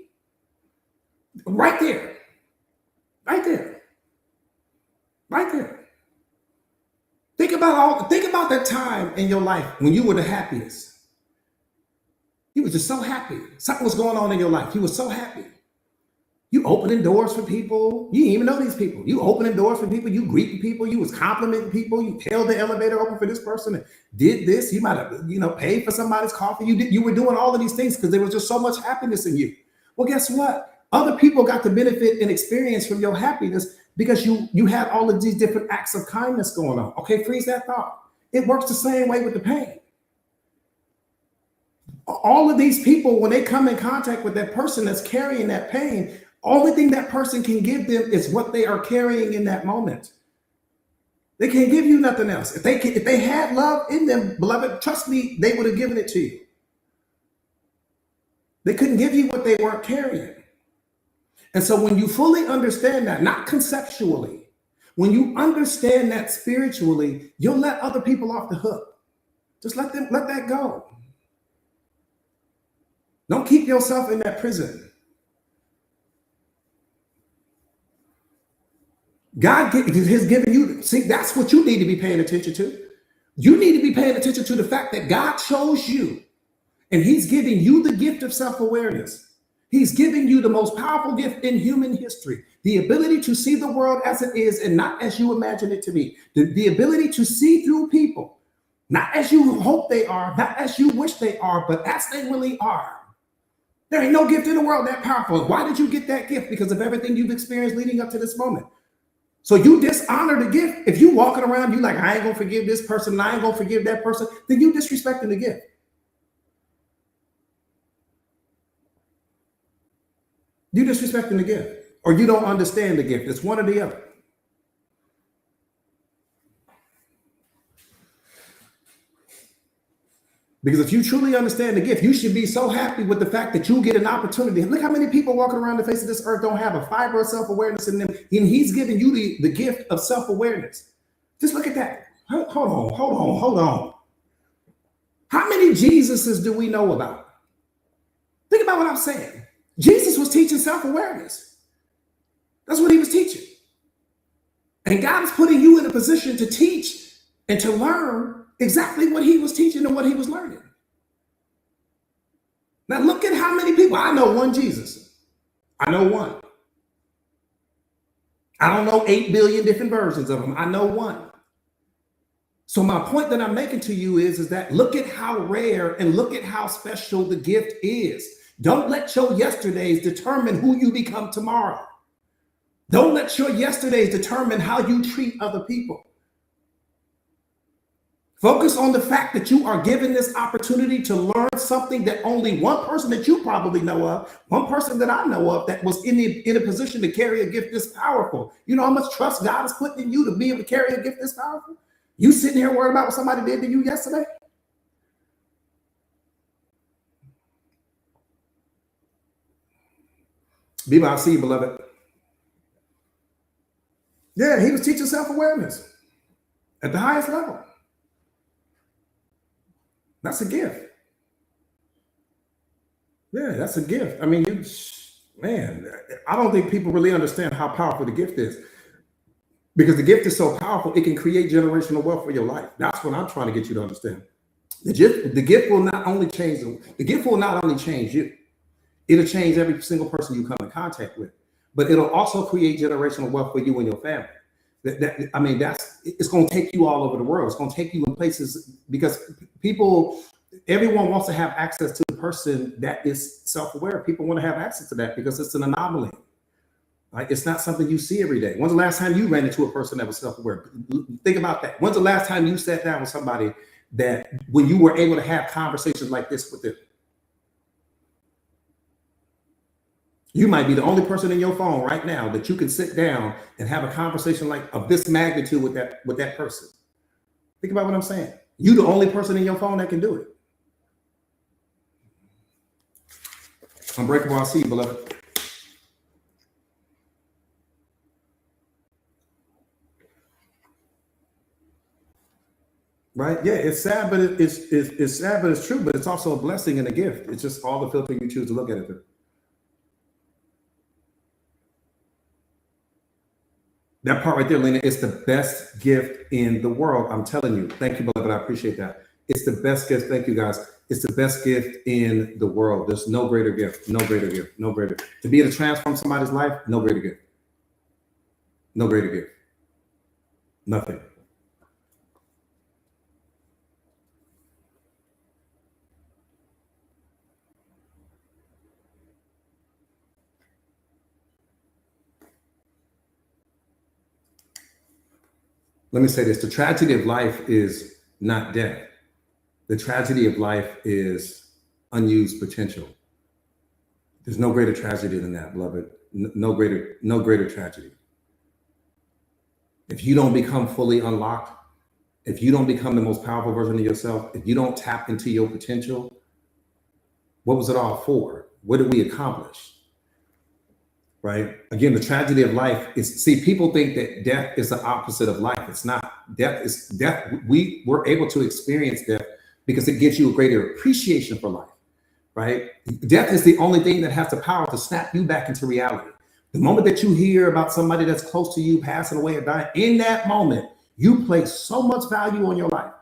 Right there. Right there. Right there. Think about that time in your life when you were the happiest. You were just so happy. Something was going on in your life. You were so happy. You opening doors for people. You didn't even know these people. You opening doors for people. You greeting people. You was complimenting people. You held the elevator open for this person and did this. You might have, paid for somebody's coffee. You were doing all of these things because there was just so much happiness in you. Well, guess what? Other people got to benefit and experience from your happiness because you had all of these different acts of kindness going on. Okay, freeze that thought. It works the same way with the pain. All of these people, when they come in contact with that person that's carrying that pain, only thing that person can give them is what they are carrying in that moment. They can't give you nothing else. If they had love in them, beloved, trust me, they would have given it to you. They couldn't give you what they weren't carrying. And so when you fully understand that, not conceptually, when you understand that spiritually, you'll let other people off the hook. Just let that go. Don't keep yourself in that prison. God has given you, see, that's what you need to be paying attention to. You need to be paying attention to the fact that God chose you and he's giving you the gift of self-awareness. He's giving you the most powerful gift in human history, the ability to see the world as it is and not as you imagine it to be, the ability to see through people, not as you hope they are, not as you wish they are, but as they really are. There ain't no gift in the world that powerful. Why did you get that gift? Because of everything you've experienced leading up to this moment. So you dishonor the gift. If you walking around, you like, I ain't gonna forgive this person, and I ain't gonna forgive that person, then you disrespecting the gift. You disrespecting the gift, or you don't understand the gift. It's one or the other. Because if you truly understand the gift, you should be so happy with the fact that you get an opportunity. Look how many people walking around the face of this earth don't have a fiber of self-awareness in them. And he's giving you the gift of self-awareness. Just look at that. Hold on. How many Jesuses do we know about? Think about what I'm saying. Jesus was teaching self-awareness. That's what he was teaching. And God is putting you in a position to teach and to learn exactly what he was teaching and what he was learning. Now look at how many people. I know one Jesus. I know one. I don't know 8 billion different versions of him. I know one. So my point that I'm making to you is that look at how rare and look at how special the gift is. Don't let your yesterdays determine who you become tomorrow. Don't let your yesterdays determine how you treat other people. Focus on the fact that you are given this opportunity to learn something that only one person that you probably know of, one person that I know of that was in a position to carry a gift this powerful. You know how much trust God is putting in you to be able to carry a gift this powerful? You sitting here worried about what somebody did to you yesterday? BYC, beloved. Yeah, he was teaching self-awareness at the highest level. That's a gift. Yeah, that's a gift. I mean, I don't think people really understand how powerful the gift is. Because the gift is so powerful, it can create generational wealth for your life. That's what I'm trying to get you to understand. The gift will not only change you, it'll change every single person you come in contact with, but it'll also create generational wealth for you and your family. It's going to take you all over the world. It's going to take you in places because everyone wants to have access to the person that is self-aware. People want to have access to that because it's an anomaly. Like it's not something you see every day. When's the last time you ran into a person that was self-aware? Think about that. When's the last time you sat down with somebody that when you were able to have conversations like this with them? You might be the only person in your phone right now that you can sit down and have a conversation like of this magnitude with that person. Think about what I'm saying. You're the only person in your phone that can do it. Unbreakable, I see you, beloved. Right? Yeah, it's sad, but it's sad, but it's true. But it's also a blessing and a gift. It's just all the filter you choose to look at it through. That part right there, Lena, it's the best gift in the world. I'm telling you. Thank you, beloved. I appreciate that. It's the best gift. Thank you, guys. It's the best gift in the world. There's no greater gift. No greater gift. No greater. To be able to transform somebody's life, no greater gift. No greater gift. Nothing. Let me say this. The tragedy of life is not death. The tragedy of life is unused potential. There's no greater tragedy than that, beloved. No greater tragedy. If you don't become fully unlocked, if you don't become the most powerful version of yourself, if you don't tap into your potential, what was it all for? What did we accomplish? Right? Again, the tragedy of life is, people think that death is the opposite of life. It's not. Death is death. We were able to experience death because it gives you a greater appreciation for life, right? Death is the only thing that has the power to snap you back into reality. The moment that you hear about somebody that's close to you passing away or dying, in that moment, you place so much value on your life.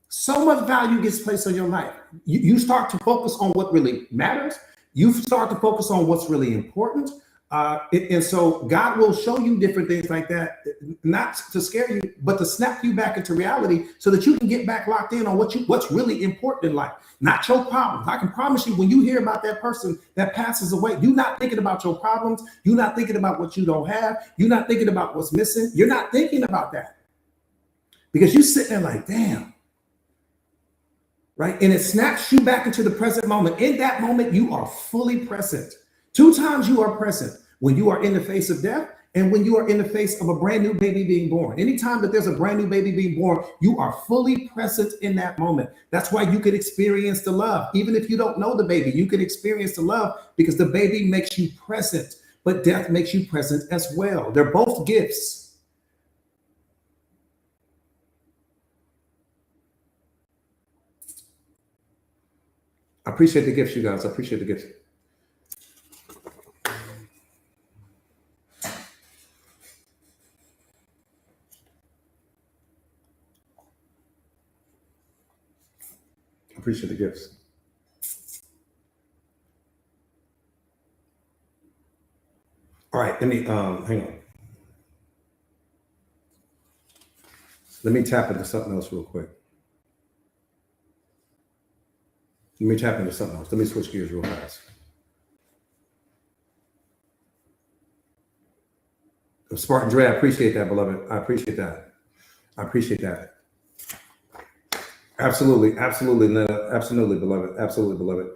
So much value gets placed on your life. You start to focus on what really matters. You start to focus on what's really important. And so God will show you different things like that, not to scare you, but to snap you back into reality so that you can get back locked in on what's really important in life, not your problems. I can promise you, when you hear about that person that passes away, you're not thinking about your problems. You're not thinking about what you don't have. You're not thinking about what's missing. You're not thinking about that because you're sitting there like, damn. Right? And it snaps you back into the present moment. In that moment, you are fully present. 2 times you are present: when you are in the face of death and when you are in the face of a brand new baby being born. Anytime that there's a brand new baby being born, you are fully present in that moment. That's why you can experience the love. Even if you don't know the baby, you can experience the love because the baby makes you present, but death makes you present as well. They're both gifts. I appreciate the gifts, you guys. I appreciate the gifts. Appreciate the gifts. All right, let me hang on. Let me tap into something else real quick. Let me tap into something else. Let me switch gears real fast. Spartan Dre, I appreciate that, beloved. I appreciate that. I appreciate that. Absolutely, absolutely, absolutely, beloved. Absolutely, beloved.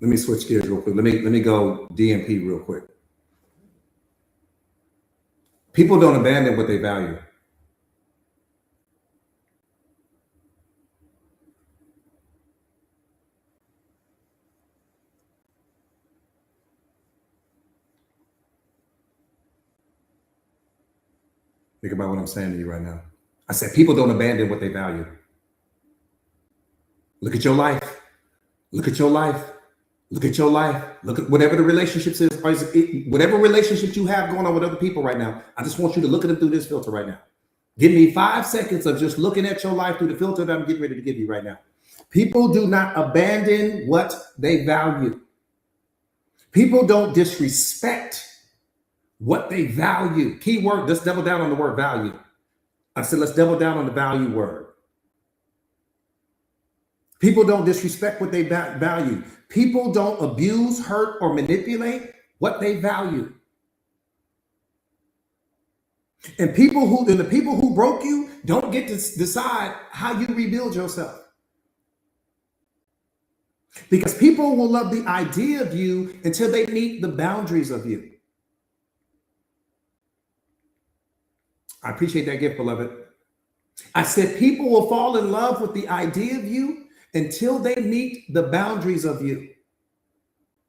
Let me switch gears real quick. Let me go DMP real quick. People don't abandon what they value. Think about what I'm saying to you right now. I said people don't abandon what they value. Look at your life. Look at your life. Look at your life. Look at whatever the relationships is, whatever relationship you have going on with other people right now. I just want you to look at them through this filter right now. Give me 5 seconds of just looking at your life through the filter that I'm getting ready to give you right now. People do not abandon what they value. People don't disrespect what they value. Key word, let's double down on the word value. I said, let's double down on the value word. People don't disrespect what they value. People don't abuse, hurt, or manipulate what they value. And the people who broke you don't get to decide how you rebuild yourself. Because people will love the idea of you until they meet the boundaries of you. I appreciate that gift, beloved. I said people will fall in love with the idea of you until they meet the boundaries of you.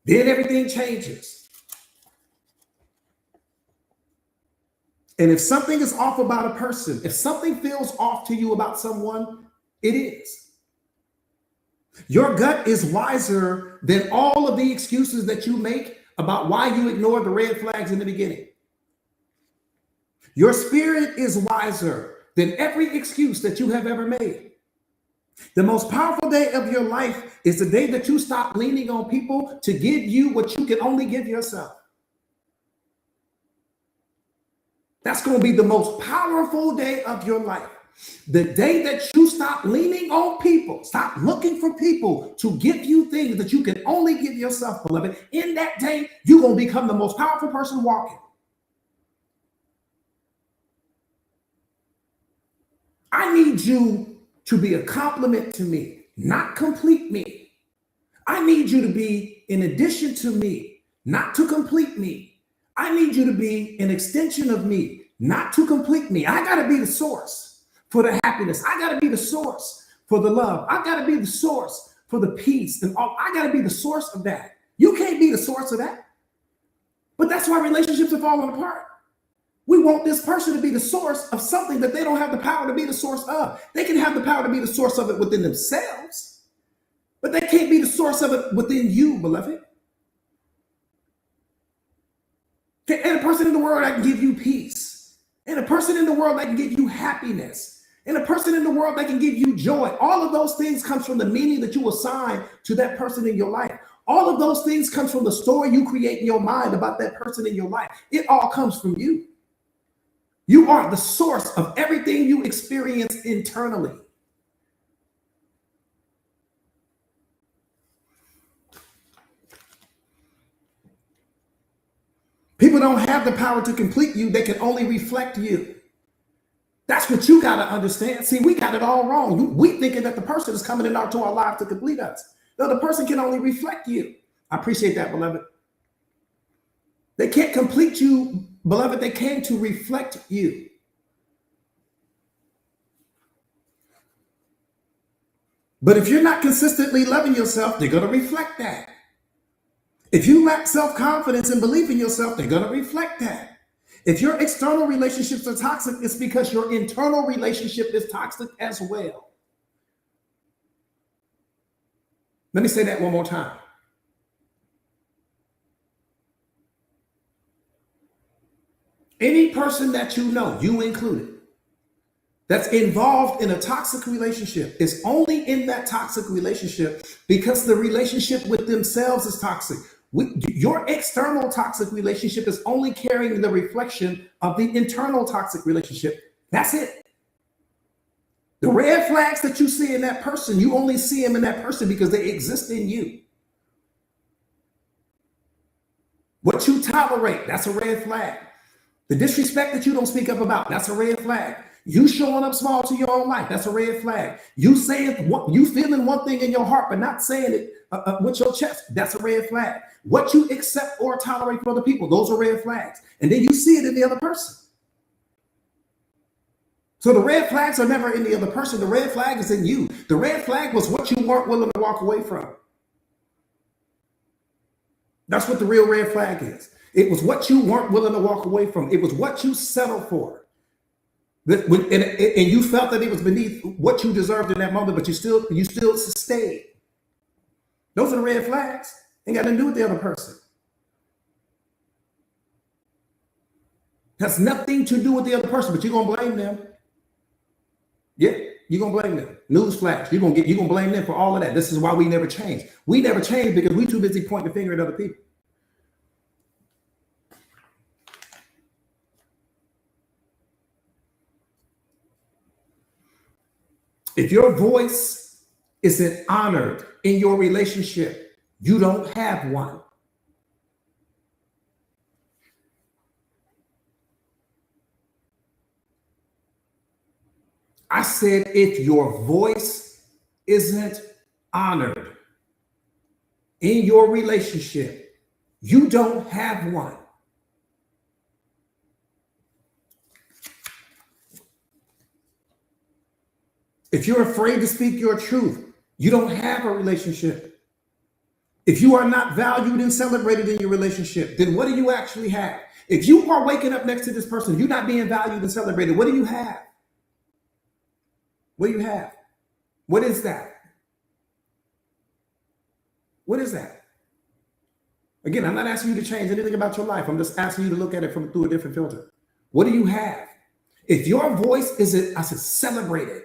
Then everything changes. And if something is off about a person, if something feels off to you about someone, it is. Your gut is wiser than all of the excuses that you make about why you ignored the red flags in the beginning. Your spirit is wiser than every excuse that you have ever made. The most powerful day of your life is the day that you stop leaning on people to give you what you can only give yourself. That's going to be the most powerful day of your life. The day that you stop leaning on people, stop looking for people to give you things that you can only give yourself, beloved. In that day, you're going to become the most powerful person walking. I need you to be a compliment to me, not complete me. I need you to be in addition to me, not to complete me. I need you to be an extension of me, not to complete me. I got to be the source for the happiness. I got to be the source for the love. I got to be the source for the peace and all. I got to be the source of that. You can't be the source of that. But that's why relationships are falling apart. We want this person to be the source of something that they don't have the power to be the source of. They can have the power to be the source of it within themselves, but they can't be the source of it within you, beloved. And a person in the world that can give you peace, and a person in the world that can give you happiness, And a person in the world that can give you joy. All of those things comes from the meaning that you assign to that person in your life. All of those things comes from the story you create in your mind about that person in your life. It all comes from you. You are the source of everything you experience internally. People don't have the power to complete you. They can only reflect you. That's what you got to understand. See, we got it all wrong. We thinking that the person is coming into our life to complete us. No, the person can only reflect you. I appreciate that, beloved. They can't complete you, beloved. They came to reflect you. But if you're not consistently loving yourself, they're going to reflect that. If you lack self-confidence and belief in yourself, they're going to reflect that. If your external relationships are toxic, it's because your internal relationship is toxic as well. Let me say that one more time. Any person that you know, you included, that's involved in a toxic relationship is only in that toxic relationship because the relationship with themselves is toxic. Your external toxic relationship is only carrying the reflection of the internal toxic relationship. That's it. The red flags that you see in that person, you only see them in that person because they exist in you. What you tolerate, that's a red flag. The disrespect that you don't speak up about, that's a red flag. You showing up small to your own life, that's a red flag. You saying what you feeling one thing in your heart, but not saying it with your chest, that's a red flag. What you accept or tolerate from other people, those are red flags. And then you see it in the other person. So the red flags are never in the other person. The red flag is in you. The red flag was what you weren't willing to walk away from. That's what the real red flag is. It was what you weren't willing to walk away from. It was what you settled for. And you felt that it was beneath what you deserved in that moment, but you still stayed. Those are the red flags. Ain't got nothing to do with the other person. Has nothing to do with the other person, but you're gonna blame them. Yeah, you're gonna blame them. Newsflash, you're gonna blame them for all of that. This is why we never change. We never change because we're too busy pointing the finger at other people. If your voice isn't honored in your relationship, you don't have one. I said, if your voice isn't honored in your relationship, you don't have one. If you're afraid to speak your truth, you don't have a relationship. If you are not valued and celebrated in your relationship, then what do you actually have? If you are waking up next to this person, you're not being valued and celebrated, what do you have? What do you have? What is that? What is that? Again, I'm not asking you to change anything about your life. I'm just asking you to look at it through a different filter. What do you have? If your voice isn't, celebrated,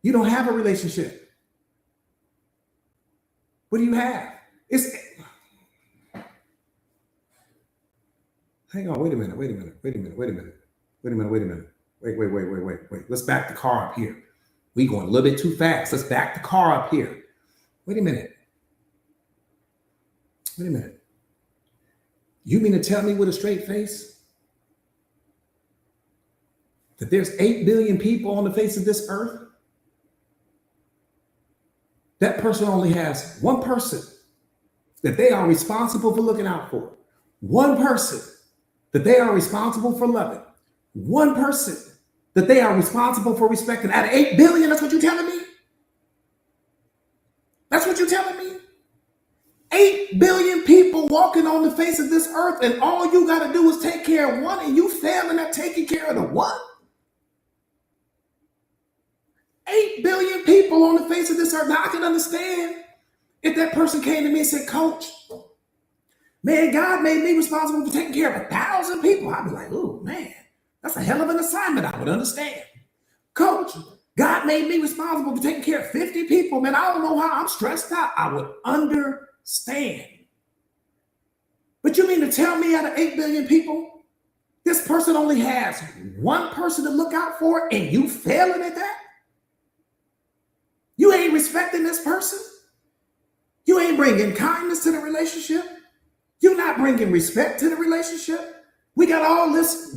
you don't have a relationship. What do you have? Hang on, wait a minute. Wait. Let's back the car up here. We going a little bit too fast. Let's back the car up here. Wait a minute. You mean to tell me with a straight face that there's 8 billion people on the face of this earth? That person only has one person that they are responsible for looking out for. One person that they are responsible for loving. One person that they are responsible for respecting. Out of 8 billion, that's what you're telling me? That's what you're telling me? 8 billion people walking on the face of this earth, and all you got to do is take care of one, and you failing at taking care of the one? 8 billion people on the face of this earth. Now, I can understand if that person came to me and said, Coach, man, God made me responsible for taking care of 1,000 people. I'd be like, oh, man, That's a hell of an assignment. I would understand. Coach, God made me responsible for taking care of 50 people. Man, I don't know how I'm stressed out. I would understand. But you mean to tell me out of 8 billion people, this person only has one person to look out for and you failing at that? You ain't respecting this person. You ain't bringing kindness to the relationship. You're not bringing respect to the relationship. We got all this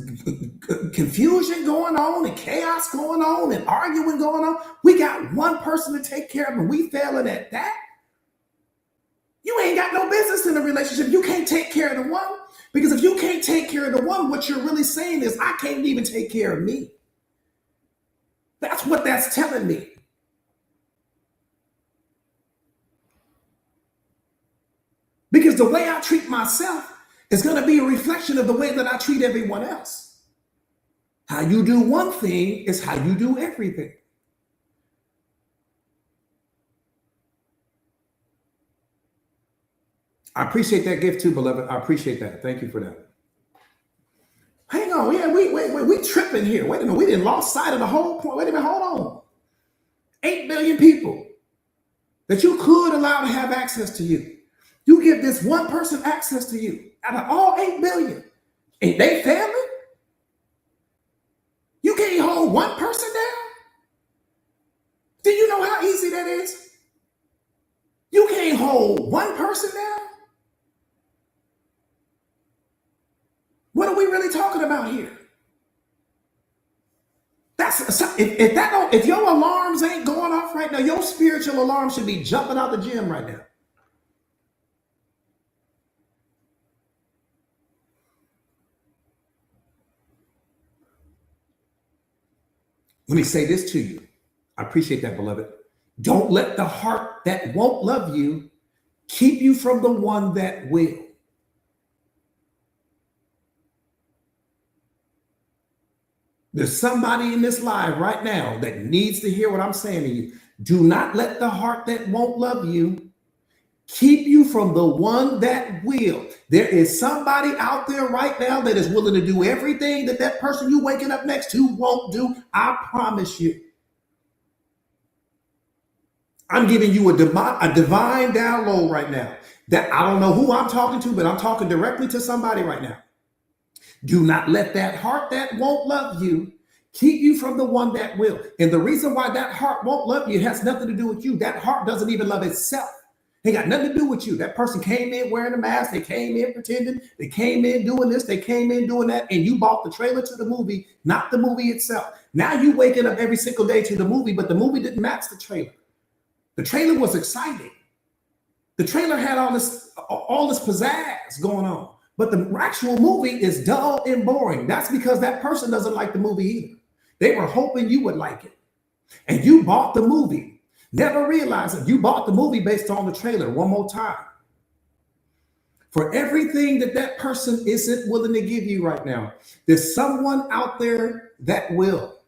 confusion going on and chaos going on and arguing going on. We got one person to take care of and we failing at that. You ain't got no business in the relationship. You can't take care of the one. Because if you can't take care of the one, what you're really saying is, I can't even take care of me. That's what that's telling me. Because the way I treat myself is going to be a reflection of the way that I treat everyone else. How you do one thing is how you do everything. I appreciate that gift too, beloved. I appreciate that. Thank you for that. Hang on. Yeah, we tripping here. Wait a minute. We didn't lost sight of the whole point. Wait a minute. Hold on. 8 billion people that you could allow to have access to you. You give this one person access to you out of all 8 billion. And they family? You can't hold one person down? Do you know how easy that is? You can't hold one person down? What are we really talking about here? If your alarms ain't going off right now, your spiritual alarm should be jumping out the gym right now. Let me say this to you. I appreciate that, beloved. Don't let the heart that won't love you keep you from the one that will. There's somebody in this live right now that needs to hear what I'm saying to you. Do not let the heart that won't love you keep you from the one that will. There is somebody out there right now that is willing to do everything that that person you waking up next to won't do. I promise you. I'm giving you a divine download right now that I don't know who I'm talking to, but I'm talking directly to somebody right now. Do not let that heart that won't love you keep you from the one that will. And the reason why that heart won't love you has nothing to do with you. That heart doesn't even love itself. It got nothing to do with you. That person came in wearing a mask. They came in pretending. They came in doing this. They came in doing that. And you bought the trailer to the movie, not the movie itself. Now you waking up every single day to the movie, but the movie didn't match the trailer. The trailer was exciting. The trailer had all this pizzazz going on. But the actual movie is dull and boring. That's because that person doesn't like the movie either. They were hoping you would like it. And you bought the movie. Never realized that you bought the movie based on the trailer. One more time. For everything that that person isn't willing to give you right now, there's someone out there that will.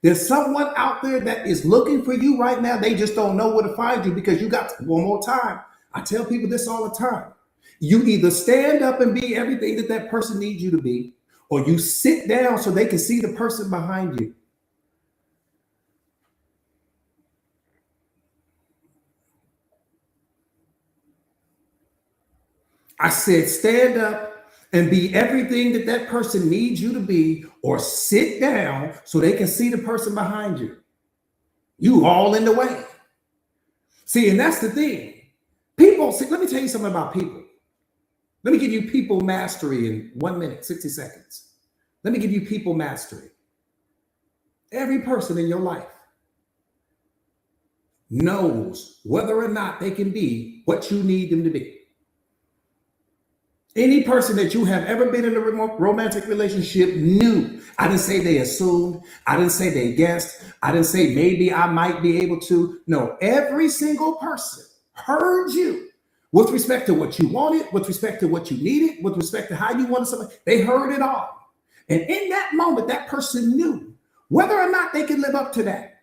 There's someone out there that is looking for you right now. They just don't know where to find you because you got one more time. I tell people this all the time. You either stand up and be everything that that person needs you to be, or you sit down so they can see the person behind you. I said, stand up and be everything that that person needs you to be, or sit down so they can see the person behind you. You all in the way. See, and that's the thing. People, see, let me tell you something about people. Let me give you people mastery in 1 minute, 60 seconds. Let me give you people mastery. Every person in your life knows whether or not they can be what you need them to be. Any person that you have ever been in a romantic relationship knew. I didn't say they assumed. I didn't say they guessed. I didn't say maybe I might be able to. No, every single person heard you with respect to what you wanted, with respect to what you needed, with respect to how you wanted something. They heard it all. And in that moment, that person knew whether or not they could live up to that.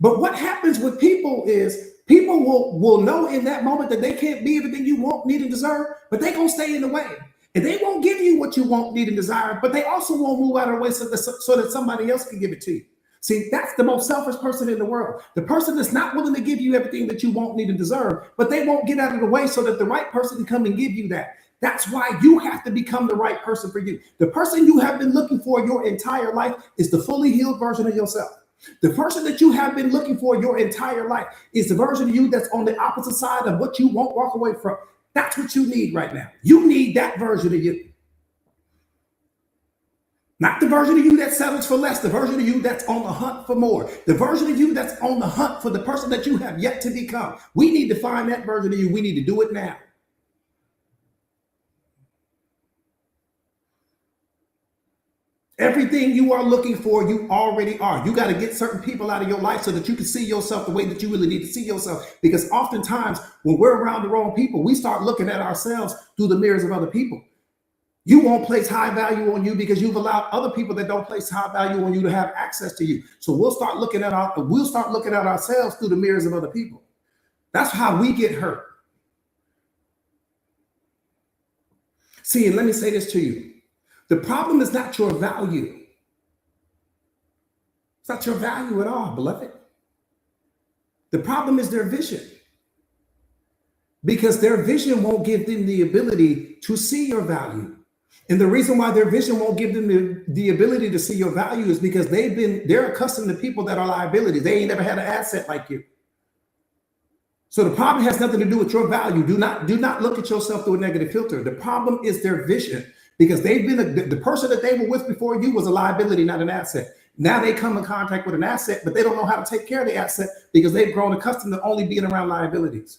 But what happens with people is people will know in that moment that they can't be everything you want, need, and deserve, but they're going to stay in the way. And they won't give you what you want, need, and desire, but they also won't move out of the way so that somebody else can give it to you. See, that's the most selfish person in the world. The person that's not willing to give you everything that you want, need, and deserve, but they won't get out of the way so that the right person can come and give you that. That's why you have to become the right person for you. The person you have been looking for your entire life is the fully healed version of yourself. The person that you have been looking for your entire life is the version of you that's on the opposite side of what you won't walk away from. That's what you need right now. You need that version of you. Not the version of you that settles for less, the version of you that's on the hunt for more, the version of you that's on the hunt for the person that you have yet to become. We need to find that version of you. We need to do it now. Everything you are looking for, you already are. You got to get certain people out of your life so that you can see yourself the way that you really need to see yourself. Because oftentimes when we're around the wrong people, we start looking at ourselves through the mirrors of other people. You won't place high value on you because you've allowed other people that don't place high value on you to have access to you. So we'll start looking at ourselves through the mirrors of other people. That's how we get hurt. See, and let me say this to you. The problem is not your value. It's not your value at all, beloved. The problem is their vision. Because their vision won't give them the ability to see your value. And the reason why their vision won't give them the ability to see your value is because they're accustomed to people that are liabilities. They ain't never had an asset like you. So the problem has nothing to do with your value. Do not look at yourself through a negative filter. The problem is their vision. Because the person that they were with before you was a liability, not an asset. Now they come in contact with an asset, but they don't know how to take care of the asset because they've grown accustomed to only being around liabilities.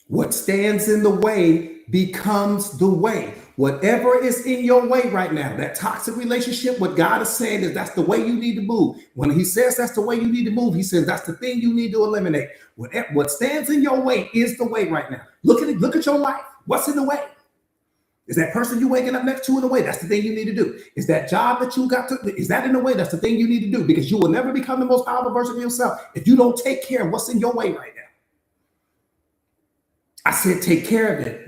What stands in the way becomes the way. Whatever is in your way right now, that toxic relationship, what God is saying is that's the way you need to move. When he says that's the way you need to move, he says that's the thing you need to eliminate. What stands in your way is the way right now. Look at it. Look at your life. What's in the way? Is that person you waking up next to in the way? That's the thing you need to do. Is that job that you got to, is that in the way? That's the thing you need to do, because you will never become the most powerful version of yourself if you don't take care of what's in your way right now. I said, take care of it.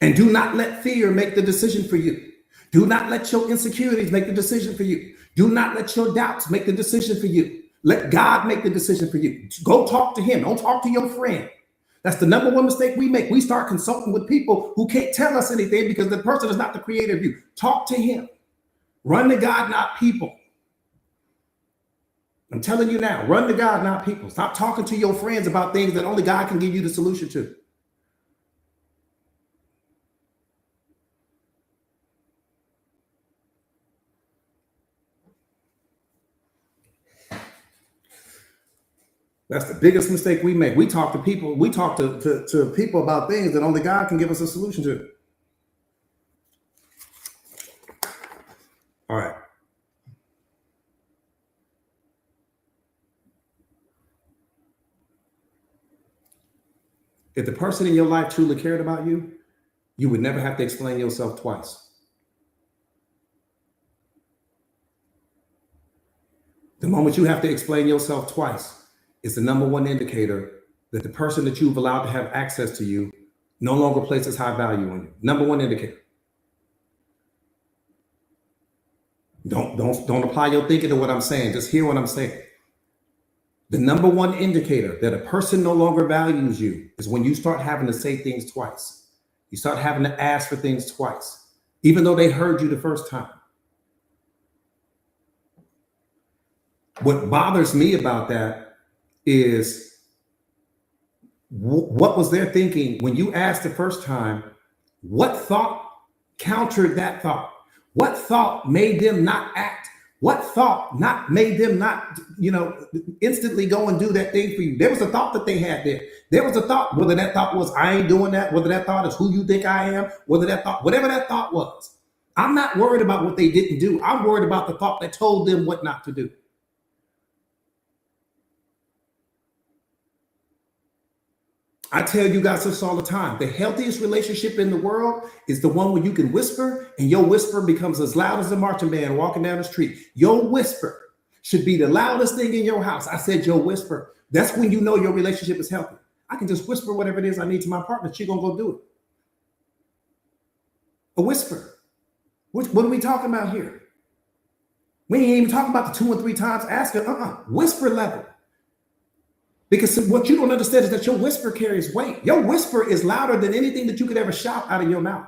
And do not let fear make the decision for you. Do not let your insecurities make the decision for you. Do not let your doubts make the decision for you. Let God make the decision for you. Go talk to him. Don't talk to your friend. That's the number one mistake we make. We start consulting with people who can't tell us anything because the person is not the creator of you. Talk to him. Run to God, not people. I'm telling you now, run to God, not people. Stop talking to your friends about things that only God can give you the solution to. That's the biggest mistake we make. We talk to people. We talk to people about things that only God can give us a solution to. All right. If the person in your life truly cared about you, you would never have to explain yourself twice. The moment you have to explain yourself twice is the number one indicator that the person that you've allowed to have access to you no longer places high value on you. Number one indicator. Don't apply your thinking to what I'm saying. Just hear what I'm saying. The number one indicator that a person no longer values you is when you start having to say things twice. You start having to ask for things twice, even though they heard you the first time. What bothers me about that is what was their thinking when you asked the first time? What thought countered that thought? What thought made them not act? What thought made them not, instantly go and do that thing for you? There was a thought that they had there. There was a thought, whether that thought was, I ain't doing that, whether that thought is who you think I am, whatever that thought was. I'm not worried about what they didn't do. I'm worried about the thought that told them what not to do. I tell you guys this all the time. The healthiest relationship in the world is the one where you can whisper and your whisper becomes as loud as a marching band walking down the street. Your whisper should be the loudest thing in your house. I said your whisper. That's when you know your relationship is healthy. I can just whisper whatever it is I need to my partner. She's going to go do it. A whisper. What are we talking about here? We ain't even talking about the 2 and 3 times. Ask her, whisper level. Because what you don't understand is that your whisper carries weight. Your whisper is louder than anything that you could ever shout out of your mouth.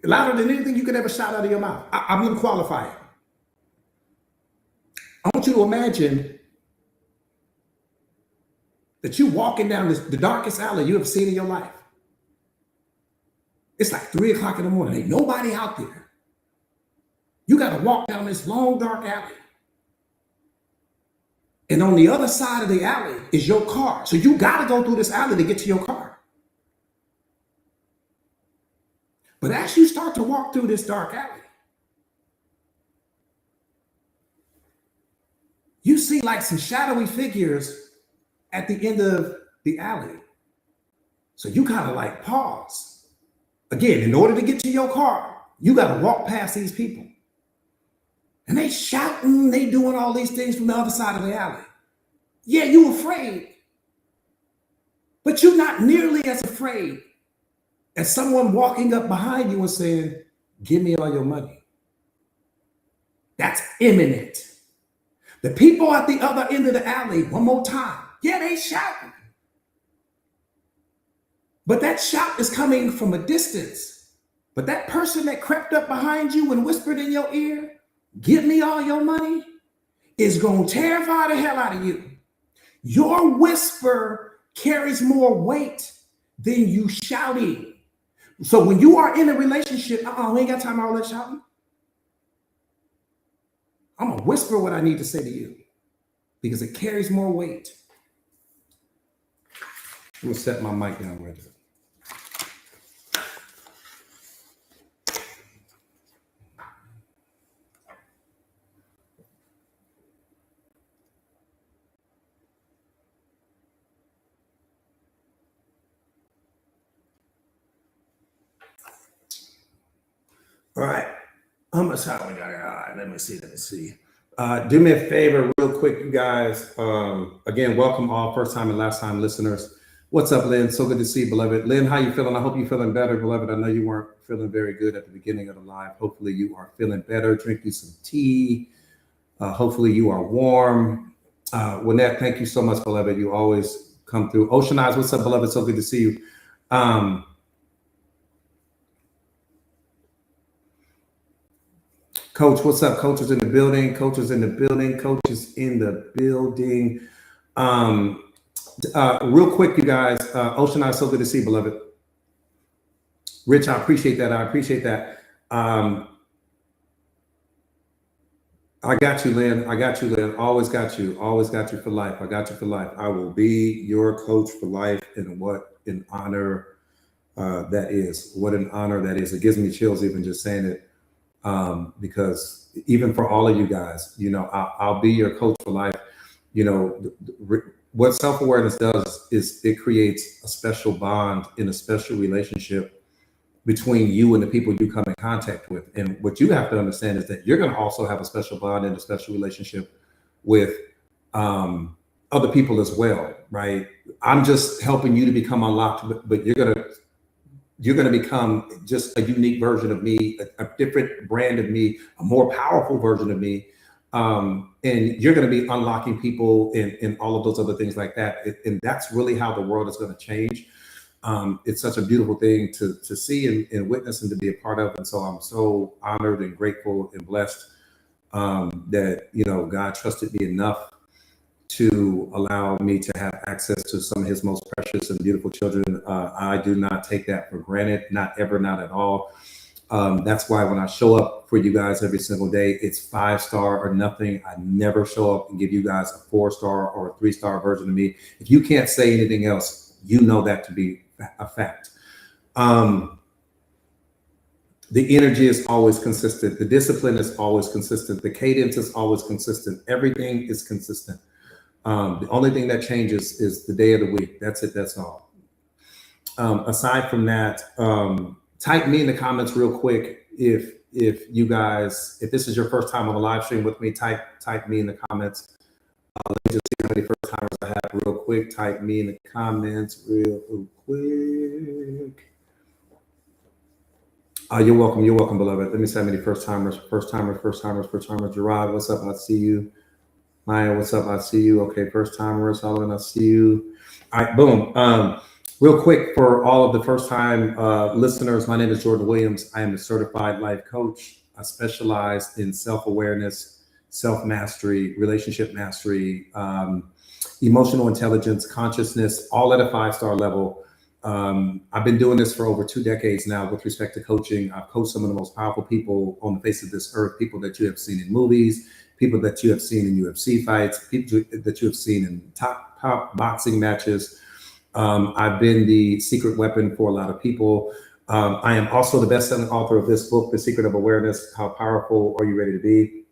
Louder than anything you could ever shout out of your mouth. I'm going to qualify it. I want you to imagine that you're walking down the darkest alley you ever seen in your life. It's like 3 o'clock in the morning. Ain't nobody out there. You got to walk down this long, dark alley. And on the other side of the alley is your car. So you got to go through this alley to get to your car. But as you start to walk through this dark alley, you see like some shadowy figures at the end of the alley. So you kind of like pause. Again, in order to get to your car, you got to walk past these people. And they shouting, they doing all these things from the other side of the alley. Yeah, you afraid. But you're not nearly as afraid as someone walking up behind you and saying, give me all your money. That's imminent. The people at the other end of the alley, one more time. Yeah, they shouting. But that shout is coming from a distance. But that person that crept up behind you and whispered in your ear, give me all your money, is going to terrify the hell out of you. Your whisper carries more weight than you shouting. So when you are in a relationship, we ain't got time for all that shouting. I'm going to whisper what I need to say to you because it carries more weight. I'm going to set my mic down right there. All right. How much time we got? All right, let me see. Do me a favor real quick, you guys. Again, welcome all first time and last time listeners. What's up, Lynn? So good to see you, beloved. Lynn, how you feeling? I hope you're feeling better, beloved. I know you weren't feeling very good at the beginning of the live. Hopefully you are feeling better. Drink you some tea. Hopefully you are warm. Wynette, thank you so much, beloved. You always come through. Ocean Eyes, what's up, beloved? So good to see you. Coach, what's up? Coach is in the building. Coach is in the building. Coach is in the building. Real quick, you guys. Ocean Eyes, so good to see you, beloved. Rich, I appreciate that. I got you, Lynn. Always got you. Always got you for life. I got you for life. I will be your coach for life. And what an honor that is. What an honor that is. It gives me chills even just saying it. Because even for all of you guys, I'll be your coach for life. What self-awareness does is it creates a special bond in a special relationship between you and the people you come in contact with. And what you have to understand is that you're going to also have a special bond and a special relationship with other people as well, right? I'm just helping you to become unlocked, but you're going to become just a unique version of me, a different brand of me, a more powerful version of me. And you're going to be unlocking people and all of those other things like that. And that's really how the world is going to change. It's such a beautiful thing to see and witness and to be a part of. And so I'm so honored and grateful and blessed that, God trusted me enough to allow me to have access to some of his most precious and beautiful children. I do not take that for granted, not ever, not at all. That's why when I show up for you guys every single day, it's 5-star or nothing. I never show up and give you guys a 4-star or a 3-star version of me. If you can't say anything else, you know that to be a fact. The energy is always consistent. The discipline is always consistent. The cadence is always consistent. Everything is consistent. The only thing that changes is the day of the week. That's it. That's all. Aside from that, type me in the comments real quick if if you guys, if this is your first time on the live stream with me, type me in the comments. Let me just see how many first timers I have real quick. Type me in the comments real quick. You're welcome. You're welcome, beloved. Let me see how many first timers. Gerard, what's up? I see you. Maya, what's up? I see you. Okay, first timers. Solomon, I see you. All right, boom. Real quick for all of the first time listeners, my name is Jordan Williams. I am a certified life coach. I specialize in self-awareness, self-mastery, relationship mastery, emotional intelligence, consciousness, all at a 5-star level. I've been doing this for over 2 decades now with respect to coaching. I've coached some of the most powerful people on the face of this earth, people that you have seen in movies, people that you have seen in UFC fights, people that you have seen in top boxing matches. I've been the secret weapon for a lot of people. I am also the best-selling author of this book, The Secret of Awareness, How Powerful Are You Ready to Be?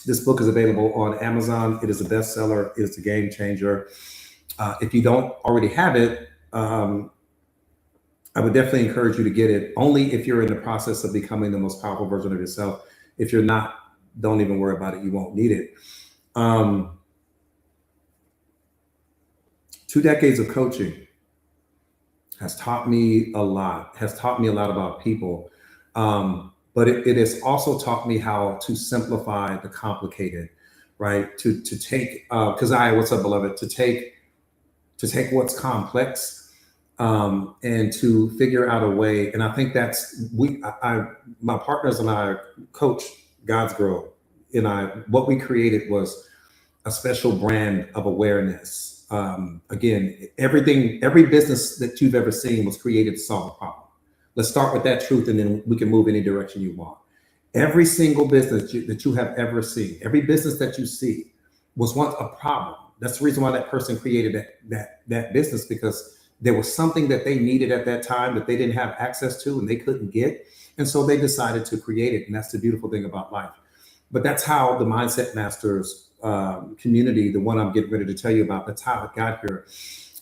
This book is available on Amazon. It is a bestseller. It is a game changer. If you don't already have it, I would definitely encourage you to get it, only if you're in the process of becoming the most powerful version of yourself. If you're not, don't even worry about it. You won't need it. 2 decades of coaching has taught me a lot, about people. But it has also taught me how to simplify the complicated, right? To take, what's up, beloved? To take what's complex and to figure out a way. And I think that's, my partners and I, Coach God's Girl, what we created was a special brand of awareness. Again, every business that you've ever seen was created to solve a problem. Let's start with that truth, and then we can move any direction you want. Every single business that you have ever seen, every business that you see was once a problem. That's the reason why that person created that business, because there was something that they needed at that time that they didn't have access to and they couldn't get. And so they decided to create it. And that's the beautiful thing about life. But that's how the Mindset Masters community, the one I'm getting ready to tell you about, that's how it got here.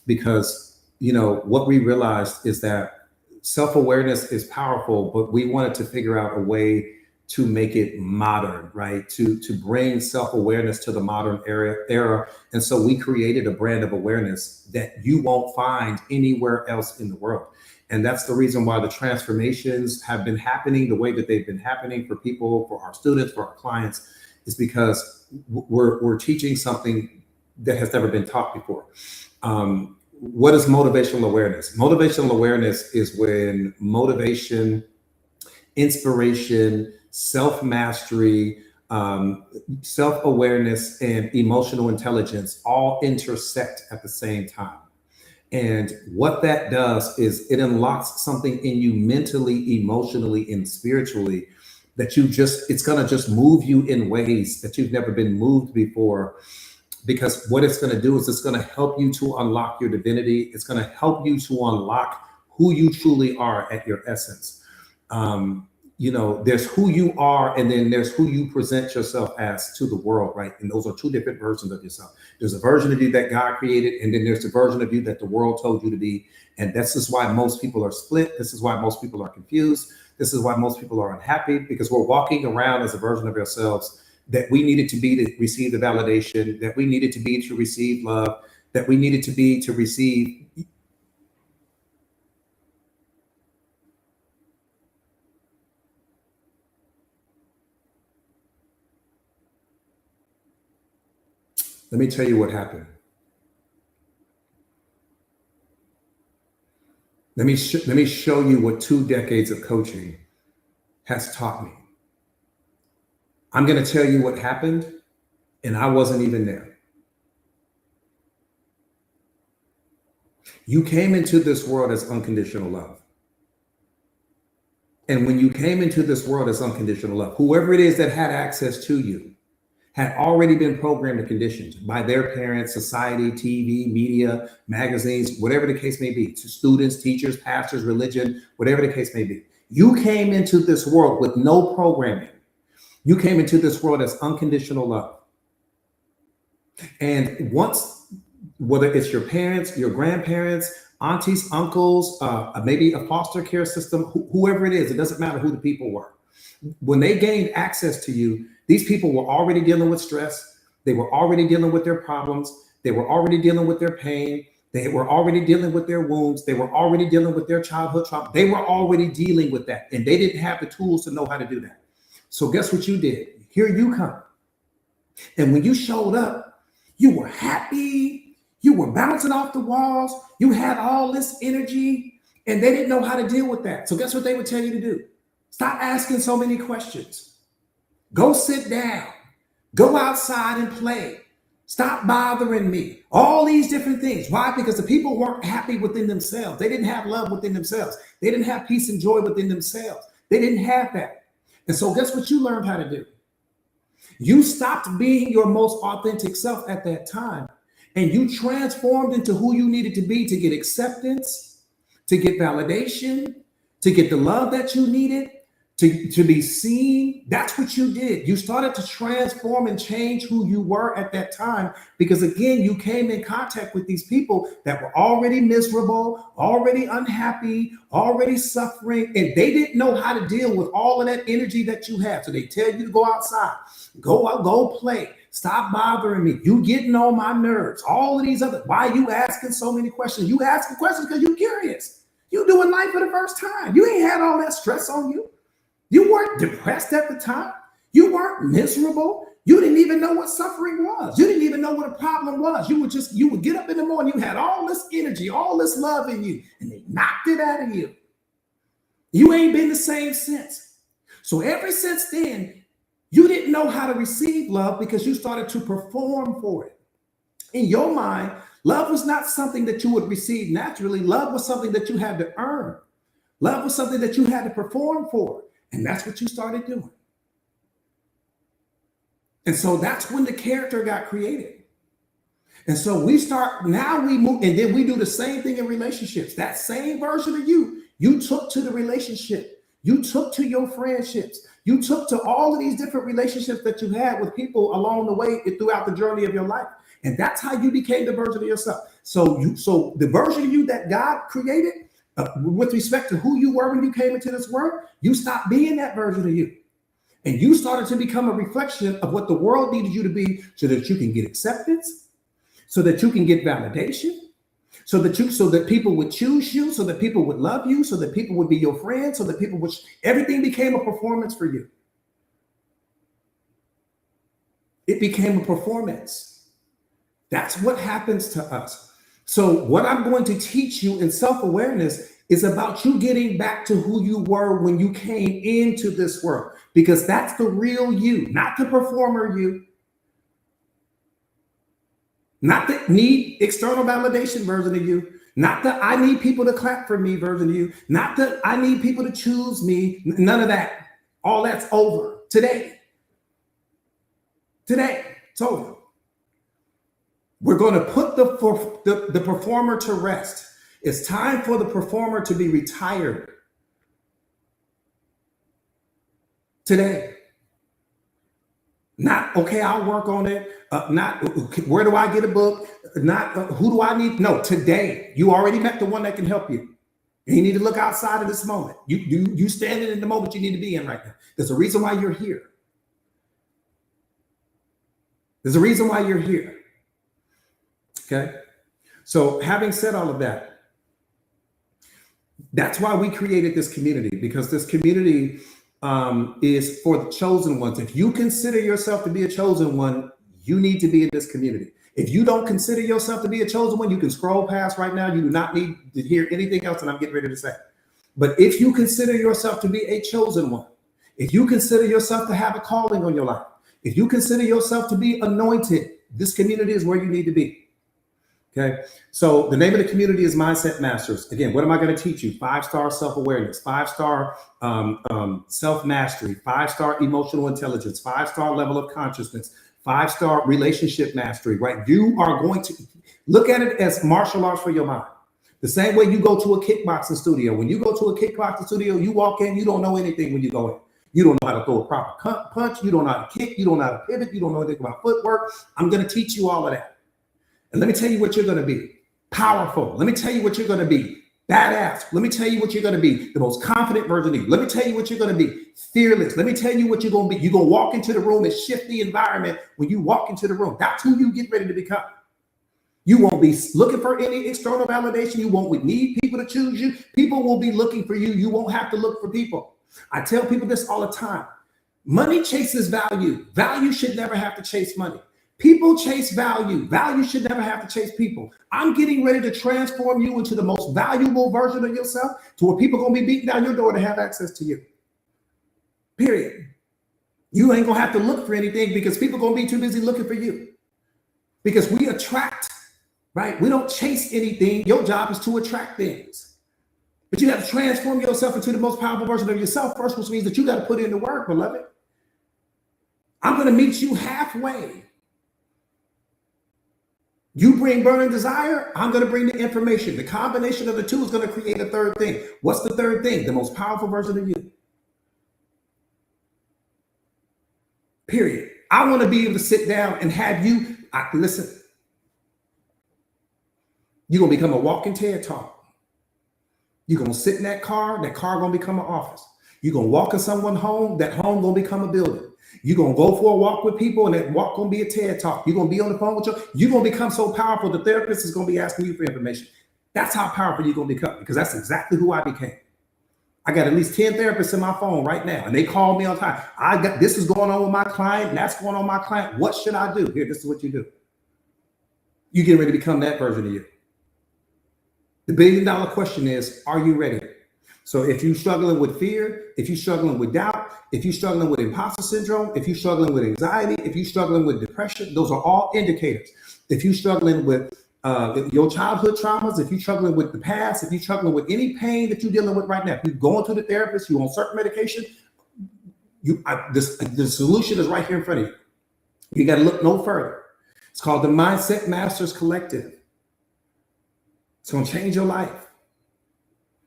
Because, what we realized is that self-awareness is powerful, but we wanted to figure out a way to make it modern, right? To bring self-awareness to the modern era. And so we created a brand of awareness that you won't find anywhere else in the world. And that's the reason why the transformations have been happening the way that they've been happening for people, for our students, for our clients, is because we're teaching something that has never been taught before. What is motivational awareness? Motivational awareness is when motivation, inspiration, self-mastery, self-awareness, and emotional intelligence all intersect at the same time. And what that does is it unlocks something in you mentally, emotionally, and spiritually that it's going to just move you in ways that you've never been moved before. Because what it's going to do is it's going to help you to unlock your divinity. It's going to help you to unlock who you truly are at your essence. There's who you are, and then there's who you present yourself as to the world, right? And those are 2 different versions of yourself. There's a version of you that God created, and then there's the version of you that the world told you to be. And this is why most people are split. This is why most people are confused. This is why most people are unhappy, because we're walking around as a version of ourselves that we needed to be to receive the validation, that we needed to be to receive love, that we needed to be to receive. Let me tell you what happened. Let me show you what 2 decades of coaching has taught me. I'm going to tell you what happened, and I wasn't even there. You came into this world as unconditional love. And when you came into this world as unconditional love, whoever it is that had access to you had already been programmed and conditioned by their parents, society, TV, media, magazines, whatever the case may be, to students, teachers, pastors, religion, whatever the case may be. You came into this world with no programming. You came into this world as unconditional love. And once, whether it's your parents, your grandparents, aunties, uncles, maybe a foster care system, whoever it is, it doesn't matter who the people were. When they gained access to you, these people were already dealing with stress. They were already dealing with their problems. They were already dealing with their pain. They were already dealing with their wounds. They were already dealing with their childhood trauma. They were already dealing with that. And they didn't have the tools to know how to do that. So guess what you did? Here you come. And when you showed up, you were happy. You were bouncing off the walls. You had all this energy. And they didn't know how to deal with that. So guess what they would tell you to do? Stop asking so many questions. Go sit down. Go outside and play. Stop bothering me. All these different things. Why? Because the people weren't happy within themselves. They didn't have love within themselves. They didn't have peace and joy within themselves. They didn't have that. And so guess what you learned how to do? You stopped being your most authentic self at that time. And you transformed into who you needed to be to get acceptance, to get validation, to get the love that you needed, to be seen. That's what you did. You started to transform and change who you were at that time, because again, you came in contact with these people that were already miserable, already unhappy, already suffering, and they didn't know how to deal with all of that energy that you have. So they tell you to go outside, go out, go play, stop bothering me. You getting on my nerves. All of these other, why are you asking so many questions? You asking questions because you're curious. You doing life for the first time. You ain't had all that stress on you. You weren't depressed at the time. You weren't miserable. You didn't even know what suffering was. You didn't even know what a problem was. You would get up in the morning, you had all this energy, all this love in you, and they knocked it out of you. You ain't been the same since. So ever since then, you didn't know how to receive love because you started to perform for it. In your mind, love was not something that you would receive naturally. Love was something that you had to earn. Love was something that you had to perform for. And that's what you started doing. And so that's when the character got created. And so we move, and then we do the same thing in relationships. That same version of you took to the relationship. You took to your friendships. You took to all of these different relationships that you had with people along the way throughout the journey of your life. And that's how you became the version of yourself. So the version of you that God created, with respect to who you were when you came into this world, you stopped being that version of you. And you started to become a reflection of what the world needed you to be, so that you can get acceptance, so that you can get validation, so that people would choose you, so that people would love you, so that people would be your friends, so that everything became a performance for you. It became a performance. That's what happens to us. So what I'm going to teach you in self-awareness is about you getting back to who you were when you came into this world, because that's the real you, not the performer you, not the need external validation version of you, not the I need people to clap for me version of you, not the I need people to choose me, none of that. All that's over today. Today, it's over. We're going to put the performer to rest. It's time for the performer to be retired. Today. Not, okay, I'll work on it. Not, where do I get a book? Not, who do I need? No, today. You already met the one that can help you. You need to look outside of this moment. You standing in the moment you need to be in right now. There's a reason why you're here. There's a reason why you're here. Okay, so having said all of that, that's why we created this community, because this community is for the chosen ones. If you consider yourself to be a chosen one, you need to be in this community. If you don't consider yourself to be a chosen one, you can scroll past right now. You do not need to hear anything else that I'm getting ready to say. But if you consider yourself to be a chosen one, if you consider yourself to have a calling on your life, if you consider yourself to be anointed, this community is where you need to be. Okay, so the name of the community is Mindset Masters. Again, what am I going to teach you? 5-star self-awareness, 5-star self-mastery, 5-star emotional intelligence, 5-star level of consciousness, 5-star relationship mastery, right? You are going to look at it as martial arts for your mind. The same way you go to a kickboxing studio. When you go to a kickboxing studio, you walk in, you don't know anything when you go in. You don't know how to throw a proper punch. You don't know how to kick. You don't know how to pivot. You don't know anything about footwork. I'm going to teach you all of that. And let me tell you what you're going to be. Powerful. Let me tell you what you're going to be. badass. Let me tell you what you're going to be. The most confident version of you. Let me tell you what you're going to be. Fearless. Let me tell you what you're going to be. You're going to walk into the room and shift the environment when you walk into the room. That's who you get ready to become. You won't be looking for any external validation. You won't need people to choose you. People will be looking for you. You won't have to look for people. I tell people this all the time. Money chases value. Value should never have to chase money. People chase value. Value should never have to chase people. I'm getting ready to transform you into the most valuable version of yourself to where people are going to be beating down your door to have access to you. Period. You ain't going to have to look for anything because people are going to be too busy looking for you. Because we attract, right? We don't chase anything. Your job is to attract things. But you have to transform yourself into the most powerful version of yourself first, which means that you got to put in the work, beloved. I'm going to meet you halfway. You bring burning desire, I'm going to bring the information. The combination of the two is going to create a third thing. What's the third thing? The most powerful version of you. Period. I want to be able to sit down and have you, listen, you're going to become a walking TED Talk. You're going to sit in that car going to become an office. You're going to walk in someone's home, that home going to become a building. You're going to go for a walk with people, and that walk going to be a TED Talk. You're going to be on the phone with you're going to become so powerful, the therapist is going to be asking you for information. That's how powerful you're going to become, because that's exactly who I became. I got at least 10 therapists in my phone right now, and they call me all the time. This is going on with my client, and that's going on with my client. What should I do? Here, this is what you do. You get ready to become that version of you. The $1 billion question is, are you ready? So if you're struggling with fear, if you're struggling with doubt, if you're struggling with imposter syndrome, if you're struggling with anxiety, if you're struggling with depression, those are all indicators. If you're struggling with your childhood traumas, if you're struggling with the past, if you're struggling with any pain that you're dealing with right now, if you're going to the therapist, you're on certain medication, the solution is right here in front of you. You got to look no further. It's called the Mindset Masters Collective. It's going to change your life.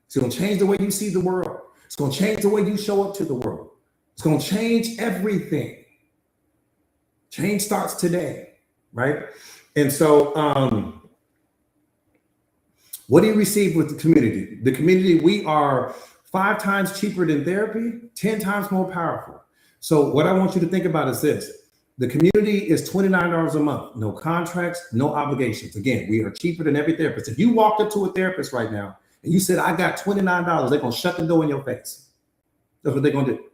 It's going to change the way you see the world. It's going to change the way you show up to the world. It's going to change everything. Change starts today, right? And so what do you receive with the community? The community, we are 5 times cheaper than therapy, 10 times more powerful. So what I want you to think about is this. The community is $29 a month. No contracts, no obligations. Again, we are cheaper than every therapist. If you walked up to a therapist right now and you said, I got $29, they're going to shut the door in your face. That's what they're going to do.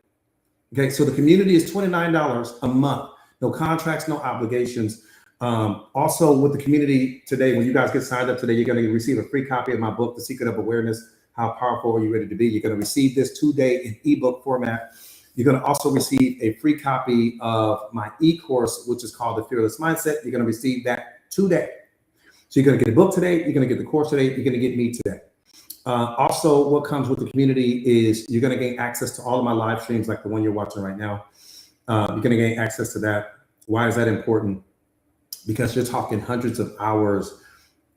Okay, so the community is $29 a month. No contracts, no obligations. Also with the community today, when you guys get signed up today, you're going to receive a free copy of my book, The Secret of Awareness. How powerful are you ready to be? You're going to receive this today in ebook format. You're going to also receive a free copy of my e-course, which is called The Fearless Mindset. You're going to receive that today. So you're going to get a book today. You're going to get the course today. You're going to get me today. Also, what comes with the community is you're going to gain access to all of my live streams, like the one you're watching right now. You're going to gain access to that. Why is that important? Because you're talking hundreds of hours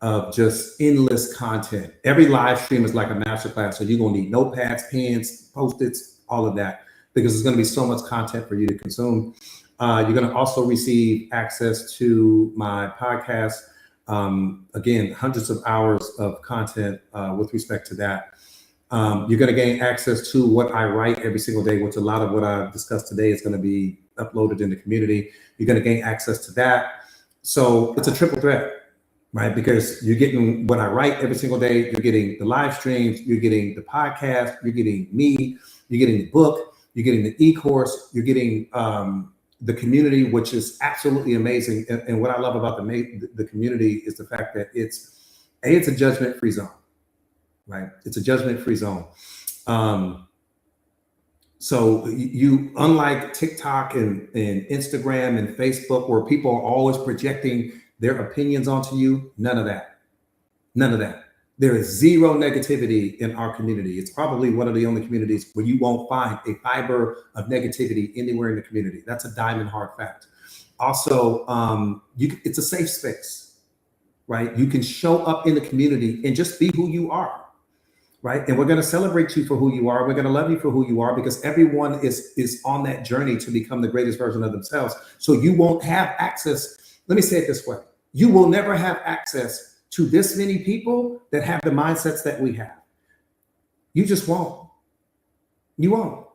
of just endless content. Every live stream is like a masterclass. So you're going to need notepads, pens, Post-its, all of that, because there's going to be so much content for you to consume. You're going to also receive access to my podcast. Again, hundreds of hours of content with respect to that. You're going to gain access to what I write every single day, which a lot of what I've discussed today is going to be uploaded in the community. You're going to gain access to that. So it's a triple threat, right? Because you're getting what I write every single day. You're getting the live streams. You're getting the podcast. You're getting me. You're getting the book. You're getting the e-course. You're getting the community, which is absolutely amazing. And what I love about the community is the fact that it's a judgment-free zone, right? It's a judgment-free zone. So you, unlike TikTok and Instagram and Facebook, where people are always projecting their opinions onto you, none of that. None of that. There is zero negativity in our community. It's probably one of the only communities where you won't find a fiber of negativity anywhere in the community. That's a diamond hard fact. Also, it's a safe space, right? You can show up in the community and just be who you are. Right. And we're going to celebrate you for who you are. We're going to love you for who you are, because everyone is on that journey to become the greatest version of themselves. So you won't have access. Let me say it this way. You will never have access to this many people that have the mindsets that we have. You just won't. You won't.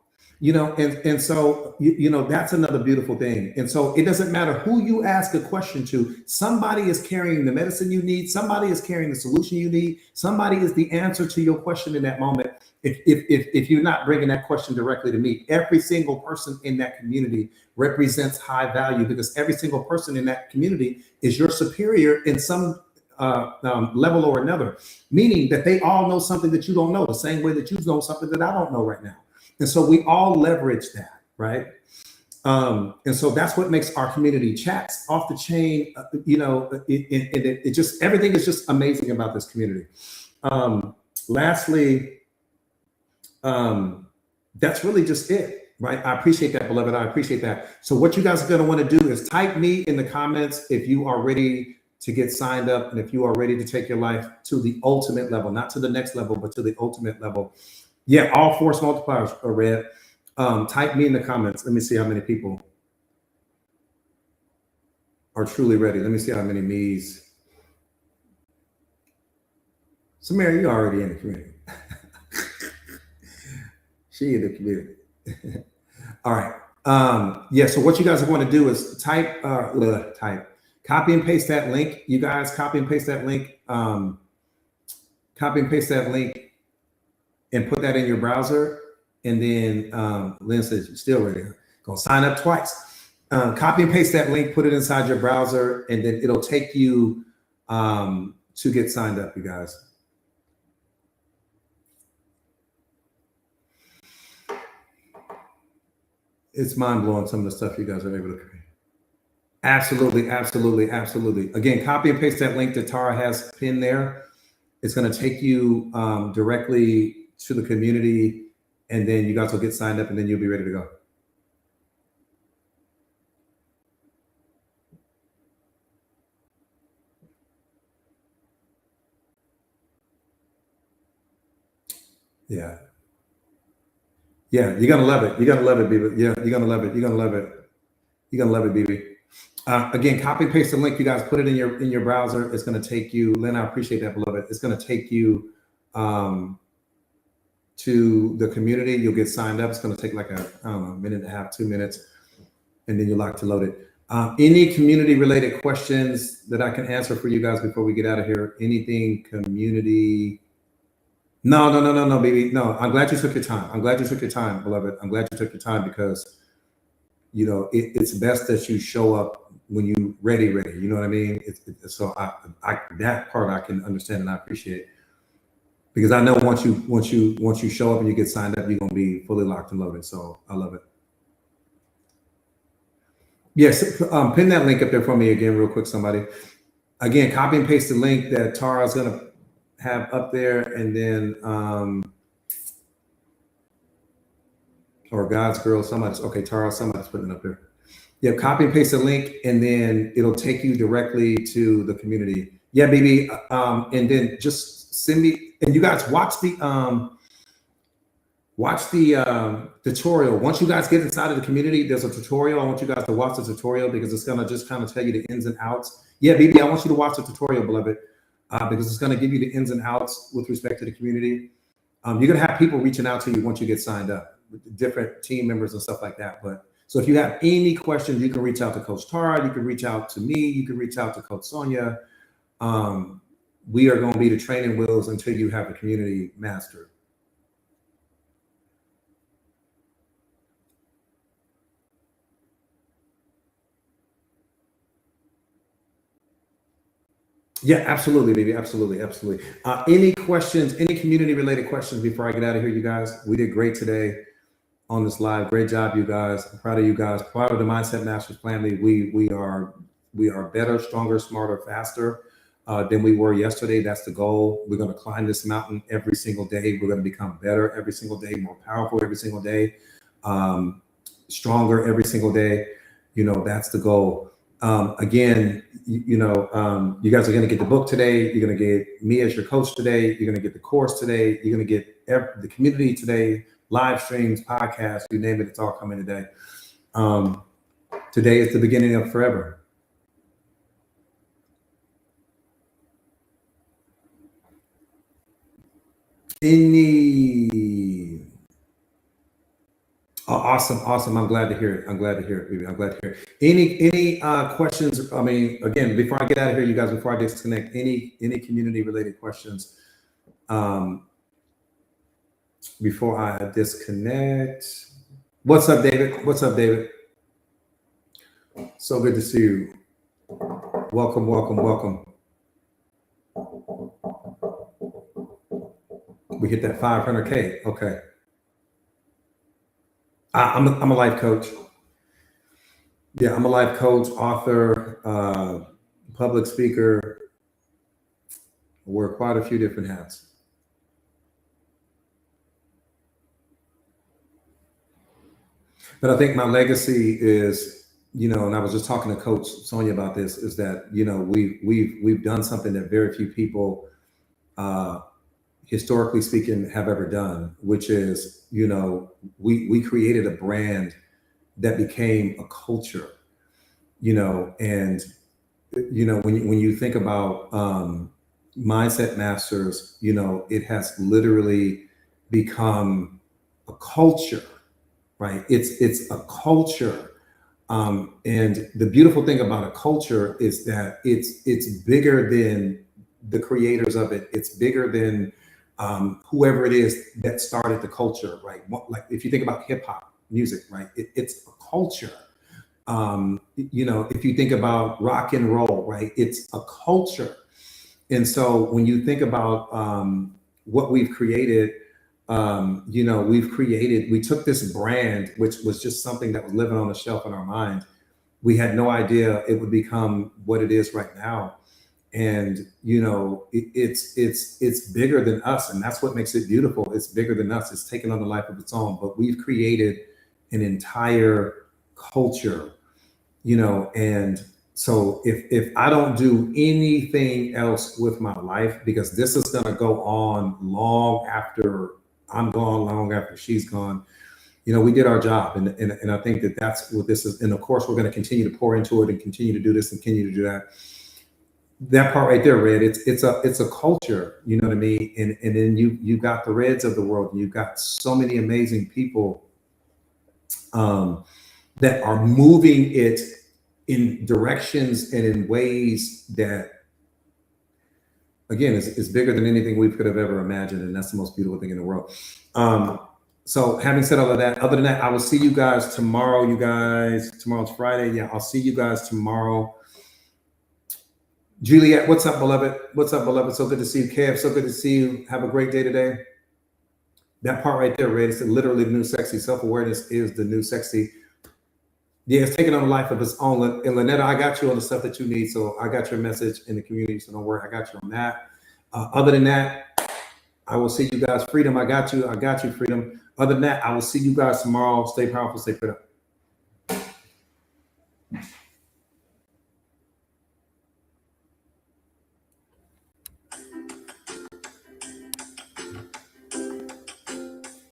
And so that's another beautiful thing. And so it doesn't matter who you ask a question to. Somebody is carrying the medicine you need. Somebody is carrying the solution you need. Somebody is the answer to your question in that moment. If you're not bringing that question directly to me, every single person in that community represents high value, because every single person in that community is your superior in some level or another, meaning that they all know something that you don't know, the same way that you know something that I don't know right now. And so we all leverage that, right? And so that's what makes our community chats off the chain. It just, everything is just amazing about this community. Lastly, that's really just it, right? I appreciate that, beloved. I appreciate that. So what you guys are going to want to do is type me in the comments if you are ready to get signed up, and if you are ready to take your life to the ultimate level, not to the next level, but to the ultimate level. Yeah, all force multipliers are red. Type me in the comments. Let me see how many people are truly ready. Let me see how many me's. Samara, you're already in the community. She in the community. All right. Yeah, so what you guys are going to do is type, copy and paste that link. You guys copy and paste that link. Copy and paste that link and put that in your browser. And then Lynn says, you're still ready. Go sign up twice. Copy and paste that link, put it inside your browser, and then it'll take you to get signed up, you guys. It's mind-blowing, some of the stuff you guys are able to create. Absolutely, absolutely, absolutely. Again, copy and paste that link that Tara has pinned there. It's going to take you directly to the community, and then you guys will get signed up, and then you'll be ready to go. Yeah. Yeah, you're going to love it. You're going to love it, BB. Yeah, you're going to love it. You're going to love it. You're going to love it, BB. Again, copy and paste the link. You guys put it in your browser. It's going to take you, Lynn, I appreciate that, beloved. It's going to take you to the community. You'll get signed up. It's going to take like a minute and a half, 2 minutes, and then you'll lock to load it. Any community related questions that I can answer for you guys before we get out of here? Anything community? No, baby. No, I'm glad you took your time. I'm glad you took your time, beloved. I'm glad you took your time, because it's best that you show up when you ready. You know what I mean? So I that part I can understand and I appreciate, because I know once you show up and you get signed up, you're gonna be fully locked and loaded. So I love it. Yes, pin that link up there for me again, real quick, somebody. Again, copy and paste the link that Tara's gonna have up there, and then or God's girl, somebody's okay, Tara, somebody's putting it up there. Yeah, copy and paste the link, and then it'll take you directly to the community. Yeah, baby. And then just send me, and you guys watch the tutorial. Once you guys get inside of the community, there's a tutorial. I want you guys to watch the tutorial, because it's gonna just kind of tell you the ins and outs. Yeah, baby, I want you to watch the tutorial, beloved, because it's gonna give you the ins and outs with respect to the community. You're gonna have people reaching out to you once you get signed up, with different team members and stuff like that. But so if you have any questions, you can reach out to Coach Tara. You can reach out to me. You can reach out to Coach Sonia. We are going to be the training wheels until you have the community mastered. Yeah, absolutely, baby. Absolutely, absolutely. Any questions, any community related questions before I get out of here, you guys? We did great today on this live. Great job, you guys. I'm proud of you guys. Proud of the Mindset Masters family. We are better, stronger, smarter, faster than we were yesterday. That's the goal. We're going to climb this mountain every single day. We're going to become better every single day, more powerful every single day, stronger every single day. That's the goal. Again, you guys are going to get the book today. You're going to get me as your coach today. You're going to get the course today. You're going to get the community today. Live streams, podcasts, you name it, it's all coming today. Today is the beginning of forever. Any Awesome. I'm glad to hear it. I'm glad to hear it, baby. I'm glad to hear it. Any questions? I mean, again, before I get out of here, you guys, before I disconnect, any community related questions? Before I disconnect. What's up, David? What's up, David? So good to see you. Welcome. We hit that 500K. Okay. I'm a life coach. Yeah, I'm a life coach, author, public speaker. I wear quite a few different hats. But I think my legacy is, and I was just talking to Coach Sonia about this, is that, we've done something that very few people, historically speaking, have ever done, which is, we created a brand that became a culture, and, when you think about Mindset Masters, it has literally become a culture, right? It's a culture. And the beautiful thing about a culture is that it's bigger than the creators of it. It's bigger than whoever it is that started the culture, right? Like if you think about hip hop music, right? It's a culture. If you think about rock and roll, right? It's a culture. And so when you think about what we've created, we took this brand, which was just something that was living on the shelf in our mind. We had no idea it would become what it is right now. And, it's bigger than us. And that's what makes it beautiful. It's bigger than us. It's taken on a life of its own, but we've created an entire culture, and so if I don't do anything else with my life, because this is going to go on long after I'm gone, long after she's gone, we did our job. And I think that's what this is. And of course, we're going to continue to pour into it and continue to do this and continue to do that. That part right there, Red, it's a culture, you know what I mean? And then you got the Reds of the world, and you've got so many amazing people that are moving it in directions and in ways that, again, is bigger than anything we could have ever imagined. And that's the most beautiful thing in the world. So having said all of that, other than that, I will see you guys tomorrow, Tomorrow's Friday. Yeah, I'll see you guys tomorrow. Juliet, what's up, beloved? What's up, beloved? So good to see you. Kev, so good to see you. Have a great day today. That part right there, Red, is literally the new sexy. Self-awareness is the new sexy. Yeah, it's taking on a life of its own. And Lynetta, I got you on the stuff that you need. So I got your message in the community. So don't worry, I got you on that. Other than that, I will see you guys. Freedom, I got you. Freedom. Other than that, I will see you guys tomorrow. Stay powerful, stay put up.